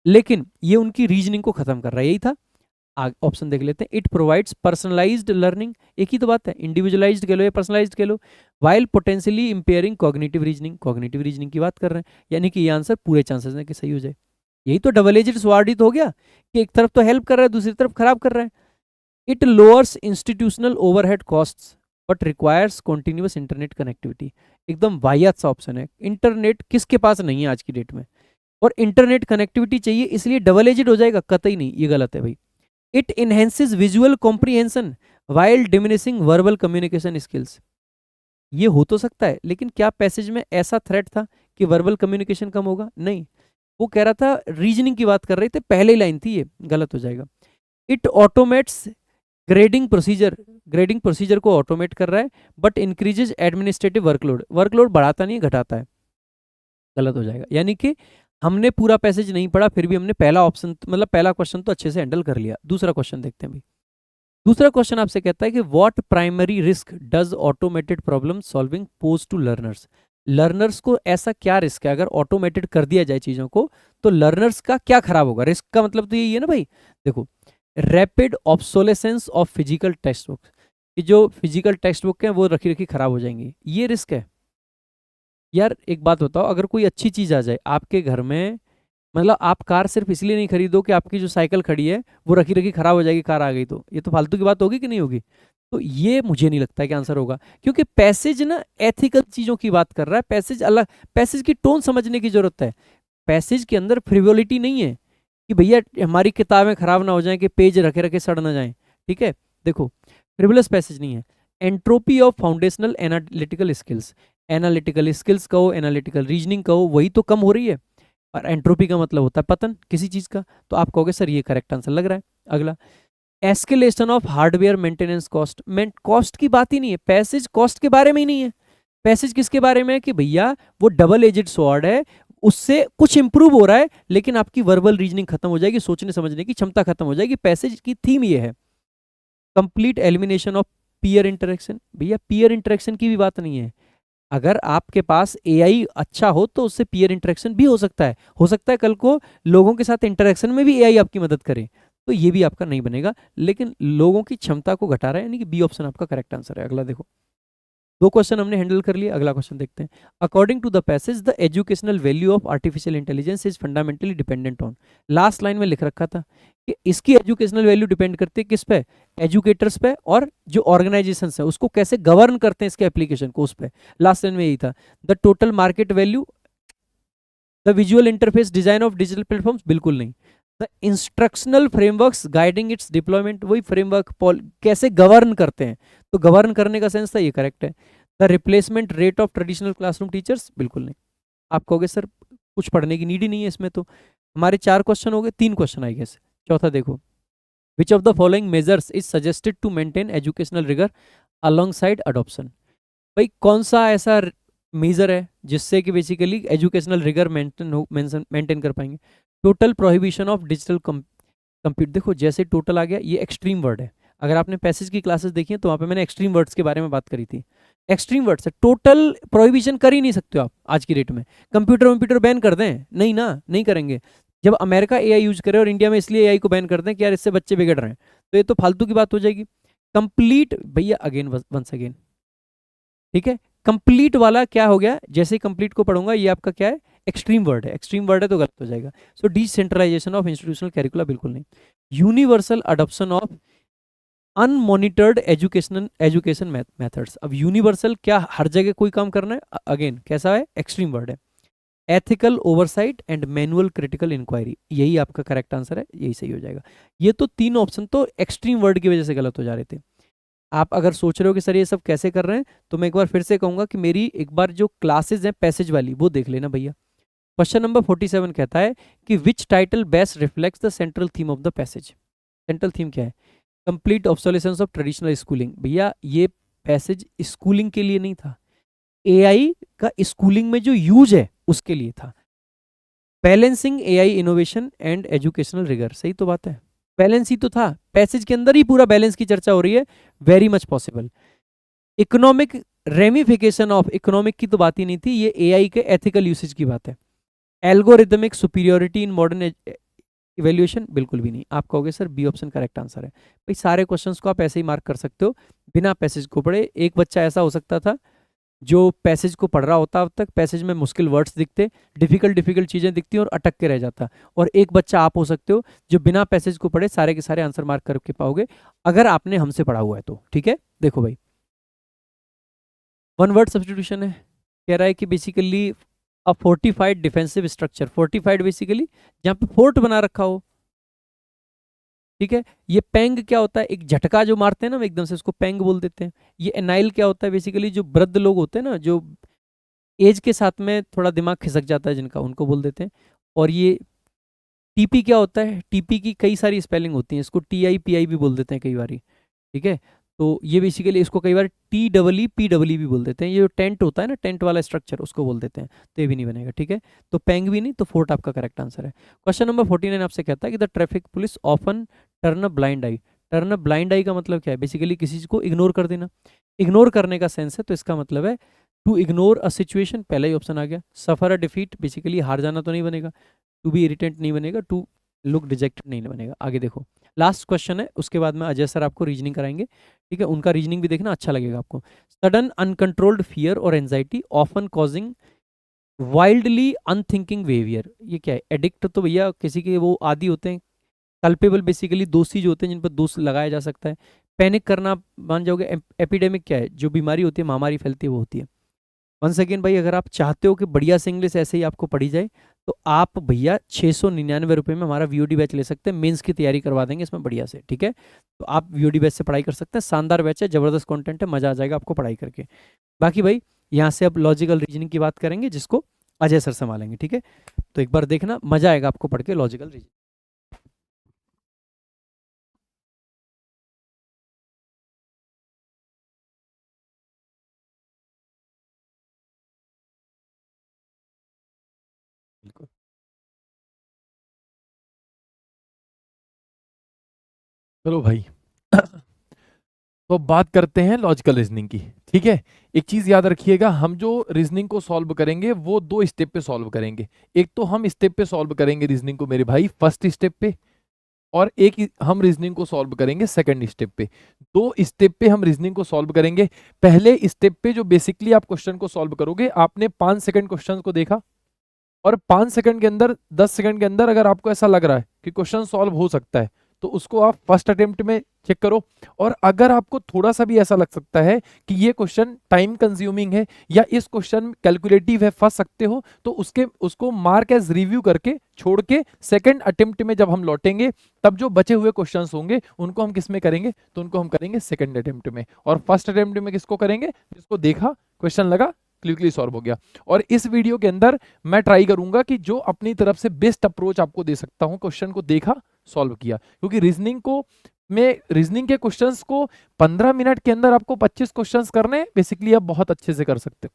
लेकिन ये उनकी रीजनिंग को खत्म कर रहा है, यही था। ऑप्शन देख लेते हैं। इट प्रोवाइड्स पर्सनलाइज्ड लर्निंग, एक ही तो बात है, इंडिविजुअलाइज्ड कह लो या पर्सनलाइज्ड कह लो, while potentially impairing cognitive reasoning. Cognitive reasoning की बात कर रहे हैं, यानी कि ये आंसर पूरे चांसेस हैं कि सही हो जाए। यही तो डबल एजेड स्वॉर्ड ही तो हो गया कि एक तरफ तो हेल्प कर रहा है दूसरी तरफ खराब कर रहा है। It lowers institutional overhead costs but requires continuous internet connectivity. एकदम वाहियात सा ऑप्शन है। इंटरनेट किसके पास नहीं है आज की डेट में, और इंटरनेट कनेक्टिविटी चाहिए इसलिए डबल एजेड हो जाएगा? कतई नहीं, ये गलत है भाई। It enhances visual comprehension while diminishing verbal communication skills. ये हो तो सकता है, लेकिन क्या पैसेज में ऐसा थ्रेट था कि वर्बल कम्युनिकेशन कम होगा? नहीं, वो कह रहा था, रीजनिंग की बात कर रहे थे, पहले लाइन थी, ये गलत हो जाएगा। It automates grading procedure, grading procedure को ऑटोमेट कर रहा है, but increases administrative workload. Workload बढ़ाता नहीं घटाता है, गलत हो जाएगा। यानी कि हमने पूरा पैसेज नहीं पढ़ा फिर भी हमने पहला ऑप्शन मतलब पहला क्वेश्चन तो अच्छे से हैंडल कर लिया। दूसरा क्वेश्चन देखते हैं भाई। दूसरा क्वेश्चन आपसे कहता है कि what primary risk does automated problem solving pose to learners. Learners को ऐसा क्या रिस्क है? अगर ऑटोमेटेड कर दिया जाए चीजों को तो लर्नर्स का क्या खराब होगा? रिस्क का मतलब तो यही है ना भाई। देखो, rapid obsolescence of physical text book, कि जो फिजिकल टेक्स्ट बुक है वो रखी रखी खराब हो जाएंगी, ये रिस्क है। यार एक बात बताओ, अगर कोई अच्छी चीज आ जाए आपके घर में, मतलब आप कार सिर्फ इसलिए नहीं खरीदो कि आपकी जो साइकिल खड़ी है वो रखी रखी खराब हो जाएगी, कार आ गई तो ये तो फालतू की बात होगी कि नहीं होगी? तो ये मुझे नहीं लगता कि आंसर होगा, क्योंकि पैसेज ना एथिकल चीजों की बात कर रहा है। पैसेज अलग, पैसेज की टोन समझने की जरूरत है। पैसेज के अंदर फ्रिवोलिटी नहीं है कि भैया हमारी किताबें खराब ना हो जाएं, कि पेज रखे रखे सड़ ना जाएं, ठीक है। देखो फ्रिवलस पैसेज नहीं है। Entropy of foundational analytical skills, analytical skills कहो, एनालिटिकल रीजनिंग कहो, वही तो कम हो रही है। और एंट्रोपी का मतलब होता है पतन किसी चीज का, तो आप कहोगे सर ये करेक्ट आंसर लग रहा है। अगला, escalation of hardware maintenance cost. Cost की बात ही नहीं है, पैसेज कॉस्ट के बारे में ही नहीं है। पैसेज किसके बारे में है कि भैया वो डबल एजेड स्वॉर्ड है, उससे कुछ इंप्रूव हो रहा है, लेकिन आपकी वर्बल रीजनिंग खत्म हो जाएगी, सोचने समझने की क्षमता खत्म हो जाएगी। पैसेज की थीम ये है, complete elimination of peer interaction. भैया पीयर इंटरेक्शन की भी बात नहीं है, अगर आपके पास एआई अच्छा हो तो उससे पीयर इंटरेक्शन भी हो सकता है कल को लोगों के साथ इंटरेक्शन में भी एआई आपकी मदद करे, तो ये भी आपका नहीं बनेगा, लेकिन लोगों की क्षमता को घटा रहा है, यानी कि बी ऑप्शन आपका करेक्ट आंसर है। अगला देखो, दो क्वेश्चन हमने हैंडल कर लिया, अगला क्वेश्चन देखते हैं। According to the passage the educational value of artificial intelligence is fundamentally dependent on. Last line में लिख रखा था कि इसकी एजुकेशनल वैल्यू डिपेंड करती है किस पे, एजुकेटर्स पे, और जो ऑर्गेनाइजेशन है उसको कैसे गवर्न करते हैं इसके एप्लीकेशन को, उस पे। लास्ट लाइन में यही था, the total market value, the visual interface design of digital platforms, बिल्कुल नहीं। The instructional frameworks guiding it's deployment, वही फ्रेमवर्क कैसे गवर्न करते हैं, तो गवर्न करने का सेंस था, ये करेक्ट है। The replacement rate of traditional classroom teachers, बिल्कुल नहीं। आप कहोगे सर कुछ पढ़ने की नीड ही नहीं है इसमें, तो हमारे चार क्वेश्चन हो गए, तीन क्वेश्चन आई गेस। चौथा देखो, which of the following measures is suggested to maintain educational rigour alongside adoption. भाई कौन सा ऐसा मेजर है जिससे कि बेसिकली एजुकेशनल रिगर मेंटेन कर पाएंगे। Total prohibition of digital compute, देखो जैसे टोटल आ गया, ये एक्सट्रीम वर्ड है। अगर आपने पैसेज की क्लासेस देखी हैं तो वहाँ पे मैंने एक्सट्रीम वर्ड्स के बारे में बात करी थी। एक्सट्रीम वर्ड्स है, टोटल प्रोहिबिशन कर ही नहीं सकते हो आप आज की डेट में। कंप्यूटर बैन कर दें, नहीं ना, नहीं करेंगे। जब अमेरिका एआई यूज करे और इंडिया में इसलिए एआई को बैन कर दें कि यार इससे बच्चे बिगड़ रहे हैं, तो ये तो फालतू की बात हो जाएगी। कंप्लीट, भैया अगेन वंस अगेन, ठीक है। कंप्लीट वाला क्या हो गया, जैसे ही कंप्लीट को पढ़ूंगा, ये आपका क्या है, एक्सट्रीम वर्ड है, एक्सट्रीम वर्ड है तो गलत हो जाएगा। So decentralization of institutional curricula, बिल्कुल नहीं। Universal adoption of unmonitored education methods, अब यूनिवर्सल क्या हर जगह कोई काम करना है, अगेन कैसा है, एक्सट्रीम वर्ड है। Ethical oversight and manual critical inquiry, यही आपका करेक्ट आंसर है, यही सही हो जाएगा। ये तो तीन ऑप्शन तो एक्सट्रीम वर्ड की वजह से गलत हो जा रहे थे। आप अगर सोच रहे हो कि सर ये सब कैसे कर रहे हैं, तो मैं एक बार फिर से कहूंगा कि मेरी एक बार जो क्लासेज हैं पैसेज वाली वो देख लेना भैया। क्वेश्चन नंबर 47 कहता है कि which title best reflects the central theme of the passage. Central theme क्या है, complete obsolescence of traditional schooling. भैया ये पैसेज स्कूलिंग के लिए नहीं था, एआई का स्कूलिंग में जो यूज है उसके लिए था। Balancing AI innovation and educational rigour, सही तो बात है, बैलेंस ही तो था, पैसेज के अंदर ही पूरा बैलेंस की चर्चा हो रही है, very much possible. Economic ramification of, economic की तो बात ही नहीं थी, ये एआई के एथिकल यूसेज की बात है। Algorithmic superiority in modern evaluation, बिल्कुल भी नहीं। आप कहोगे sir B option correct answer है। भाई सारे क्वेश्चंस को आप ऐसे ही मार्क कर सकते हो बिना पैसेज को पढ़े। एक बच्चा ऐसा हो सकता था जो पैसेज को पढ़ रहा होता, अब तक पैसेज में मुश्किल वर्ड्स दिखते, डिफिकल्ट डिफिकल्ट चीजें दिखती और अटक के रह जाता। और एक बच्चा आप हो सकते हो जो बिना पैसेज को पढ़े सारे के सारे आंसर मार्क करके पाओगे, अगर आपने हमसे पढ़ा हुआ है तो। ठीक है, देखो भाई, वन वर्ड सब्सटीट्यूशन है, कह रहा है कि बेसिकली अ fortified defensive structure, fortified basically जहाँ पे फोर्ट बना रखा हो, ठीक है। ये पेंग क्या होता है, एक झटका जो मारते हैं ना एकदम से, उसको पेंग बोल देते हैं। ये एनाइल क्या होता है, बेसिकली जो वृद्ध लोग होते हैं ना, जो एज के साथ में थोड़ा दिमाग खिसक जाता है जिनका, उनको बोल देते हैं। और ये टीपी क्या होता है, टीपी की कई सारी स्पेलिंग होती हैं, इसको TIPI भी बोल देते हैं कई बार, ठीक है। तो ये बेसिकली इसको कई बार TEEPW भी बोल देते हैं। ये जो टेंट होता है ना, टेंट वाला स्ट्रक्चर, उसको बोल देते हैं, तो ये भी नहीं बनेगा, ठीक है। तो पेंग भी नहीं, तो फोर्ट आपका करेक्ट आंसर है। क्वेश्चन नंबर 49 आपसे कहता है कि the traffic police often turn a blind eye. Turn a blind eye का मतलब क्या है, बेसिकली किसी चीज को इग्नोर कर देना, इग्नोर करने का सेंस है, तो इसका मतलब है टू इग्नोर अ सिचुएशन, पहला ही ऑप्शन आ गया। सफर अ डिफीट, बेसिकली हार जाना तो नहीं बनेगा। टू बी इरिटेंट नहीं बनेगा, टू लुक डिजेक्टेड नहीं बनेगा। आगे देखो, लास्ट क्वेश्चन है, उसके बाद में अजय सर आपको रीजनिंग कराएंगे, ठीक है। उनका रीजनिंग भी देखना, अच्छा लगेगा आपको। सडन अनकंट्रोल्ड फियर और anxiety often causing wildly unthinking behaviour, ये क्या है, एडिक्ट तो भैया किसी के वो आदि होते हैं, कल्पेबल बेसिकली दोषी जो होते हैं जिन पर दोष लगाया जा सकता है। पैनिक करना मान जाओगे। एपिडेमिक क्या है, जो बीमारी होती है, महामारी फैलती है, वो होती है। वंस अगेन भाई, अगर आप चाहते हो कि बढ़िया से इंग्लिश ऐसे ही आपको पढ़ी जाए, तो आप भैया 699 रुपये में हमारा VOD बैच ले सकते हैं, मेंस की तैयारी करवा देंगे इसमें बढ़िया से, ठीक है। तो आप VOD बैच से पढ़ाई कर सकते हैं, शानदार बैच है, जबरदस्त कंटेंट है, मजा आ जाएगा आपको पढ़ाई करके। बाकी भाई यहाँ से अब लॉजिकल रीजनिंग की बात करेंगे, जिसको अजय सर संभालेंगे, ठीक है। तो एक बार देखना, मजा आएगा आपको पढ़ के लॉजिकल रीजनिंग। चलो भाई तो बात करते हैं लॉजिकल रीजनिंग की। ठीक है, एक चीज याद रखिएगा, हम जो रीजनिंग को सॉल्व करेंगे वो दो स्टेप पे सॉल्व करेंगे। एक तो हम स्टेप पे सॉल्व करेंगे रीजनिंग को मेरे भाई फर्स्ट स्टेप पे, और हम रीजनिंग को सॉल्व करेंगे सेकंड स्टेप पे। दो स्टेप पे हम रीजनिंग को सॉल्व करेंगे। पहले स्टेप पे जो बेसिकली आप क्वेश्चन को सॉल्व करोगे, आपने 5 सेकंड क्वेश्चन को देखा, और 5 सेकंड के अंदर 10 सेकंड के अंदर अगर आपको ऐसा लग रहा है कि क्वेश्चन सॉल्व हो सकता है, तो उसको आप फर्स्ट अटेम्प्ट में चेक करो। और अगर आपको थोड़ा सा भी ऐसा लग सकता है कि ये क्वेश्चन टाइम कंज्यूमिंग है या इस क्वेश्चन कैलकुलेटिव है, फंस सकते हो, तो उसको मार्क एज रिव्यू करके छोड़ के सेकंड अटेम्प्ट में जब हम लौटेंगे, तब जो बचे हुए क्वेश्चंस होंगे उनको हम किस में करेंगे, तो उनको हम करेंगे सेकंड अटेम्प्ट में। और फर्स्ट अटेम्प्ट में किसको करेंगे, जिसको देखा, क्वेश्चन लगा, क्विकली सॉल्व हो गया। और इस वीडियो के अंदर मैं ट्राई करूंगा कि जो अपनी तरफ से बेस्ट अप्रोच आपको दे सकता हूं, क्वेश्चन को देखा, सॉल्व किया। क्योंकि रीजनिंग के क्वेश्चंस को 15 मिनट के अंदर आपको 25 क्वेश्चंस करने, बेसिकली आप बहुत अच्छे से कर सकते हो।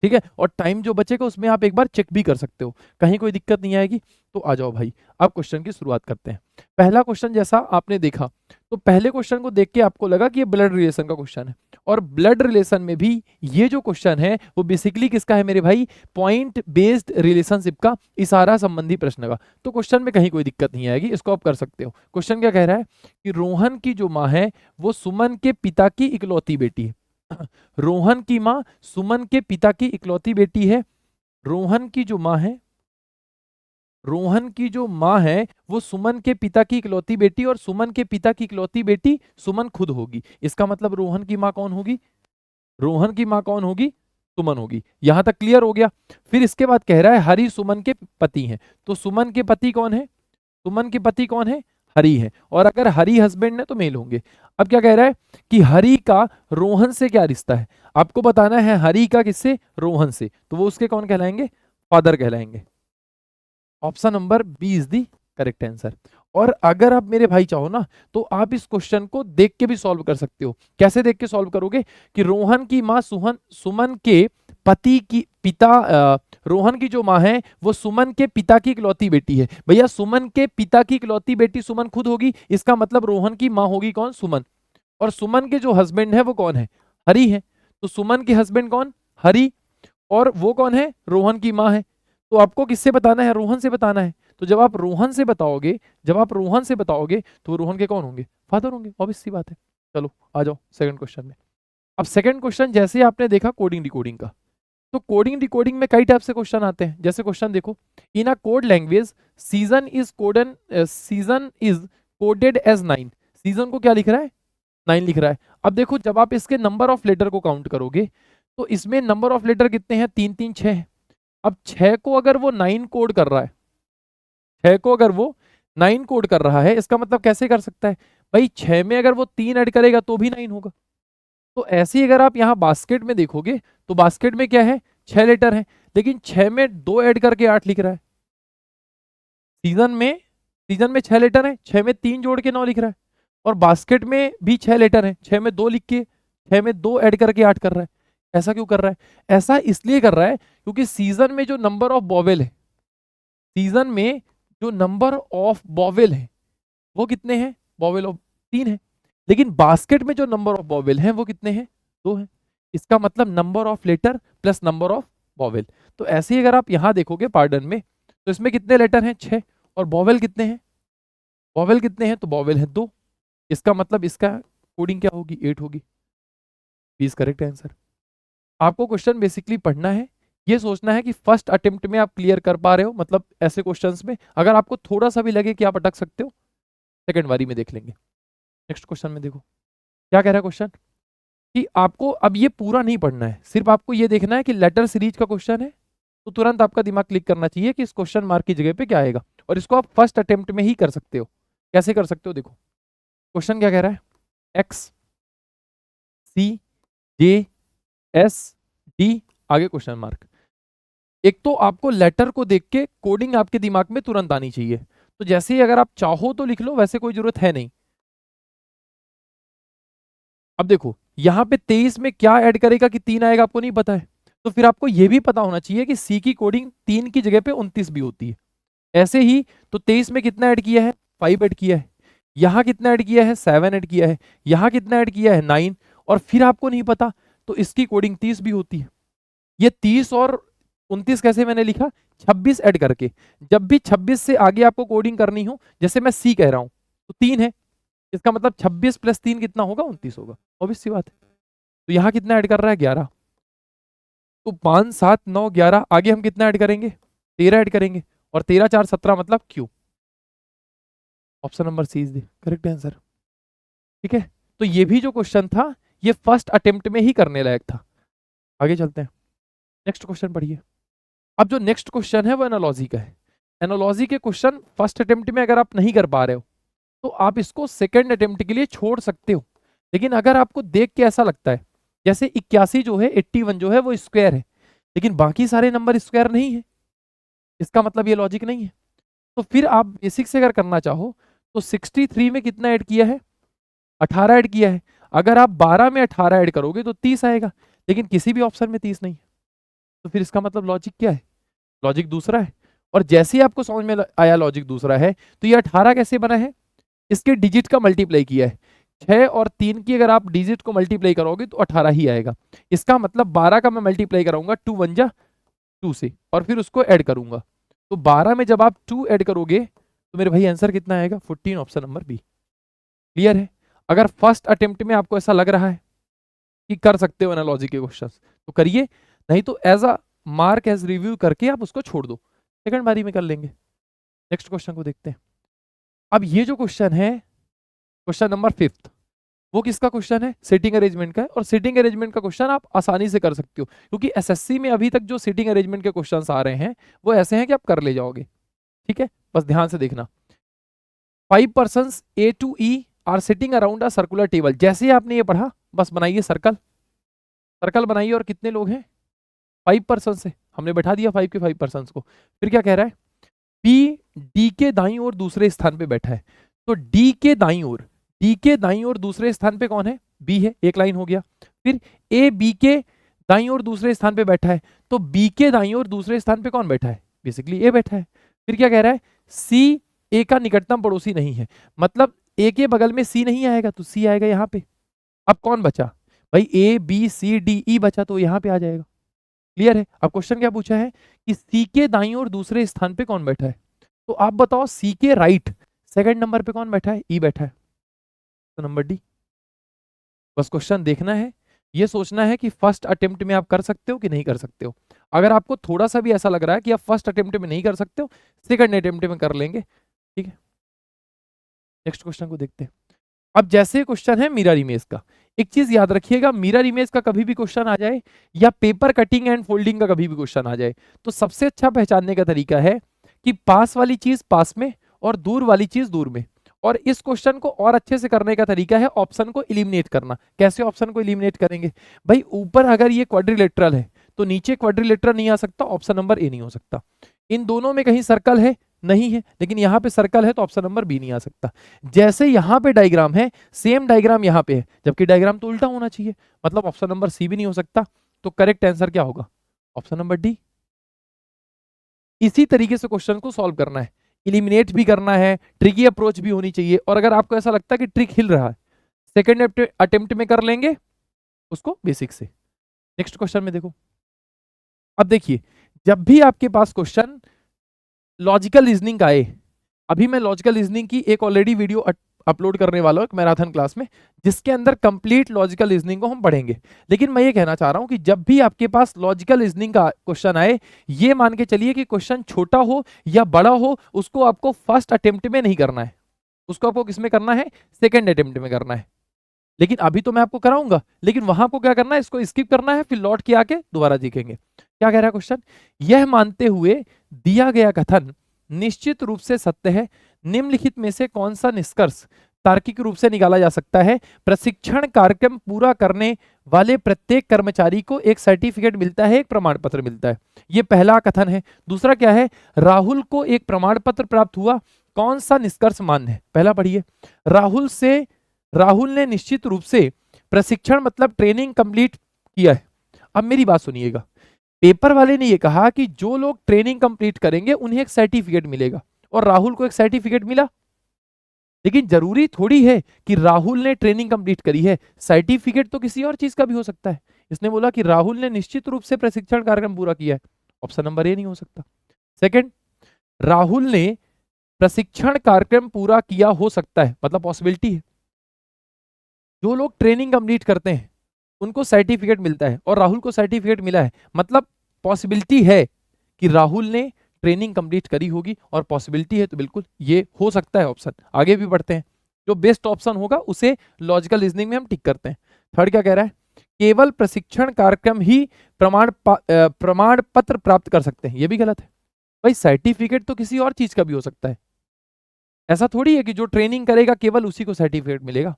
ठीक है, और टाइम जो बचेगा उसमें आप एक बार चेक भी कर सकते हो, कहीं कोई दिक्कत नहीं आएगी। तो आ जाओ भाई, अब क्वेश्चन की शुरुआत करते हैं। पहला क्वेश्चन जैसा आपने देखा, तो पहले क्वेश्चन को देख के आपको लगा कि ये ब्लड रिलेशन का क्वेश्चन है, और ब्लड रिलेशन में भी ये जो क्वेश्चन है वो बेसिकली किसका है मेरे भाई, पॉइंट बेस्ड रिलेशनशिप का, इशारा संबंधी प्रश्न का। तो क्वेश्चन में कहीं कोई दिक्कत नहीं आएगी, इसको आप कर सकते हो। क्वेश्चन क्या कह रहा है कि रोहन की जो माँ है वो सुमन के पिता की इकलौती बेटी है। रोहन की माँ सुमन के पिता की इकलौती बेटी है। रोहन की जो माँ है वो सुमन के पिता की इकलौती बेटी, और सुमन के पिता की इकलौती बेटी सुमन खुद होगी। इसका मतलब रोहन की माँ कौन होगी, सुमन होगी। यहां तक क्लियर हो गया। फिर इसके बाद कह रहा है हरि सुमन के पति हैं, तो सुमन के पति कौन है, हरि है। और अगर हरि हस्बैंड है तो मेल होंगे। अब क्या कह रहा है कि हरि का रोहन से क्या रिश्ता है, आपको बताना है हरि का किससे, रोहन से, तो वो उसके कौन कहलाएंगे, फादर कहलाएंगे। Option number B is the correct answer. और अगर आप मेरे भाई चाहो ना, तो आप इस क्वेश्चन को देख के भी सॉल्व कर सकते हो। कैसे देख के सॉल्व करोगे कि रोहन की माँ सुमन के पति की रोहन की जो माँ है वो सुमन के पिता की इकलौती बेटी है। भैया सुमन के पिता की इकलौती बेटी सुमन खुद होगी, इसका मतलब रोहन की माँ होगी कौन, सुमन। और सुमन के जो हस्बैंड है वो कौन है, हरि है। तो सुमन के हस्बैंड कौन, हरि, और वो कौन है, रोहन की माँ है। तो आपको किससे बताना है, रोहन से बताना है। तो जब आप रोहन से बताओगे तो रोहन के कौन होंगे, फादर होंगे, ऑब्वियस सी बात है। चलो आ जाओ सेकंड क्वेश्चन में। अब सेकंड क्वेश्चन जैसे आपने देखा कोडिंग डिकोडिंग का, तो कोडिंग डिकोडिंग में कई टाइप से क्वेश्चन आते हैं। जैसे क्वेश्चन देखो, in a code language season is coded as 9। Season को क्या लिख रहा है, 9 लिख रहा है। अब देखो जब आप इसके नंबर ऑफ लेटर को काउंट करोगे, तो इसमें नंबर ऑफ लेटर कितने हैं, 3 3 6 है। अब 6 को अगर वो 9 कोड कर रहा है, 6 को अगर वो 9 कोड कर रहा है, इसका मतलब कैसे कर सकता है भाई, 6 में अगर वो 3 ऐड करेगा तो भी 9 होगा। तो ऐसे ही अगर आप यहाँ बास्केट में देखोगे, तो बास्केट में क्या है, 6 लेटर है, लेकिन 6 में 2 ऐड करके 8 लिख रहा है। सीजन में 6 लेटर है, 6 में 3 जोड़ के 9 लिख रहा है। और बास्केट में भी 6 लेटर है, 6 में 2 लिख के, 6 में 2 ऐड करके 8 कर रहा है। ऐसा क्यों कर रहा है, ऐसा इसलिए कर रहा है क्योंकि सीजन में जो नंबर ऑफ बॉवेल है, वो कितने हैं, बॉवेल ऑफ 3 है। लेकिन बास्केट में जो नंबर ऑफ बॉवेल हैं वो कितने हैं, 2 हैं। इसका मतलब number of letter plus number of vowel. तो ऐसे ही अगर आप यहां देखोगे पार्डन में, तो इसमें कितने लेटर हैं, 6, और बॉवेल कितने हैं, तो बॉवेल है 2। इसका मतलब इसका कोडिंग क्या होगी, 8 होगी। Please correct answer. आपको क्वेश्चन बेसिकली पढ़ना है, ये सोचना है कि फर्स्ट अटेम्प्ट में आप क्लियर कर पा रहे हो। मतलब ऐसे क्वेश्चंस में अगर आपको थोड़ा सा भी लगे कि आप अटक सकते हो, सेकंड बारी में देख लेंगे। नेक्स्ट क्वेश्चन में देखो क्या कह रहा है क्वेश्चन, कि आपको अब ये पूरा नहीं पढ़ना है, सिर्फ आपको ये देखना है कि लेटर सीरीज का क्वेश्चन है, तो तुरंत आपका दिमाग क्लिक करना चाहिए कि इस क्वेश्चन मार्क की जगह पे क्या आएगा। और इसको आप फर्स्ट अटेम्प्ट में ही कर सकते हो। कैसे कर सकते हो, देखो क्वेश्चन क्या कह रहा है, एक्स सी जे एस डी, आगे क्वेश्चन मार्क। एक तो आपको लेटर को देख के कोडिंग आपके दिमाग में तुरंत आनी चाहिए। तो जैसे ही अगर आप चाहो तो लिख लो, वैसे कोई जरूरत है नहीं। अब देखो यहां पे 23 में क्या ऐड करेगा कि 3 आएगा, आपको नहीं पता है। तो फिर आपको यह भी पता होना चाहिए कि सी की कोडिंग 3 की जगह पे 29 भी होती है। ऐसे ही तो 23 में कितना ऐड किया है, 5 ऐड किया है। यहाँ कितना ऐड किया है 7 ऐड किया है, यहाँ कितना ऐड किया है 9, और फिर आपको नहीं पता तो इसकी कोडिंग 30 भी होती है। ये 30 और 29 कैसे मैंने लिखा, 26 ऐड करके। जब भी 26 से आगे आपको कोडिंग करनी हो, जैसे मैं सी कह रहा हूं तो 3 है, इसका मतलब 26 + 3 कितना होगा, 29 होगा, ऑब्वियस सी बात है। तो यहाँ कितना ऐड कर रहा है 11, तो 5 7 9 11, आगे हम कितना ऐड करेंगे 13 ऐड करेंगे, और 13 4 17 मतलब Q. Option number C is the correct answer. ठीक है, तो ये भी जो क्वेश्चन था ये फर्स्ट अटेम्प्ट में ही करने लायक था। आगे चलते हैं, नेक्स्ट क्वेश्चन पढ़िए। अब जो नेक्स्ट क्वेश्चन है वो एनालॉजी का है। एनालॉजी के क्वेश्चन फर्स्ट अटेम्प्ट में अगर आप नहीं कर पा रहे हो तो आप इसको सेकंड अटेम्प्ट के लिए छोड़ सकते हो। लेकिन अगर आपको देख के ऐसा लगता है जैसे 81 जो है 81 जो है वो स्क्वायर है, लेकिन बाकी सारे नंबर स्क्वायर नहीं है, इसका मतलब ये लॉजिक नहीं है, तो फिर आप बेसिक से अगर करना चाहो तो 63 में कितना ऐड किया है 18 ऐड किया है। अगर आप 12 में 18 ऐड करोगे तो 30 आएगा, लेकिन किसी भी ऑप्शन में 30 नहीं है, तो फिर इसका मतलब लॉजिक क्या है, लॉजिक दूसरा है। और जैसे ही आपको समझ में आया लॉजिक दूसरा है, तो ये 18 कैसे बना है, इसके डिजिट का मल्टीप्लाई किया है। 6 और 3 की अगर आप डिजिट को मल्टीप्लाई करोगे तो 18 ही आएगा। इसका मतलब 12 का मैं मल्टीप्लाई कराऊंगा 2 1 जा 2 से, और फिर उसको ऐड करूंगा। तो 12 में जब आप 2 ऐड करोगे तो मेरे भाई आंसर कितना आएगा 14, ऑप्शन नंबर बी। क्लियर है। अगर फर्स्ट अटेम्प्ट में आपको ऐसा लग रहा है कि कर सकते हो एनालॉजी के क्वेश्चंस तो करिए, नहीं तो as a mark as review करके आप उसको छोड़ दो, सेकंड बारी में कर लेंगे। नेक्स्ट क्वेश्चन को देखते हैं। अब ये जो क्वेश्चन है क्वेश्चन नंबर 5, वो किसका क्वेश्चन है, सिटिंग अरेंजमेंट का है। और सिटिंग अरेंजमेंट का क्वेश्चन आप आसानी से कर सकते हो, क्योंकि एसएससी में अभी तक जो सिटिंग अरेंजमेंट के क्वेश्चंस आ रहे हैं वो ऐसे हैं कि आप कर ले जाओगे। ठीक है, बस ध्यान से देखना। 5 persons A to E are sitting around a circular table. जैसे ही आपने ये पढ़ा बस बनाइए सर्कल, सर्कल बनाइए। और कितने लोग हैं 5 पर्सन से हमने बैठा दिया 5 के 5 पर्सन को। फिर क्या कह रहा है, P D के दाईं ओर दूसरे स्थान पे बैठा है। तो D के दाईं ओर, D के दाईं ओर दूसरे स्थान पे कौन है, B है, एक लाइन हो गया। फिर A B के दाईं ओर दूसरे स्थान पे बैठा है, तो B के दाईं ओर दूसरे स्थान पे कौन बैठा है, बेसिकली A बैठा है। फिर क्या कह रहा है, C A का निकटतम पड़ोसी नहीं है, मतलब A के बगल में C नहीं आएगा तो C आएगा यहाँ पे। अब कौन बचा भाई, A B C D E बचा, तो यहाँ पे आ जाएगा। क्लियर है। अब क्वेश्चन क्या पूछा है कि C के दाईं ओर दूसरे स्थान पे कौन बैठा है, तो आप बताओ C के राइट सेकंड नंबर पे कौन बैठा है, E बैठा है, तो नंबर डी। बस क्वेश्चन देखना है, ये सोचना है कि फर्स्ट अटेम्प्ट में आप कर सकते हो कि नहीं कर सकते हो। अगर आपको थोड़ा सा भी ऐसा लग रहा है कि आप फर्स्ट अटेम्प्ट में नहीं कर सकते हो, सेकंड अटेम्प्ट में कर लेंगे। ठीक है, नेक्स्ट क्वेश्चन को देखते हैं। अब जैसे क्वेश्चन है मिरर इमेज का, एक चीज याद रखिएगा, मिरर इमेज का कभी भी क्वेश्चन आ जाए या पेपर कटिंग एंड फोल्डिंग का कभी भी क्वेश्चन आ जाए, तो सबसे अच्छा पहचानने का तरीका है कि पास वाली चीज पास में और दूर वाली चीज दूर में। और इस क्वेश्चन को और अच्छे से करने का तरीका है ऑप्शन को इलिमिनेट करना। कैसे ऑप्शन को इलिमिनेट करेंगे, भाई ऊपर अगर ये क्वाड्रिलेटरल है तो नीचे क्वाड्रिलेटरल नहीं आ सकता, ऑप्शन नंबर ए नहीं हो सकता। इन दोनों में कहीं सर्कल है, नहीं है, लेकिन यहाँ पे सर्कल है तो ऑप्शन नंबर बी नहीं आ सकता। जैसे यहाँ पे डायग्राम है, सेम डायग्राम यहाँ पे है, जबकि डायग्राम तो उल्टा होना चाहिए, मतलब ऑप्शन नंबर सी भी नहीं हो सकता। तो करेक्ट आंसर क्या होगा, ऑप्शन नंबर डी। इसी तरीके से क्वेश्चन को सॉल्व करना है, इलिमिनेट भी करना है, ट्रिकी अप्रोच भी होनी चाहिए। और अगर आपको ऐसा लगता है कि ट्रिक हिल रहा है, सेकेंड अटेम्प्ट में कर लेंगे उसको बेसिक से। नेक्स्ट क्वेश्चन में देखो। अब देखिए, जब भी आपके पास क्वेश्चन लॉजिकल रीजनिंग का आए, अभी मैं लॉजिकल रीजनिंग की एक ऑलरेडी वीडियो अपलोड करने वाला हूं एक मैराथन क्लास में, जिसके अंदर कंप्लीट लॉजिकल रीजनिंग को हम पढ़ेंगे। लेकिन मैं ये कहना चाह रहा हूं कि जब भी आपके पास लॉजिकल रीजनिंग का क्वेश्चन आए, ये मान के चलिए कि क्वेश्चन छोटा हो या बड़ा हो, उसको आपको फर्स्ट अटेम्प्ट में नहीं करना है, उसको आपको किसमें करना है, सेकेंड अटेम्प्ट में करना है। लेकिन अभी तो मैं आपको कराऊंगा, लेकिन वहां आपको क्या करना है, इसको स्किप करना है, फिर लौट के आके दोबारा देखेंगे। क्या कह रहा है क्वेश्चन, यह मानते हुए दिया गया कथन निश्चित रूप से सत्य है, निम्नलिखित में से कौन सा निष्कर्ष तार्किक रूप से निकाला जा सकता है। प्रशिक्षण कार्यक्रम पूरा करने वाले प्रत्येक कर्मचारी को एक सर्टिफिकेट मिलता है, एक प्रमाण पत्र मिलता है। ये पहला कथन है। दूसरा क्या है, राहुल को एक प्रमाण पत्र प्राप्त हुआ, कौन सा निष्कर्ष मान्य है। पहला पढ़िए, राहुल ने निश्चित रूप से प्रशिक्षण मतलब ट्रेनिंग कंप्लीट किया है। अब मेरी बात सुनिएगा, पेपर वाले ने ये कहा कि जो लोग ट्रेनिंग कंप्लीट करेंगे उन्हें एक सर्टिफिकेट मिलेगा, और राहुल को एक सर्टिफिकेट मिला। लेकिन जरूरी थोड़ी है कि राहुल ने ट्रेनिंग कंप्लीट करी है, सर्टिफिकेट तो किसी और चीज का भी हो सकता है। इसने बोला कि राहुल ने निश्चित रूप से प्रशिक्षण कार्यक्रम पूरा किया है, ऑप्शन नंबर ए नहीं हो सकता। सेकंड, राहुल ने प्रशिक्षण कार्यक्रम पूरा किया हो सकता है, मतलब पॉसिबिलिटी है। जो लोग ट्रेनिंग कंप्लीट करते हैं उनको सर्टिफिकेट मिलता है और राहुल को सर्टिफिकेट मिला है, मतलब पॉसिबिलिटी है कि राहुल ने ट्रेनिंग कंप्लीट करी होगी, और पॉसिबिलिटी है तो बिल्कुल ये हो सकता है ऑप्शन। आगे भी बढ़ते हैं, जो बेस्ट ऑप्शन होगा उसे लॉजिकल रीजनिंग में हम टिक करते हैं। थर्ड क्या कह रहा है, केवल प्रशिक्षण कार्यक्रम ही प्रमाण पत्र प्राप्त कर सकते हैं, ये भी गलत है। भाई सर्टिफिकेट तो किसी और चीज का भी हो सकता है, ऐसा थोड़ी है कि जो ट्रेनिंग करेगा केवल उसी को सर्टिफिकेट मिलेगा।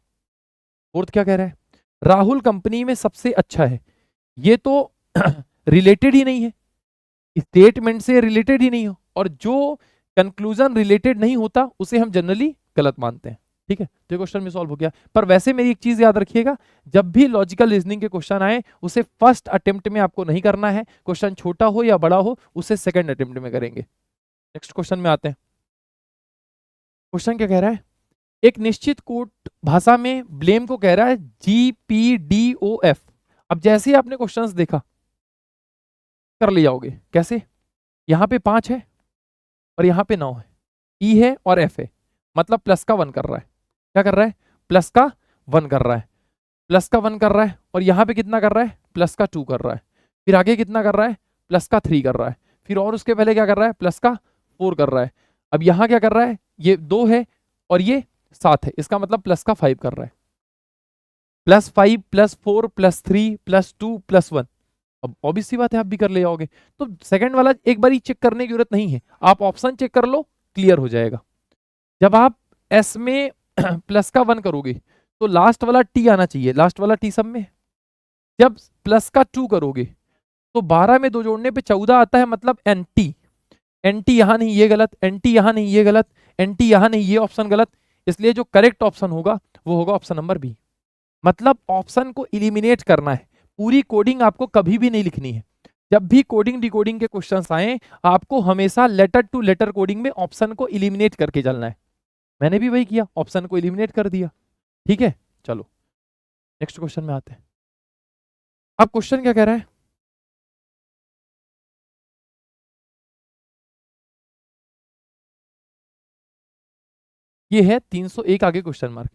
फोर्थ क्या कह रहा है, राहुल कंपनी में सबसे अच्छा है, ये तो रिलेटेड ही नहीं है, स्टेटमेंट से रिलेटेड ही नहीं हो, और जो कंक्लूजन रिलेटेड नहीं होता उसे हम जनरली गलत मानते हैं। ठीक है, तो क्वेश्चन में सॉल्व हो गया। पर वैसे मेरी एक चीज याद रखिएगा, जब भी लॉजिकल रीजनिंग के क्वेश्चन आए उसे फर्स्ट अटेम्प्ट में आपको नहीं करना है, क्वेश्चन छोटा हो या बड़ा हो उसे सेकंड अटेम्प्ट में करेंगे। नेक्स्ट क्वेश्चन में आते हैं। क्वेश्चन क्या कह रहा है, एक निश्चित कोट भाषा में ब्लेम को कह रहा है GPDOF। अब जैसे ही आपने क्वेश्चंस देखा कर ले जाओगे, कैसे, यहां पे 5 है और यहां पे 9 है, E है और F है, मतलब प्लस का 1 कर रहा है। क्या कर रहा है, प्लस का 1 कर रहा है, प्लस का 1 कर रहा है, और यहां पे कितना कर रहा है, प्लस का 2 कर रहा है, फिर आगे कितना कर रहा है, प्लस का 3 कर रहा है, फिर और उसके पहले क्या कर रहा है, प्लस का 4 कर रहा है। अब यहां क्या कर रहा है, ये 2 है और ये 7 है, इसका मतलब प्लस का 5 कर रहा है, +5 +4 +3 +2 +1। अब ऑब्वियस सी बात है आप भी कर ले जाओगे, तो सेकंड वाला एक बार ही चेक करने की जरूरत नहीं है, आप ऑप्शन चेक कर लो, क्लियर हो जाएगा। जब आप एस में प्लस का 1 करोगे तो लास्ट वाला टी आना चाहिए, लास्ट वाला टी सब में। जब प्लस का 2 करोगे तो 12 में 2 जोड़ने पे 14 आता है, मतलब एनटी। एनटी यहां नहीं, ये गलत, एनटी यहां नहीं, ये गलत, एनटी यहां नहीं, ये ऑप्शन गलत। इसलिए जो करेक्ट ऑप्शन होगा वो होगा ऑप्शन नंबर बी। मतलब ऑप्शन को इलिमिनेट करना है, पूरी कोडिंग आपको कभी भी नहीं लिखनी है। जब भी कोडिंग डिकोडिंग के क्वेश्चंस आए आपको हमेशा लेटर टू लेटर कोडिंग में ऑप्शन को इलिमिनेट करके चलना है। मैंने भी वही किया, ऑप्शन को इलिमिनेट कर दिया। ठीक है, चलो नेक्स्ट क्वेश्चन में आते हैं। अब क्वेश्चन क्या कह रहा है, ये है 301 आगे क्वेश्चन मार्क।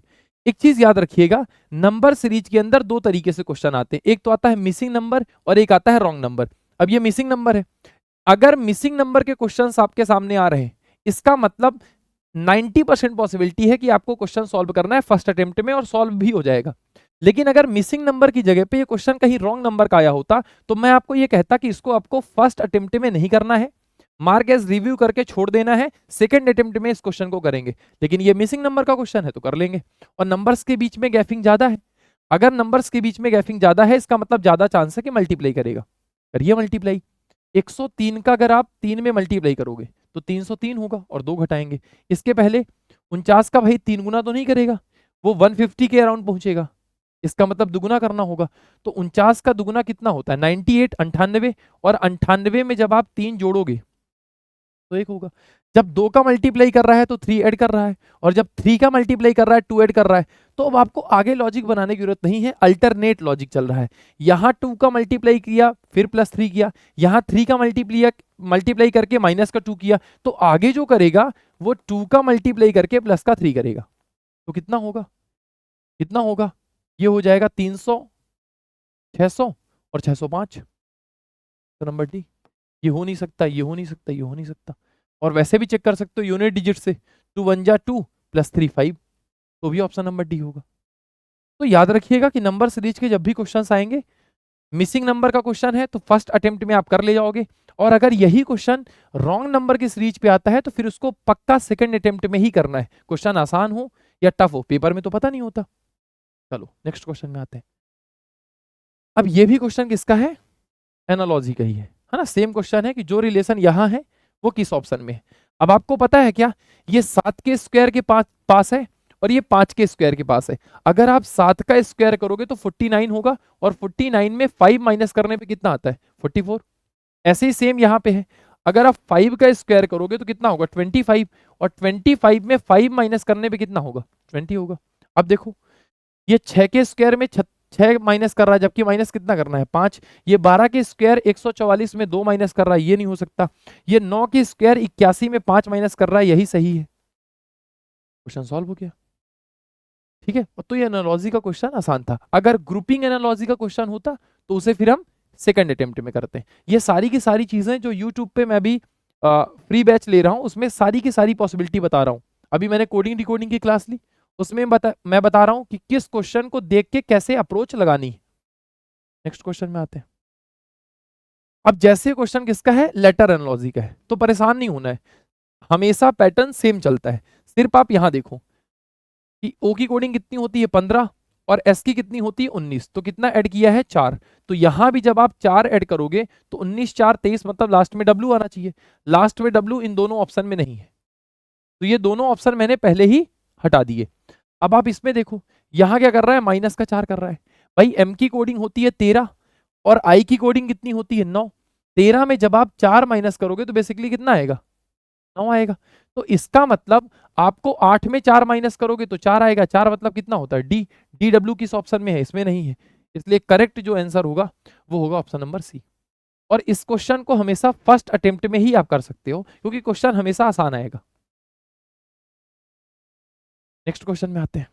एक चीज याद रखिएगा, नंबर सीरीज के अंदर दो तरीके से क्वेश्चन आते हैं, एक तो आता है मिसिंग नंबर और एक आता है रॉन्ग नंबर। अब ये मिसिंग नंबर है, अगर मिसिंग नंबर के क्वेश्चंस आपके सामने आ रहे हैं इसका मतलब 90% पॉसिबिलिटी है कि आपको क्वेश्चन सॉल्व करना है फर्स्ट अटेम्प्ट में और सॉल्व भी हो जाएगा। लेकिन अगर मिसिंग नंबर की जगह पे ये क्वेश्चन कहीं रॉन्ग नंबर का आया होता तो मैं आपको ये कहता कि इसको आपको फर्स्ट अटेम्प्ट में नहीं करना है, मार्क एज रिव्यू करके छोड़ देना है, सेकंड अटेम्प्ट में इस क्वेश्चन को करेंगे। लेकिन ये मिसिंग नंबर का क्वेश्चन है तो कर लेंगे, और नंबर्स के बीच में गैपिंग ज्यादा है। अगर नंबर्स के बीच में गैपिंग ज्यादा है इसका मतलब ज्यादा चांस है कि मल्टीप्लाई करेगा। करिए मल्टीप्लाई, 103 का अगर आप 3 में मल्टीप्लाई करोगे तो 303 होगा और 2 घटाएंगे। इसके पहले 49 का भाई 3 गुना तो नहीं करेगा, वो 150 के अराउंड पहुंचेगा, इसका मतलब दुगुना करना होगा। तो 49 का दुगुना कितना होता है, 98, 98, और 98 में जब आप 3 जोड़ोगे तो 1 होगा। जब 2 का मल्टीप्लाई कर रहा है तो 3 ऐड कर रहा है, और जब 3 का मल्टीप्लाई कर रहा है 2 ऐड कर रहा है। तो अब आपको आगे लॉजिक बनाने की जरूरत नहीं है, अल्टरनेट लॉजिक चल रहा है। यहाँ 2 का मल्टीप्लाई किया फिर +3 किया, यहाँ 3 का मल्टीप्लाई करके -2 किया, तो आगे जो करेगा वो 2 का मल्टीप्लाई करके +3 करेगा। तो कितना होगा, कितना होगा, ये हो जाएगा 300, 600 और 605। तो नंबर डी, ये हो नहीं सकता, ये हो नहीं सकता, ये हो नहीं सकता। और वैसे भी चेक कर सकते हो यूनिट डिजिट से, 2 1 जा 2 +3 5, तो भी ऑप्शन नंबर डी होगा। तो याद रखिएगा कि नंबर सीरीज के जब भी क्वेश्चंस आएंगे, मिसिंग नंबर का क्वेश्चन है तो फर्स्ट अटेम्प्ट में आप कर ले जाओगे, और अगर यही क्वेश्चन रॉन्ग नंबर की सीरीज पे आता है तो फिर उसको पक्का सेकंड अटेम्प्ट में ही करना है, क्वेश्चन आसान हो या टफ हो, पेपर में तो पता नहीं होता। चलो नेक्स्ट क्वेश्चन में आते हैं। अब ये भी क्वेश्चन किसका है, एनालॉजी का ही है ना, सेम क्वेश्चन है कि जो रिलेशन यहाँ है वो किस ऑप्शन में है। अब आपको पता है क्या, ये 7 के स्क्वायर के पास है और ये 5 के स्क्वायर के पास है। अगर आप 7 का स्क्वायर करोगे तो 49 होगा, और 49 में 5 माइनस करने पे कितना आता है, 44। ऐसे ही सेम यहाँ पे है, अगर आप 5 का स्क्वायर करोगे तो कितना होगा 25, और 25 में 5 माइनस करने पे कितना होगा 20 होगा। अब देखो ये 6 के स्क्वायर में 6 माइनस कर रहा है, जबकि माइनस कितना करना है 5। ये 12 के स्क्वायर 144 में 2 माइनस कर रहा है, ये नहीं हो सकता। ये 9 के स्क्वायर 81 में 5 माइनस कर रहा है, यही सही है। क्वेश्चन सॉल्व हो गया। ठीक है, तो ये एनालॉजी का क्वेश्चन आसान था। अगर ग्रुपिंग एनालॉजी का क्वेश्चन होता तो उसे फिर हम सेकंड अटेम्प्ट में करते हैं। ये सारी की सारी चीजें जो यूट्यूब पे मैं भी फ्री बैच ले रहा हूँ उसमें सारी की सारी पॉसिबिलिटी बता रहा हूँ। अभी मैंने कोडिंग डिकोडिंग की क्लास ली, उसमें मैं बता रहा हूँ कि किस क्वेश्चन को देख के कैसे अप्रोच लगानी है। नेक्स्ट क्वेश्चन में आते हैं। अब जैसे क्वेश्चन किसका है, लेटर एनालॉजी का है, तो परेशान नहीं होना है, हमेशा पैटर्न सेम चलता है। सिर्फ आप यहां देखो कि ओ की कोडिंग कितनी होती है 15 और एस की कितनी होती है 19, तो कितना ऐड किया है 4। तो यहां भी जब आप 4 ऐड करोगे तो 19 4 23, मतलब लास्ट में डब्ल्यू आना चाहिए। लास्ट में डब्ल्यू इन दोनों ऑप्शन में नहीं है, तो ये दोनों ऑप्शन मैंने पहले ही हटा दिए। अब आप इसमें देखो यहां क्या कर रहा है, माइनस का 4 कर रहा है। भाई एम की कोडिंग होती है 13 और आई की कोडिंग कितनी होती है 9। 13 में जब आप 4 माइनस करोगे तो बेसिकली कितना आएगा 9 आएगा। तो इसका मतलब आपको 8 में 4 माइनस करोगे तो 4 आएगा। 4 मतलब कितना होता है डी। डी डब्ल्यू किस ऑप्शन में है, इसमें नहीं है, इसलिए करेक्ट जो आंसर होगा वो होगा ऑप्शन नंबर सी। और इस क्वेश्चन को हमेशा फर्स्ट अटेम्प्ट में ही आप कर सकते हो क्योंकि क्वेश्चन हमेशा आसान आएगा। नेक्स्ट क्वेश्चन में आते हैं।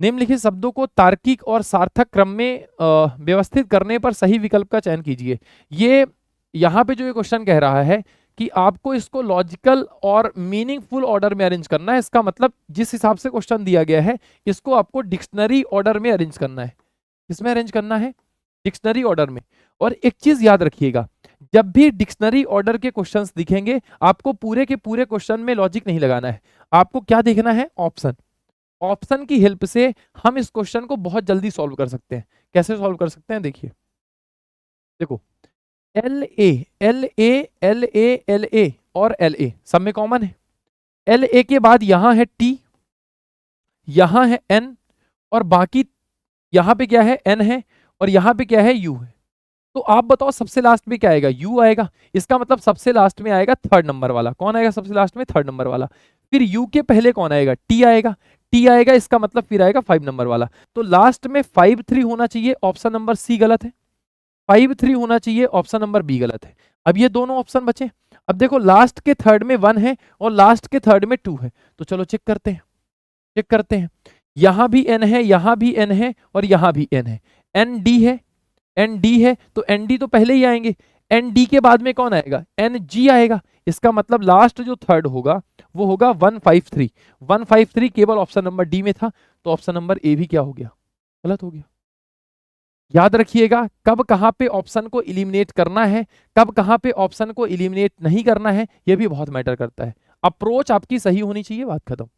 निम्नलिखित शब्दों को तार्किक और सार्थक क्रम में व्यवस्थित करने पर सही विकल्प का चयन कीजिए। ये यहाँ पे जो ये क्वेश्चन कह रहा है कि आपको इसको लॉजिकल और मीनिंगफुल ऑर्डर में अरेंज करना है। इसका मतलब जिस हिसाब से क्वेश्चन दिया गया है इसको आपको डिक्शनरी ऑर्डर में अरेंज करना है। किसमें अरेंज करना है, डिक्शनरी ऑर्डर में। और एक चीज याद रखिएगा, जब भी डिक्शनरी ऑर्डर के क्वेश्चंस दिखेंगे आपको पूरे के पूरे क्वेश्चन में लॉजिक नहीं लगाना है, आपको क्या देखना है, ऑप्शन। ऑप्शन की हेल्प से हम इस क्वेश्चन को बहुत जल्दी सॉल्व कर सकते हैं। कैसे सॉल्व कर सकते हैं, देखिए देखो L A L A L A L A और एल ए सब में कॉमन है। एल ए के बाद यहां है टी, यहां है एन, और बाकी यहां पे क्या है एन है, और यहां पे क्या है यू है। तो आप बताओ सबसे लास्ट में क्या आएगा, यू आएगा। इसका मतलब सबसे लास्ट में आएगा थर्ड नंबर वाला। कौन आएगा सबसे लास्ट में, थर्ड नंबर वाला। फिर यू के पहले कौन आएगा, टी आएगा। टी आएगा, इसका मतलब फिर आएगा 5 नंबर वाला। तो लास्ट में 5 3 होना चाहिए, ऑप्शन नंबर सी गलत है। 5 3 होना चाहिए, ऑप्शन नंबर बी गलत है। अब ये दोनों ऑप्शन बचे। अब देखो लास्ट के थर्ड में 1 है और लास्ट के थर्ड में 2 है, तो चलो चेक करते हैं। चेक करते हैं, यहां भी एन है, यहां भी एन है, और यहां भी एन है। एन डी है, एन डी है, तो एन डी तो पहले ही आएंगे। एन डी के बाद में कौन आएगा, एन जी आएगा। इसका मतलब लास्ट जो थर्ड होगा वो होगा 153। 153 केवल ऑप्शन नंबर डी में था, तो ऑप्शन नंबर ए भी क्या हो गया, गलत हो गया। याद रखिएगा कब कहां पे ऑप्शन को इलिमिनेट करना है, कब कहां पे ऑप्शन को इलिमिनेट नहीं करना है, यह भी बहुत मैटर करता है। अप्रोच आपकी सही होनी चाहिए, बात खत्म।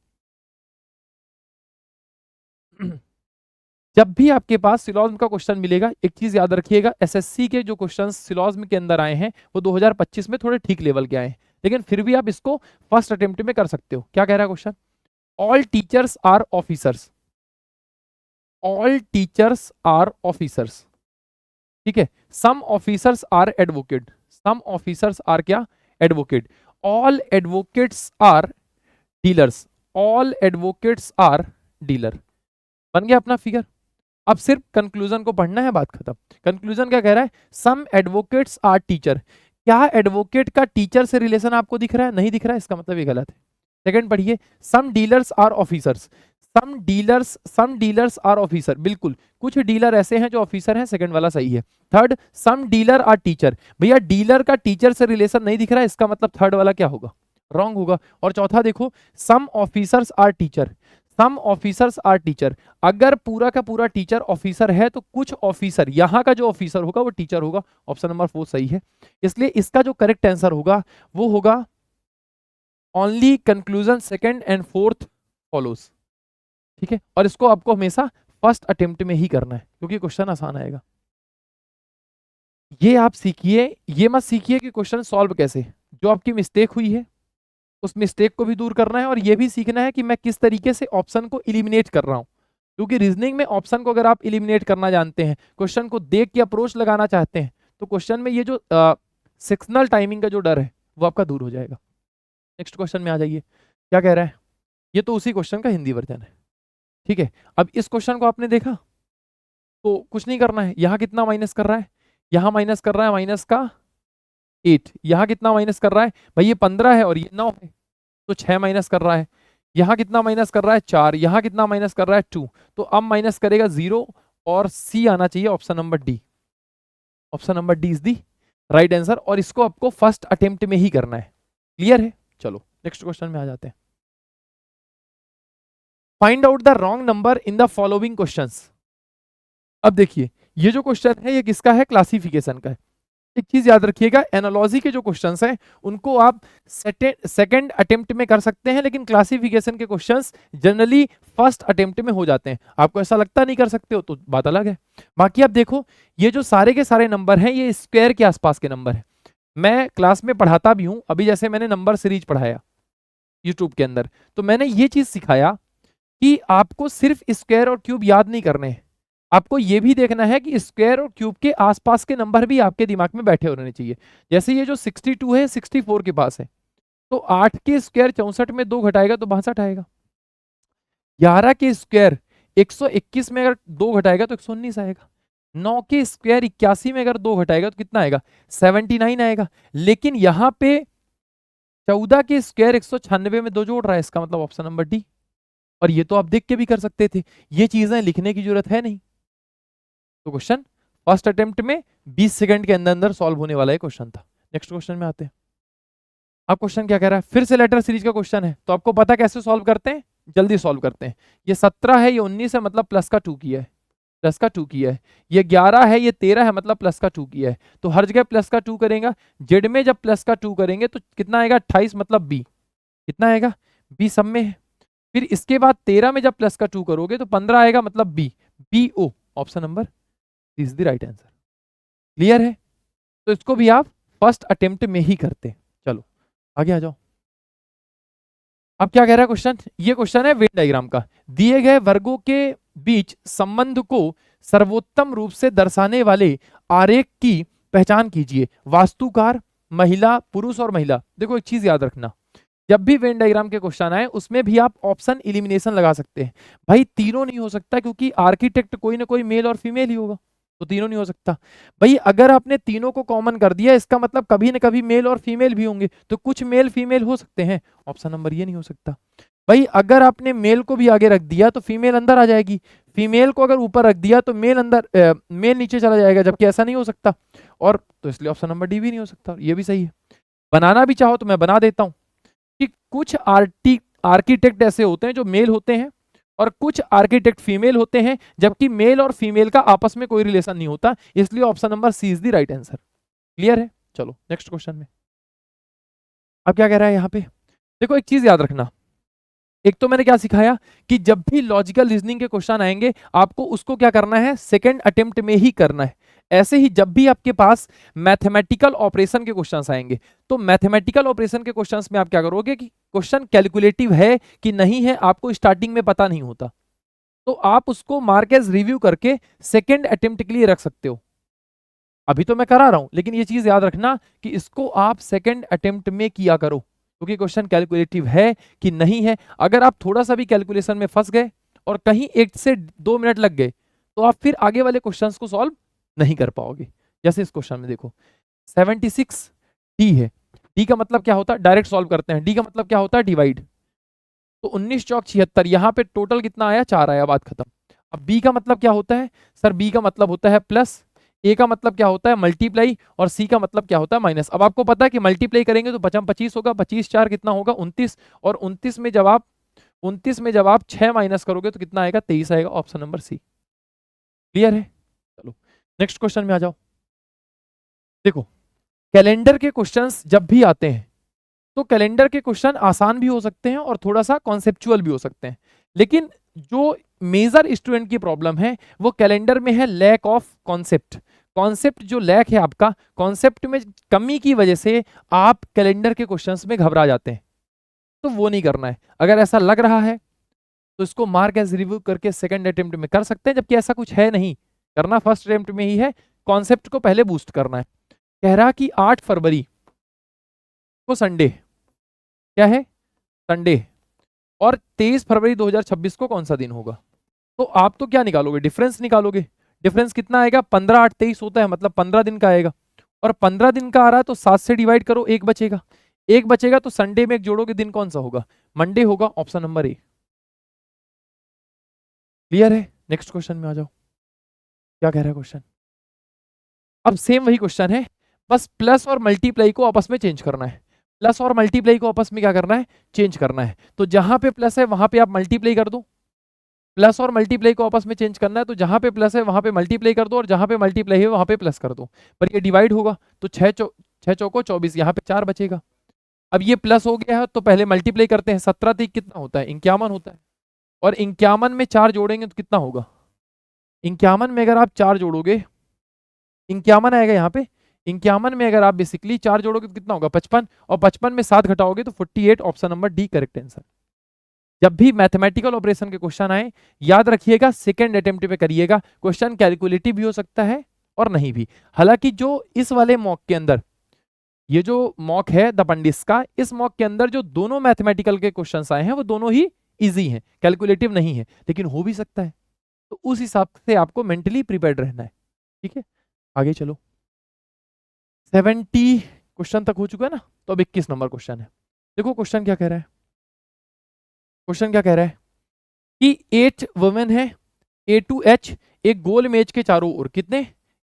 जब भी आपके पास सिलॉजिज्म का क्वेश्चन मिलेगा, एक चीज याद रखिएगा, एसएससी के जो क्वेश्चंस सिलॉजिज्म के अंदर आए हैं वो 2025 में थोड़े ठीक लेवल के आए हैं, लेकिन फिर भी आप इसको फर्स्ट अटेम्प्ट में कर सकते हो। क्या कह रहा है question, all teachers are officers. All teachers are officers, ठीक है। Some officers are advocate. Some officers are क्या, advocate. All advocates are dealers. All advocates are dealer. बन गया अपना फिगर। अब सिर्फ कंक्लूजन को पढ़ना है, बात खत्म। कंक्लूजन क्या कह रहा है, सम एडवोकेट्स आर टीचर। क्या एडवोकेट का टीचर से रिलेशन आपको दिख रहा है, नहीं दिख रहा है, इसका मतलब ये गलत है। सेकंड पढ़िए, some dealers are officers. Some dealers are officer, बिल्कुल कुछ डीलर ऐसे हैं जो ऑफिसर हैं, सेकंड वाला सही है। Third, some dealer are teacher. भैया डीलर का टीचर से रिलेशन नहीं दिख रहा है, इसका मतलब थर्ड वाला क्या होगा, रॉन्ग होगा। और चौथा देखो, some officers are teacher. Some officers are teacher, अगर पूरा का पूरा टीचर ऑफिसर है तो कुछ ऑफिसर, यहां का जो ऑफिसर होगा वो टीचर होगा। ऑप्शन नंबर 4 सही है। इसलिए इसका जो करेक्ट आंसर होगा वो होगा only conclusion second and fourth follows, ठीक है। और इसको आपको हमेशा फर्स्ट अटेम्प्ट में ही करना है क्योंकि क्वेश्चन आसान आएगा। ये आप सीखिए, ये मत सीखिए कि क्वेश्चन सॉल्व कैसे, जो आपकी मिस्टेक हुई है उस मिस्टेक को भी दूर करना है, और ये भी सीखना है कि मैं किस तरीके से ऑप्शन को इलिमिनेट कर रहा हूं। क्योंकि रीजनिंग में ऑप्शन को अगर आप इलिमिनेट करना जानते हैं, क्वेश्चन को देख के अप्रोच लगाना चाहते हैं, तो क्वेश्चन में ये जो सेक्शनल टाइमिंग का जो डर है वो आपका दूर हो जाएगा। नेक्स्ट क्वेश्चन में आ जाइए, क्या कह रहा है, ये तो उसी क्वेश्चन का हिंदी वर्जन है, ठीक है। अब इस क्वेश्चन को आपने देखा तो कुछ नहीं करना है, यहाँ कितना माइनस कर रहा है, यहाँ माइनस कर रहा है माइनस का 8, यहाँ कितना माइनस कर रहा है भाई, ये 15 है और ये 9 है, तो 6 माइनस कर रहा है, यहाँ कितना माइनस कर रहा है 4, यहाँ कितना माइनस कर रहा है 2, तो अब माइनस करेगा 0 और सी आना चाहिए option number D. Option number D is the right answer, और इसको आपको फर्स्ट अटेम्प्ट में ही करना है। क्लियर है? चलो नेक्स्ट क्वेश्चन में आ जाते हैं। Find out the wrong number in the following questions. अब देखिए ये जो क्वेश्चन है ये किसका है, क्लासिफिकेशन का है। एक चीज याद रखिएगा, एनालॉजी के जो क्वेश्चंस हैं उनको आप सेकंड अटेम्प्ट में कर सकते हैं, लेकिन क्लासिफिकेशन के क्वेश्चंस जनरली फर्स्ट अटेम्प्ट में हो जाते हैं। आपको ऐसा लगता नहीं कर सकते हो तो बात अलग है। बाकी आप देखो ये जो सारे के सारे नंबर हैं ये स्क्वायर के आसपास के नंबर हैं। मैं क्लास में पढ़ाता भी हूं, अभी जैसे मैंने नंबर सीरीज पढ़ाया यूट्यूब के अंदर, तो मैंने ये चीज सिखाया कि आपको सिर्फ स्क्वायर और क्यूब याद नहीं करने हैं, आपको ये भी देखना है कि स्क्वायर और क्यूब के आसपास के नंबर भी आपके दिमाग में बैठे होने चाहिए। जैसे ये जो 62 है 64 के पास है, तो 8 के स्क्वायर 64 में 2 घटाएगा तो 62 आएगा। 11 के स्क्वायर 121 में अगर 2 घटाएगा तो 119 आएगा। 9 के स्क्वायर 81 में अगर 2 घटाएगा तो कितना आएगा, 79 आएगा। लेकिन यहाँ पे 14 के स्क्वायर 196 में 2 जोड़ रहा है, इसका मतलब ऑप्शन नंबर डी। और ये तो आप देख के भी कर सकते थे, ये चीजें लिखने की जरूरत है नहीं। तो क्वेश्चन फर्स्ट अटेम्प्ट में 20 सेकंड के अंदर अंदर सॉल्व होने वाला है क्वेश्चन था। नेक्स्ट क्वेश्चन में आते हैं। अब क्वेश्चन क्या कह रहा है, फिर से लेटर सीरीज का क्वेश्चन है, तो आपको पता कैसे सॉल्व करते हैं, जल्दी सॉल्व करते हैं। ये 17 है, ये 19 है, मतलब प्लस का 2 किया है, प्लस का 2 किया है। ये 11 है, ये 13 है, मतलब प्लस का 2 किया है। तो हर जगह प्लस का 2 करेगा, जेड में जब प्लस का 2 करेंगे तो कितना आएगा, 28, मतलब बी। कितना आएगा, बी सब में है। फिर इसके बाद 13 में जब प्लस का 2 करोगे तो 15 आएगा, मतलब B, B O, option number is the right answer. Clear है? तो इसको भी आप फर्स्ट अटेम्प्ट में ही करते हैं। चलो आगे आ जाओ। अब क्या कह रहा है क्वेश्चन, ये क्वेश्चन है वेन डायग्राम का। दिए गए वर्गों के बीच संबंध को सर्वोत्तम रूप से दर्शाने वाले आरेख की पहचान कीजिए। वास्तुकार, महिला, पुरुष और महिला। देखो एक चीज याद रखना, जब भी वेन डायग्राम के क्वेश्चन आए उसमें भी आप ऑप्शन एलिमिनेशन लगा सकते हैं। भाई तीनों नहीं हो सकता, क्योंकि आर्किटेक्ट कोई ना कोई मेल और फीमेल ही होगा, तो तीनों नहीं हो सकता। भाई अगर आपने तीनों को कॉमन कर दिया, इसका मतलब कभी ना कभी मेल और फीमेल भी होंगे, तो कुछ मेल फीमेल हो सकते हैं, ऑप्शन नंबर ये नहीं हो सकता। भाई अगर आपने मेल को भी आगे रख दिया तो फीमेल अंदर आ जाएगी, फीमेल को अगर ऊपर रख दिया तो मेल अंदर मेल नीचे चला जाएगा, जबकि ऐसा नहीं हो सकता। और तो इसलिए ऑप्शन नंबर डी भी नहीं हो सकता। ये भी सही है। बनाना भी चाहो तो मैं बना देता हूं कि कुछ आर्किटेक्ट ऐसे होते हैं जो मेल होते हैं और कुछ आर्किटेक्ट फीमेल होते हैं, जबकि मेल और फीमेल का आपस में कोई रिलेशन नहीं होता, इसलिए option number C is the right answer. Clear है? चलो नेक्स्ट क्वेश्चन में। अब क्या कह रहा है यहाँ पे, देखो एक चीज याद रखना, एक तो मैंने क्या सिखाया कि जब भी लॉजिकल रीजनिंग के क्वेश्चन आएंगे आपको उसको क्या करना है, सेकंड अटेम्प्ट में ही करना है। ऐसे ही जब भी आपके पास मैथमेटिकल ऑपरेशन के क्वेश्चंस आएंगे, तो मैथमेटिकल ऑपरेशन के क्वेश्चंस में आप क्या करोगे कि क्वेश्चन कैलकुलेटिव है कि नहीं है आपको स्टार्टिंग में पता नहीं होता, तो आप उसको मार्क एज रिव्यू करके सेकंड अटेम्प्ट के लिए रख सकते हो। अभी तो मैं करा रहा हूं, लेकिन ये चीज याद रखना कि इसको आप सेकंड अटेम्प्ट में किया करो, क्योंकि क्वेश्चन कैलकुलेटिव है कि नहीं है। अगर आप थोड़ा सा भी कैलकुलेशन में फंस गए और कहीं 1 से 2 मिनट लग गए तो आप फिर आगे वाले क्वेश्चंस को सॉल्व नहीं कर पाओगे। जैसे इस क्वेश्चन में देखो 76 डी है, डी का मतलब क्या होता है, डायरेक्ट सॉल्व करते हैं। डी का मतलब क्या होता है, डिवाइड। तो 19 चौक 76, यहाँ पे टोटल कितना आया, 4 आया, बात खत्म। अब बी का मतलब क्या होता है, सर बी का मतलब होता है प्लस, ए का मतलब क्या होता है मल्टीप्लाई, और सी का मतलब क्या होता है माइनस। अब आपको पता है कि मल्टीप्लाई करेंगे तो 25 होगा, 25 4 कितना होगा 29, और 29 में जब आप 6 माइनस करोगे तो कितना आएगा, 23 आएगा, ऑप्शन नंबर सी। क्लियर है? चलो नेक्स्ट क्वेश्चन में आ जाओ। देखो कैलेंडर के क्वेश्चंस जब भी आते हैं तो कैलेंडर के क्वेश्चन आसान भी हो सकते हैं और थोड़ा सा कॉन्सेप्चुअल भी हो सकते हैं, लेकिन जो मेजर स्टूडेंट की प्रॉब्लम है वो कैलेंडर में है लैक ऑफ कॉन्सेप्ट। कॉन्सेप्ट जो लैक है आपका, कॉन्सेप्ट में कमी की वजह से आप कैलेंडर के क्वेश्चंस में घबरा जाते हैं, तो वो नहीं करना है। अगर ऐसा लग रहा है तो इसको मार्क एज रिव्यू करके सेकंड अटेम्प्ट में कर सकते हैं, जबकि ऐसा कुछ है नहीं, करना फर्स्ट अटेम्प्ट में ही है, कॉन्सेप्ट को पहले बूस्ट करना है। कह रहा कि 8 फरवरी को संडे, क्या है, संडे, और 23 फरवरी 2026 को कौन सा दिन होगा। तो आप तो क्या निकालोगे, डिफरेंस निकालोगे। डिफरेंस कितना आएगा, 15 8 23 होता है, मतलब 15 दिन का आएगा, और 15 दिन का आ रहा है तो 7 से डिवाइड करो, एक बचेगा, एक बचेगा, तो संडे में एक जोड़ोगे, दिन कौन सा होगा, मंडे होगा, ऑप्शन नंबर ए। क्लियर है। नेक्स्ट क्वेश्चन में आ जाओ, क्या कह रहा है क्वेश्चन। अब सेम वही क्वेश्चन है, बस प्लस और मल्टीप्लाई को आपस में चेंज करना है। प्लस और मल्टीप्लाई को आपस में क्या करना है, चेंज करना है। तो जहां पे प्लस है वहां पे आप मल्टीप्लाई कर दो, प्लस और मल्टीप्लाई को आपस में चेंज करना है, तो जहां पे प्लस है वहां पे मल्टीप्लाई कर दो, और जहां पे मल्टीप्लाई है वहां पे प्लस कर दो। पर ये डिवाइड होगा, तो 6 चौको 24, यहाँ पे 4 बचेगा। अब ये प्लस हो गया है तो पहले मल्टीप्लाई करते हैं, 17 3 कितना होता है, 51 होता है, और 51 में 4 जोड़ेंगे तो कितना होगा, 51 में अगर आप 4 जोड़ोगे, 51 आएगा यहाँ पे, 51 में अगर आप बेसिकली 4 जोड़ोगे तो कितना होगा, 55, और 55 में 7 घटाओगे तो 48, option number D correct answer. जब भी मैथमेटिकल ऑपरेशन के क्वेश्चन आए, याद रखिएगा सेकंड अटेम्प्ट पे करिएगा। क्वेश्चन कैलकुलेटिव भी हो सकता है और नहीं भी। हालांकि जो इस वाले मॉक के अंदर, ये जो मॉक है द पंडित का, इस मॉक के अंदर जो दोनों मैथमेटिकल के क्वेश्चंस आए हैं वो दोनों ही इजी हैं, कैलकुलेटिव नहीं है, लेकिन हो भी सकता है। तो उस हिसाब से आपको मेंटली प्रिपेयर्ड रहना है। ठीक है, आगे चलो। 70 क्वेश्चन तक हो चुका है ना, तो अब 21 नंबर क्वेश्चन है। देखो क्वेश्चन क्या कह रहा है, क्वेश्चन क्या कह रहा है कि 8 वुमेन है, ए टू एच, एक गोल मेज के चारों ओर, कितने,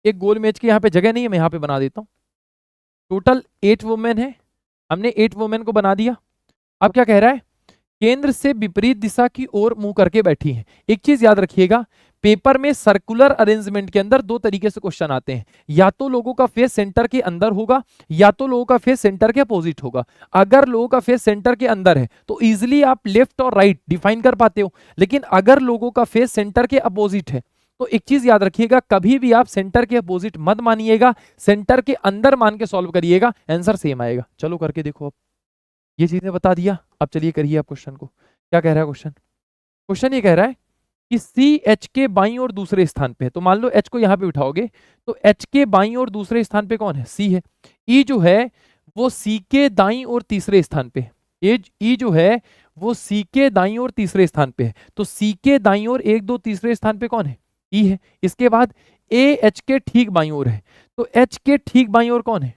एक गोल मेज के यहाँ पे जगह नहीं है, मैं यहाँ पे बना देता हूँ। टोटल 8 वुमेन है, हमने 8 वुमेन को बना दिया। अब क्या कह रहा है, केंद्र से विपरीत दिशा की ओर मुंह करके बैठी हैं। एक चीज याद रखिएगा, पेपर में सर्कुलर अरेंजमेंट के अंदर 2 तरीके से क्वेश्चन आते हैं, या तो लोगों का फेस सेंटर के अंदर होगा, या तो लोगों का फेस सेंटर के अपोजिट होगा। अगर लोगों का फेस सेंटर के अंदर है तो इजिली आप लेफ्ट और राइट डिफाइन कर पाते हो, लेकिन अगर लोगों का फेस सेंटर के अपोजिट है तो एक चीज याद रखिएगा, कभी भी आप सेंटर के अपोजिट मत मानिएगा, सेंटर के अंदर मान के सॉल्व करिएगा, आंसर सेम आएगा। चलो करके देखो। अब ये चीजें बता दिया, अब चलिए करिए आप क्वेश्चन को। क्या कह रहा है क्वेश्चन, क्वेश्चन ये कह रहा है कि सी एच के बाईं और दूसरे स्थान पे है। तो मान लो एच को यहाँ पे उठाओगे तो एच के बाईं और दूसरे स्थान पे कौन है, सी है। ई जो है वो सी के दाईं और तीसरे स्थान पे है, ई जो है वो सी के दाईं और तीसरे स्थान पे है। तो सी के दाईं और 1 2 तीसरे स्थान पे कौन है, ई है। इसके बाद ए एच के ठीक बाईं ओर है, तो एच के ठीक बाईं ओर कौन है,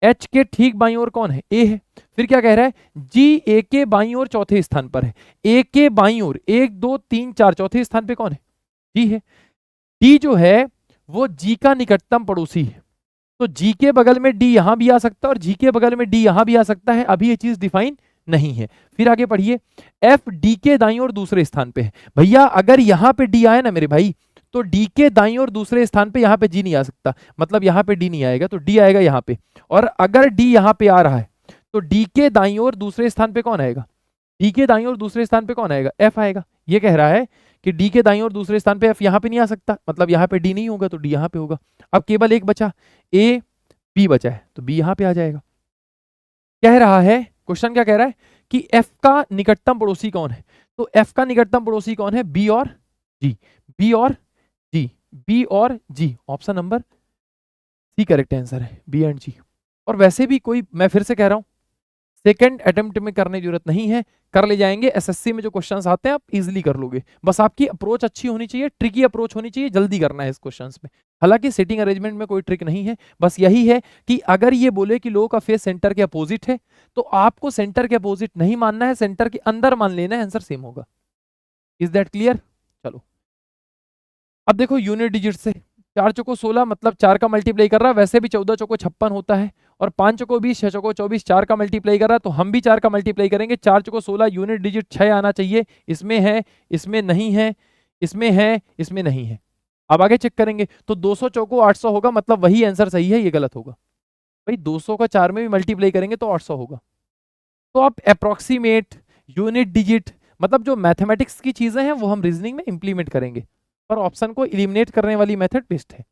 एच के ठीक बाईं ओर कौन है, ए है। फिर क्या कह रहा है, जी ए के बाईं ओर चौथे स्थान पर है, ए के बाईं ओर 1 2 3 4 चौथे स्थान पे कौन है, जी है। डी जो है वो जी का निकटतम पड़ोसी है, तो जी के बगल में डी यहां भी आ सकता है और जी के बगल में डी यहां भी आ सकता है, अभी ये चीज डिफाइन नहीं है। फिर आगे पढ़िए, एफ डी के दाईं ओर दूसरे स्थान पे है। भैया अगर यहां पे डी आए ना मेरे भाई, तो डी के दाईं ओर दूसरे स्थान पे यहाँ पे जी नहीं आ सकता, मतलब यहाँ पे डी नहीं आएगा, तो डी आएगा यहाँ पे। और अगर डी यहाँ पे आ रहा है तो डी के दाईं ओर दूसरे स्थान पे कौन आएगा, डी के दाईं ओर दूसरे स्थान पे कौन आएगा, एफ आएगा। ये कह रहा है कि डी के दाईं ओर दूसरे स्थान पे एफ यहाँ पे नहीं आ सकता, मतलब यहाँ पे डी नहीं होगा तो डी यहाँ पे होगा। अब केवल एक बचा, ए बी बचा है, तो बी यहाँ पे आ जाएगा। कह रहा है, क्वेश्चन क्या कह रहा है कि एफ का निकटतम पड़ोसी कौन है, तो एफ का निकटतम पड़ोसी कौन है, बी और जी, बी और जी, बी और G, option number C correct answer है, बी एंड जी। और वैसे भी कोई, मैं फिर से कह रहा हूं, सेकंड अटेम्प्ट में करने की जरूरत नहीं है, कर ले जाएंगे। एसएससी में जो क्वेश्चंस आते हैं आप इजीली कर लोगे, बस आपकी अप्रोच अच्छी होनी चाहिए, ट्रिकी अप्रोच होनी चाहिए, जल्दी करना है इस क्वेश्चंस में। हालांकि सेटिंग अरेंजमेंट में कोई ट्रिक नहीं है, बस यही है कि अगर ये बोले कि लोगों का फेस सेंटर के अपोजिट है तो आपको सेंटर के अपोजिट नहीं मानना है, सेंटर के अंदर मान लेना है, आंसर सेम होगा। Is that clear. चलो अब देखो यूनिट डिजिट से, 4 चौको 16, मतलब 4 का मल्टीप्लाई कर रहा है, वैसे भी 14 चौको 56 होता है, और 5 चौको 20, 6 चौको 24, 4 का मल्टीप्लाई कर रहा है, तो हम भी 4 का मल्टीप्लाई करेंगे। 4 चौको 16, यूनिट डिजिट 6 आना चाहिए, इसमें है, इसमें नहीं है, इसमें है, इसमें नहीं है। अब आगे चेक करेंगे तो 200 चौको 800 होगा, मतलब वही आंसर सही है, ये गलत होगा। भाई 200 का 4 में भी मल्टीप्लाई करेंगे तो 800 होगा। तो आप अप्रोक्सीमेट, यूनिट डिजिट, मतलब जो मैथमेटिक्स की चीजें हैं वो हम रीजनिंग में इंप्लीमेंट करेंगे, पर ऑप्शन को एलिमिनेट करने वाली मेथड बेस्ट है।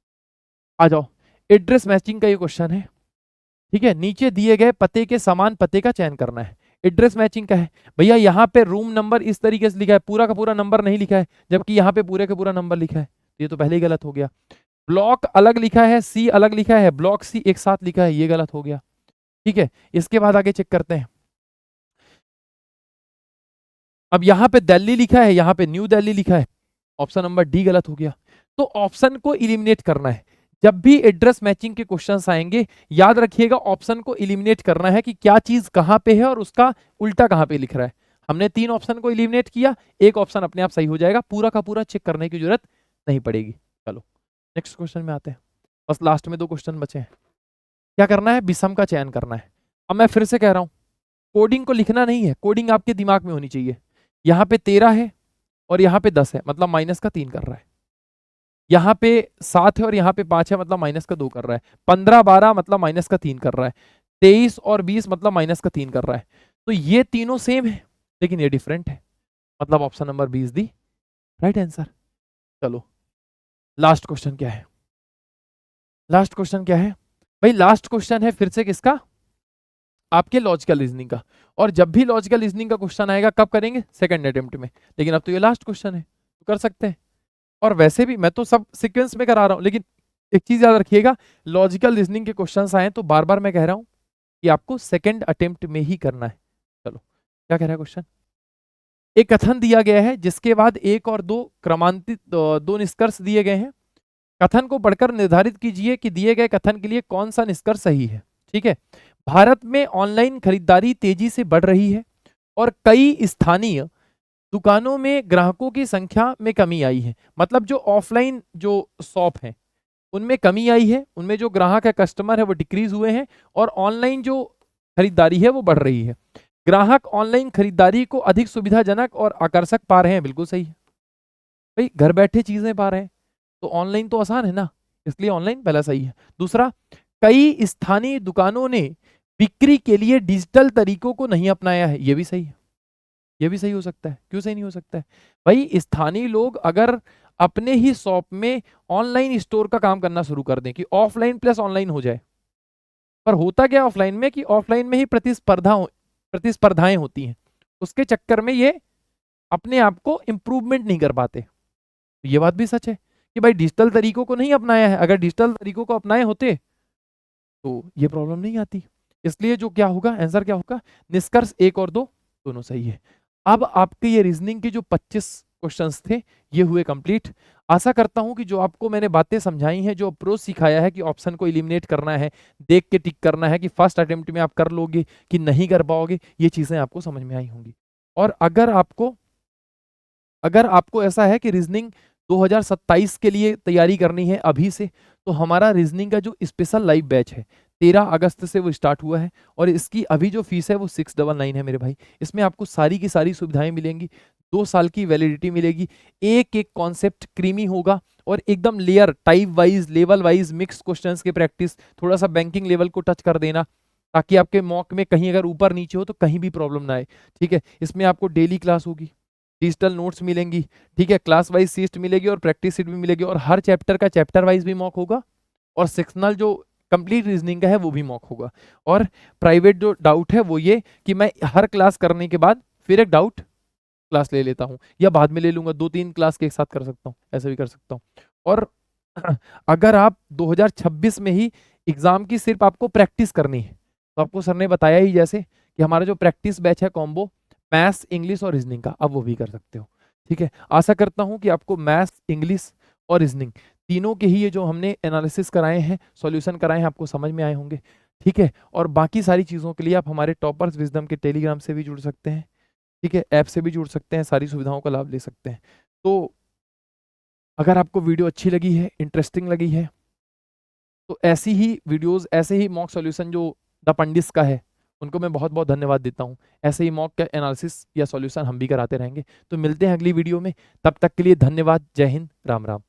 आ जाओ, एड्रेस मैचिंग का ये क्वेश्चन है, ठीक है। नीचे दिए गए पते के समान पते का चयन करना है। एड्रेस मैचिंग का है, भैया यहाँ पे रूम नंबर इस तरीके से लिखा है, पूरा का पूरा नंबर नहीं लिखा है, जबकि यहाँ पे पूरे का पूरा नंबर लिखा है, ये तो पहले ही गलत हो गया। ब्लॉक अलग लिखा है, सी अलग लिखा है, ब्लॉक सी एक साथ लिखा है, ये गलत हो गया। ठीक है, इसके बाद आगे चेक करते हैं। अब यहाँ पे दिल्ली लिखा है, यहाँ पे न्यू दिल्ली लिखा है, ऑप्शन नंबर डी गलत हो गया। तो ऑप्शन को इलिमिनेट करना है। जब भी एड्रेस मैचिंग के क्वेश्चंस आएंगे, याद रखिएगा ऑप्शन को इलिमिनेट करना है कि क्या चीज कहां पे है और उसका उल्टा कहां पे लिख रहा है। हमने 3 ऑप्शन को इलिमिनेट किया, एक ऑप्शन अपने आप सही हो जाएगा, पूरा का पूरा चेक करने की जरूरत नहीं पड़ेगी। चलो नेक्स्ट क्वेश्चन में आते हैं, बस लास्ट में 2 क्वेश्चन बचे हैं। क्या करना है, विषम का चयन करना है। अब मैं फिर से कह रहा हूं, कोडिंग को लिखना नहीं है, कोडिंग आपके दिमाग में होनी चाहिए। यहाँ पे 13 है और यहाँ पे 10 है, मतलब माइनस का 3 कर रहा है। यहाँ पे 7 है और यहाँ पे 5 है, मतलब माइनस का 2 कर रहा है। 15 12 मतलब माइनस का 3 कर रहा है। 23 और 20 मतलब माइनस का 3 कर रहा है। तो ये तीनों सेम है लेकिन ये डिफरेंट है, मतलब option number B is the right answer. चलो लास्ट क्वेश्चन क्या है, लास्ट क्वेश्चन क्या है भाई, लास्ट क्वेश्चन है फिर से किसका, आपके लॉजिकल रीजनिंग का। और जब भी लॉजिकल रीजनिंग का क्वेश्चन आएगा कब करेंगे, सेकंड अटेम्प्ट में, लेकिन अब तो ये लास्ट क्वेश्चन है तो कर सकते हैं। और वैसे भी मैं तो सब सीक्वेंस में करा रहा हूं, लेकिन एक चीज याद रखिएगा, लॉजिकल रीजनिंग के क्वेश्चंस आए तो बार बार मैं कह रहा हूं कि आपको सेकंड अटेम्प्ट में ही करना है। चलो क्या कह रहा है क्वेश्चन, एक कथन दिया गया है जिसके बाद एक और दो क्रमांकित 2 निष्कर्ष दिए गए हैं। कथन को पढ़कर निर्धारित कीजिए कि दिए गए कथन के लिए कौन सा निष्कर्ष सही है। ठीक है, भारत में ऑनलाइन खरीदारी तेजी से बढ़ रही है और कई स्थानीय दुकानों में ग्राहकों की संख्या में कमी आई है। मतलब जो ऑफलाइन जो शॉप है उनमें कमी आई है, उनमें जो ग्राहक है कस्टमर है वो डिक्रीज हुए हैं, और ऑनलाइन जो खरीदारी है वो बढ़ रही है। ग्राहक ऑनलाइन खरीदारी को अधिक सुविधाजनक और आकर्षक पा रहे हैं, बिल्कुल सही है भाई, घर बैठे चीजें पा रहे हैं तो ऑनलाइन तो आसान है ना, इसलिए ऑनलाइन पहला सही है। दूसरा, कई स्थानीय दुकानों ने बिक्री के लिए डिजिटल तरीकों को नहीं अपनाया है, ये भी सही है, ये भी सही हो सकता है। क्यों सही नहीं हो सकता है भाई, स्थानीय लोग अगर अपने ही शॉप में ऑनलाइन स्टोर का काम करना शुरू कर दें कि ऑफलाइन प्लस ऑनलाइन हो जाए, पर होता क्या ऑफलाइन में कि ऑफलाइन में ही प्रतिस्पर्धाएं होती हैं, उसके चक्कर में ये अपने आप को इंप्रूवमेंट नहीं कर पाते। तो ये बात भी सच है कि भाई डिजिटल तरीकों को नहीं अपनाया है, अगर डिजिटल तरीकों को अपनाए होते तो ये प्रॉब्लम नहीं आती। इसलिए जो क्या होगा, आंसर क्या होगा, निष्कर्ष 1 और 2 दोनों सही है। अब आपके ये रीजनिंग के जो 25 क्वेश्चंस थे ये हुए कंप्लीट। आशा करता हूं कि जो आपको मैंने बातें समझाई हैं, जो अप्रोच सिखाया है कि ऑप्शन को इलिमिनेट करना है, देख के टिक करना है कि फर्स्ट अटेम्प्ट में आप कर लोगे कि नहीं कर पाओगे, ये चीजें आपको समझ में आई होंगी। और अगर आपको ऐसा है कि रीजनिंग 2027 के लिए तैयारी करनी है अभी से, तो हमारा रीजनिंग का जो स्पेशल लाइव बैच है 13 अगस्त से वो स्टार्ट हुआ है, और इसकी अभी जो फीस है वो 699 है मेरे भाई। इसमें आपको सारी की सारी सुविधाएं मिलेंगी, 2 साल की वैलिडिटी मिलेगी, एक एक कॉन्सेप्ट क्रीमी होगा, और एकदम layer type wise level wise mix questions के प्रैक्टिस, थोड़ा सा बैंकिंग लेवल को टच कर देना ताकि आपके मॉक में कहीं अगर ऊपर नीचे हो तो कहीं भी प्रॉब्लम ना आए। ठीक है, इसमें आपको डेली क्लास होगी, डिजिटल नोट्स मिलेंगी, ठीक है, क्लास वाइज सीट मिलेगी और प्रैक्टिस सीट भी मिलेगी, और हर चैप्टर का चैप्टर वाइज भी मॉक होगा, और सेक्शनल जो कंप्लीट रीजनिंग का है वो भी मॉक होगा। और प्राइवेट जो डाउट है वो ये कि मैं हर क्लास करने के बाद फिर एक डाउट क्लास ले लेता हूँ, या बाद में ले लूंगा, 2-3 क्लास के एक साथ कर सकता हूँ, ऐसा भी कर सकता हूँ। और अगर आप 2026 में ही एग्जाम की सिर्फ आपको प्रैक्टिस करनी है, तो आपको सर ने बताया ही जैसे कि हमारा जो प्रैक्टिस बैच है कॉम्बो मैथ्स इंग्लिश और रीजनिंग का, अब वो भी कर सकते हो। ठीक है, आशा करता हूं कि आपको मैथ्स इंग्लिश और रीजनिंग तीनों के ही ये जो हमने एनालिसिस कराए हैं, सॉल्यूशन कराए हैं, आपको समझ में आए होंगे। ठीक है, और बाकी सारी चीज़ों के लिए आप हमारे टॉपर्स विजडम के टेलीग्राम से भी जुड़ सकते हैं, ठीक है, ऐप से भी जुड़ सकते हैं, सारी सुविधाओं का लाभ ले सकते हैं। तो अगर आपको वीडियो अच्छी लगी है, इंटरेस्टिंग लगी है, तो ऐसी ही वीडियोस, ऐसे ही मॉक सॉल्यूशन जो द पंडित का है उनको मैं बहुत बहुत धन्यवाद देता हूँ। ऐसे ही मॉक का एनालिसिस या सॉल्यूशन हम भी कराते रहेंगे। तो मिलते हैं अगली वीडियो में, तब तक के लिए धन्यवाद। जय हिंद, राम राम।